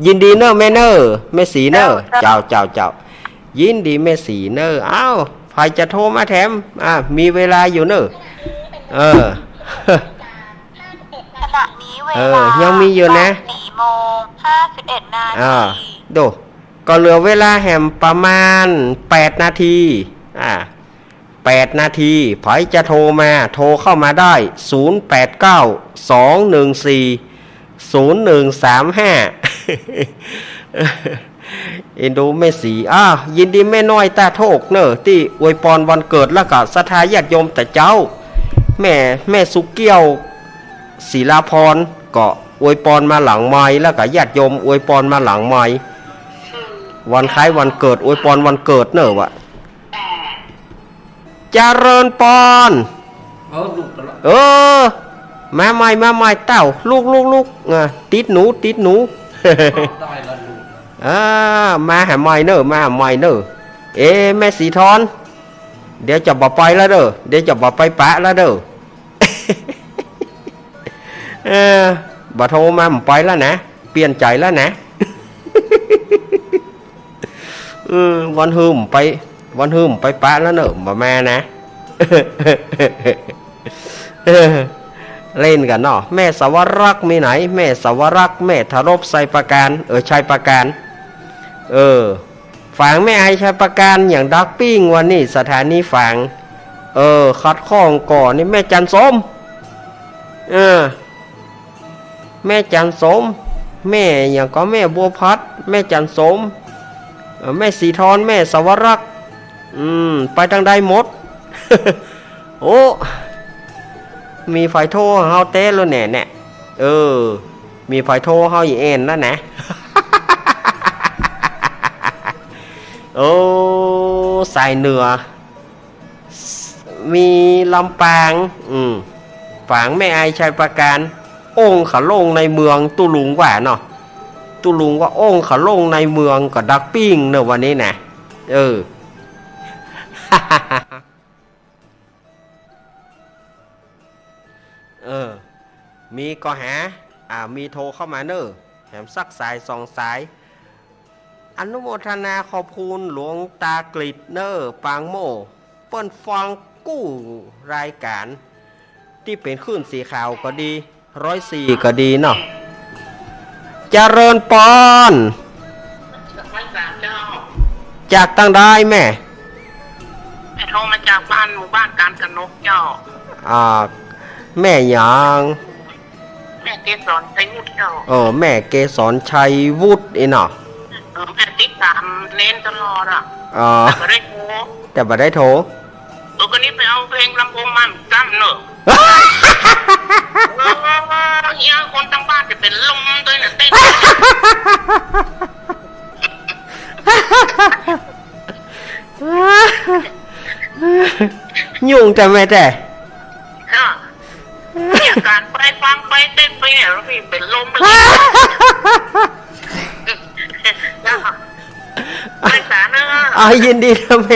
[SPEAKER 1] ยินดีเนอแม่เนอแม่สีเนอเจ้ายินดีแม่สีเนอใครจะโทรมาแถมมีเวลาอยู่เนอ
[SPEAKER 2] ขณะนี้เวลา
[SPEAKER 1] ยังมีอยู่นะ
[SPEAKER 2] 4:51 นาที
[SPEAKER 1] ดูก็เหลือเวลาแหมประมาณ8 นาที8 นาทีใครจะโทรมาโทรเข้ามาได้0892140135เอ็นดูแม่สียินดีแม่น้อยตาโทกเนอะที่อวยพรวันเกิดแล้วก็ศรัทธาญาติโยมแต่เจ้าแม่สุกเกี้ยวศิลาพรก็อวยพรมาหลังไม้แล้วก็ญาติโยมอวยพรมาหลังไม้วันคล้ายวันเกิดอวยพรวันเกิดเนอะวะเจริญปอนมาใหม่เต้าลูกติดหนูมาหาใหม่เนอะมาใหม่เนอะแม่สีทอนเดี๋ยวจะบอกไปแล้วเด้อเดี๋ยวจะบอกไปปะแล้วเด้อบ่โทรมาผมไปแล้วนะเปลี่ยนใจแล้วนะวันหืมไปปะแล้วเนอะบ่มานะเล่นกันเนาะแม่สวรักษ์มีไหนแม่สวรักษ์แม่ทรบไซประการชัยประการฝางแม่ไอชัยประการอย่างดักปิ้งวันนี้สถานีฝางคัดข้องก่อนนี่แม่จันสมแม่จันสมแม่อย่างก็แม่บัวพัดแม่จันสมแม่สีทอนแม่สวรักษ์ไปทางใดหมด โอ้มีไฟโทรเฮาเต้แล้วเนี่ยมีไฟโทรเฮาอีเอ็นแล้วนะ โอ้สายเหนือมีลำปาง ฝางแม่ไอชัยประการองค์ขาลงในเมืองตุลุงว่าเนาะตุลุงว่าองค์ขาลงในเมืองกับดักปิ้งเนอะวันนี้นะมีก็หามีโทรเข้ามาเนอะแถมสักสายสองสายอนุโมทนาขอบคุณหลวงตากฤษเนอร์ปางโมเปิ้นฟังกู้รายการที่เป็นขึ้นสีขาวก็ดี104ก็ดีเนาะเจริญปอนจากตั้งได้แม่
[SPEAKER 6] โทรมาจากบ้านหมู่บ้านการกนกเจ้า
[SPEAKER 1] แม่หยัง
[SPEAKER 6] แม่เกสรชัยวุฒิเจ้า
[SPEAKER 1] แม่เกสรชัยวุฒิเนาะ
[SPEAKER 6] แม่ติดตามเล่นตลอด
[SPEAKER 1] แต่บ่ได้โทร
[SPEAKER 6] ก็นี้ไปเอาเพลงลำโพงมันกั้นเนอะเฮียคนทั้งบ้านจะเป็นลมด้วยนะเต้น
[SPEAKER 1] ยุ่งแต่ไม่แต่
[SPEAKER 6] เนี่ยการไปฟังไปเต้นไปเนี่ยแล้วพี่เป็นลมเลยไปสารเนอะ
[SPEAKER 1] ยินดีทำไม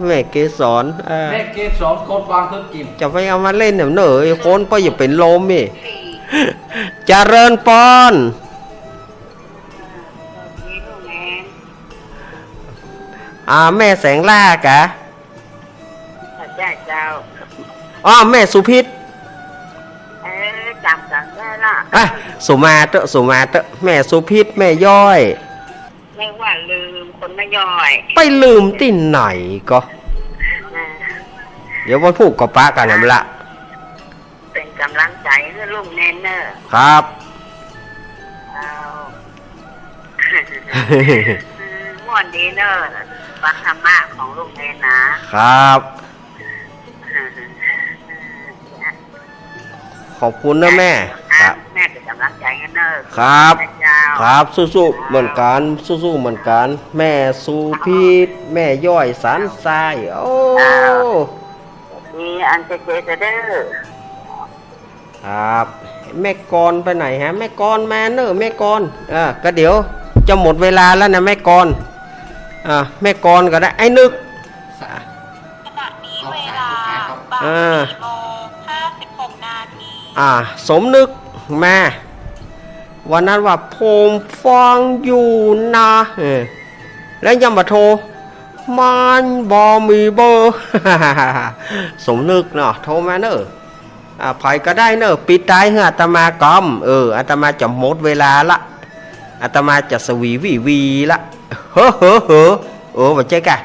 [SPEAKER 1] แม่เกสร
[SPEAKER 5] แม่เกสรกดวางเครื่องกิน
[SPEAKER 1] จะไปเอามาเล่นเหนื่อยคนก็อย่าเป็นลมอีเจริญปอนแม่แสงล่ากะ
[SPEAKER 6] เจ้า
[SPEAKER 1] แม่สุพิษ
[SPEAKER 6] จำกันได้ละ
[SPEAKER 1] สุมาเตอะแม่สุพิษแม่ย่อย
[SPEAKER 6] ไม่ว่าลืมคนไม่ย่อย
[SPEAKER 1] ไปลืมที่ไหนก็เดี๋ยววันพูดกับป้ากันนะละ
[SPEAKER 6] เป็นกำลังใจให้ลุงเนนเนอร์
[SPEAKER 1] ครับ
[SPEAKER 6] ม่วนดีเนอร์ฟังธรรมะของลุงเนนนะครับ
[SPEAKER 1] ขอบคุณนะแม่
[SPEAKER 6] ครับแม่เป็นกำลังใจให้เนอร์
[SPEAKER 1] ครับสู้ๆเหมือนกันสู้ๆเหมือนกันแม่สุพิษแม่ย่อยสันทราย
[SPEAKER 6] มีอันเจเด้อ
[SPEAKER 1] ครับแม่กรไปไหนฮะแม่กรมาเนอะแม่กรก็เดี๋ยวจะหมดเวลาแล้วนะแม่กรแม่กรก็ได้ไอ้นึก
[SPEAKER 2] ขณะนี้เวลาบ่าย4 โมง 56 นาที
[SPEAKER 1] สมนึกมาวันนั้นว่าผมฟังอยู่นะแล้วยังมาโทรมันบอมีเบอร์สมนึกเนาะโทรมาเนอะไผก็ได้เนอะปิดท้ายให้อาตมากรรมอาตมาจะหมดเวลาละอาตมาจะสวีละว่าเจ๊กะ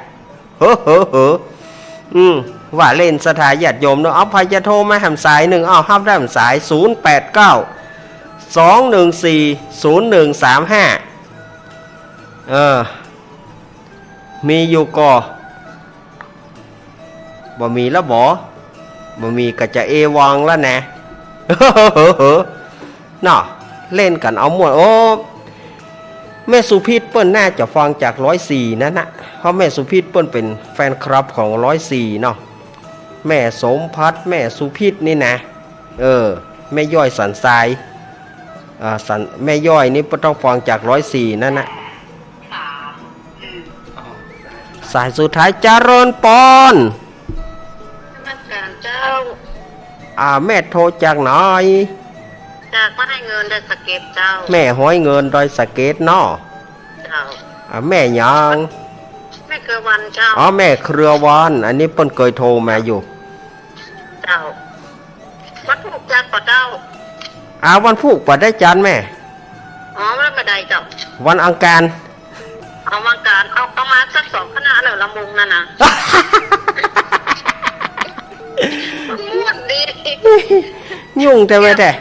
[SPEAKER 1] ว่าเล่นสถานญาติโยมเนาะเอาไผจะโทรมาหำสายหนึ่งห้ามได้หำสาย089-214-0135มีอยู่ก่อบ่มีแล้วบ่มีก็จะเอวังแล้วนะเนาะเล่นกันเอาหมดแม่สุพิษเปิ้นน่าจะฟังจาก104นั่นนะเพราะแม่สุพิษเปิ้นเป็นแฟนคลับของ104เนาะแม่สมพัฒน์แม่สุพิษนี่นะแม่ย่อยสันทรายแม่ย่อยนี่ต้องฟังจาก104นั่นนะสายสุดท้ายเจริญปอน
[SPEAKER 6] เจ้า
[SPEAKER 1] แม่โทรจากไหน
[SPEAKER 6] จากไม่ให้เงินได้สเก็ตเจ้า
[SPEAKER 1] แม่ห้อยเงินโดยสเก็ตเนาะ
[SPEAKER 6] เจ้า
[SPEAKER 1] แม่ยัง
[SPEAKER 6] แม่เครือวันเจ้า
[SPEAKER 1] แม่เครือวันอันนี้เปิ้นเคยโทรมาอยู่
[SPEAKER 6] เจ้าวันพุธจันทร์ป่ะเจ้า
[SPEAKER 1] วันพุธป่ะได้จันทร์แม่
[SPEAKER 6] ไม่ได้เจ้า
[SPEAKER 1] วันอังคาร
[SPEAKER 6] วันการเอามาสัก2 คณะเลยละมุงนั่นนะม่วนดี
[SPEAKER 1] ยุ่งแต่ไม่แต่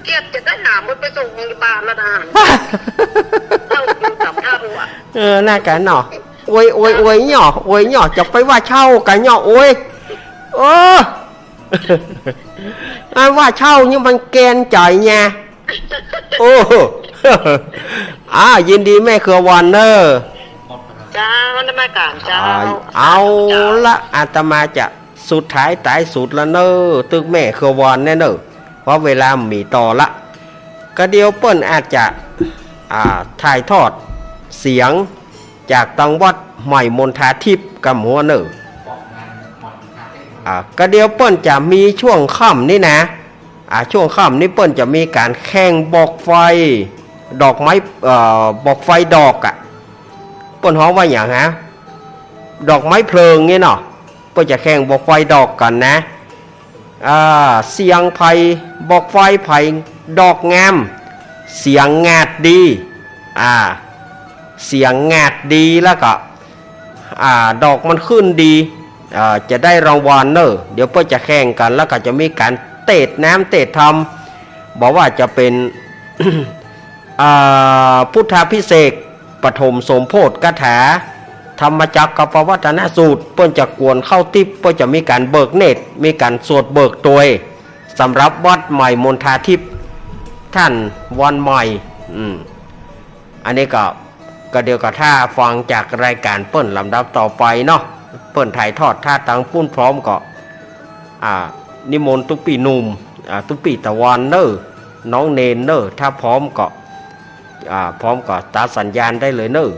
[SPEAKER 6] เกียรติจะได้หามันไปส่งโรงพยาบาลแล้วนะเราอยู่กับท่ารัว
[SPEAKER 1] น่ากันเนาะโอ้ยหน่อจะไปว่าเช่ากันหน่อโอ้ยว่าเช่านี่มันแกนจ่อยไง ยินดีแม่เครือวันเนอร์
[SPEAKER 6] จ้ามันได้มาการเจ้า
[SPEAKER 1] เอาละอาตมาจะสุดท้ายตายสุดละเนอตึกแม่เครือวันแน่เนอเพราะเวลามีต่อละก็เดียวเปิ้นอาจจะถ่ายทอดเสียงจากตังวัดใหม่มณฑาทิพย์กับหัวเนอก็เดียวเปิ้นจะมีช่วงค่ำนี่นะช่วงค่ำนี่เปิ้นจะมีการแข่งบอกไฟดอกไม้บอกไฟดอกเปิ้นฮ้องว่าอย่างฮะดอกไม้เพลิงเงี้ยเนาะเปิ้นจะแข่งบอกไฟดอกกันนะเสียงไผ่บอกไฟไผ่ดอกงามเสียงงาดดีเสียงงาดดีแล้วก็ดอกมันขึ้นดีจะได้รางวัลเนอะเดี๋ยวเปิ้นจะแข่งกันแล้วก็จะมีการเตะน้ำเตะทำบอกว่าจะเป็น พุทธาพิเศษกปฐมสมโพธิกถาธรรมจักรกับปวัตนสูตรเปิ้นจะกวนเข้าติบเปิ้นจะมีการเบิกเนตรมีการสวดเบิกตัวสำหรับวัดใหม่มณฑาทิพย์ท่านวันใหม่อันนี้ก็เดียวกับถ้าฟังจากรายการเปิ้นลำดับต่อไปเนาะเปิ้นถ่ายทอดท่าตังปุ้นพร้อมก็นิมนต์ตุปีหนุ่มตุปีตะวันเนอน้องเนนเนอถ้าพร้อมก็ตาสัญญาณได้เลยเนอ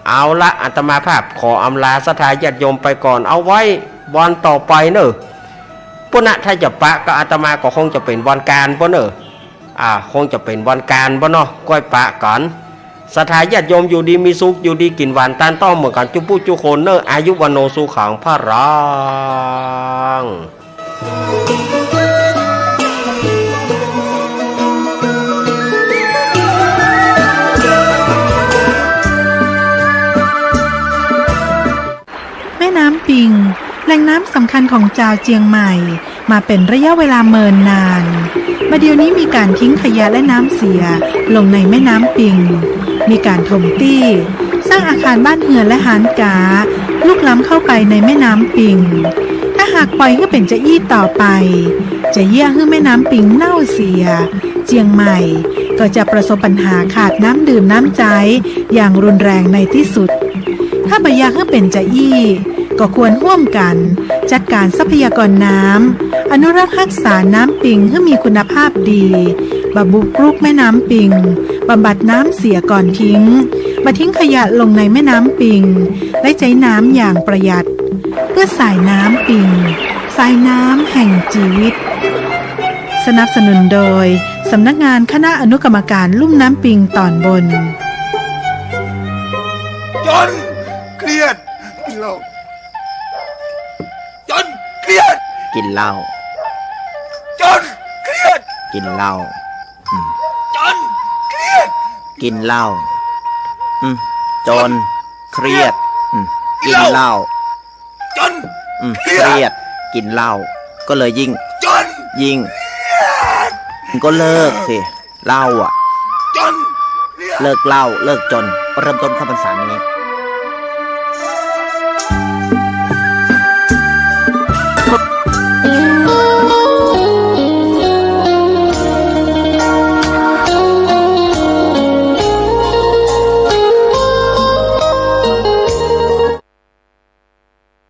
[SPEAKER 1] เอาละอาตมาภาพขออำลาสถานญาติโยมไปก่อนเอาไว้วันต่อไปเนอปุณณะถ้าจะปะก็อาตมาก็คงจะเป็นวันการป่ะเนอคงจะเป็นวันการป่ะเนาะก้อยปะก่อนสถานญาติโยมอยู่ดีมีสุขอยู่ดีกินหวานตานต้อมเหมือนกันจุปุจุโคนเนออายุวันโนสุขังพระรัง
[SPEAKER 7] แม่น้ำปิงแหล่งน้ำสำคัญของชาวเจียงใหม่มาเป็นระยะเวลาเมินนานมาเดี๋ยวนี้มีการทิ้งขยะและน้ำเสียลงในแม่น้ำปิงมีการถมตี้สร้างอาคารบ้านเรือนและหานกาลุกล้ำเข้าไปในแม่น้ำปิงถ้าหากปล่อยให้เป็นจะอี้ต่อไปจะเยี่ยให้แม่น้ำปิงเน่าเสียเจียงใหม่ก็จะประสบปัญหาขาดน้ำดื่มน้ำใจอย่างรุนแรงในที่สุดถ้าบ่อยากให้เป็นจะอี้ก็ควรร่วมกันจัดการทรัพยากรน้ำอนุรักษ์รักษาน้ำปิงให้มีคุณภาพดีบำรุงลูกแม่น้ำปิงบำบัดน้ำเสียก่อนทิ้งมาทิ้งขยะลงในแม่น้ำปิงและใช้น้ำอย่างประหยัดเพื่อสายน้ำปิงสายน้ำแห่งชีวิตสนับสนุนโดยสำนักงานคณะอนุกรรมการลุ่มน้ำปิงตอนบน
[SPEAKER 8] จนเครียดกินเหล้าจนเครียด
[SPEAKER 9] กินเหล้า
[SPEAKER 8] จนเครียด
[SPEAKER 9] กินเหล้า
[SPEAKER 8] จนเครียด
[SPEAKER 9] กินเหล้าจนเครียดกินเหล้า
[SPEAKER 8] จน
[SPEAKER 9] เครียดกินเหล้าก็เลยยิ่งก็เลิกสิเหล้า
[SPEAKER 8] จน
[SPEAKER 9] เลิกเหล้าเลิกจนเริ่มต้นเข้าพรรษานี้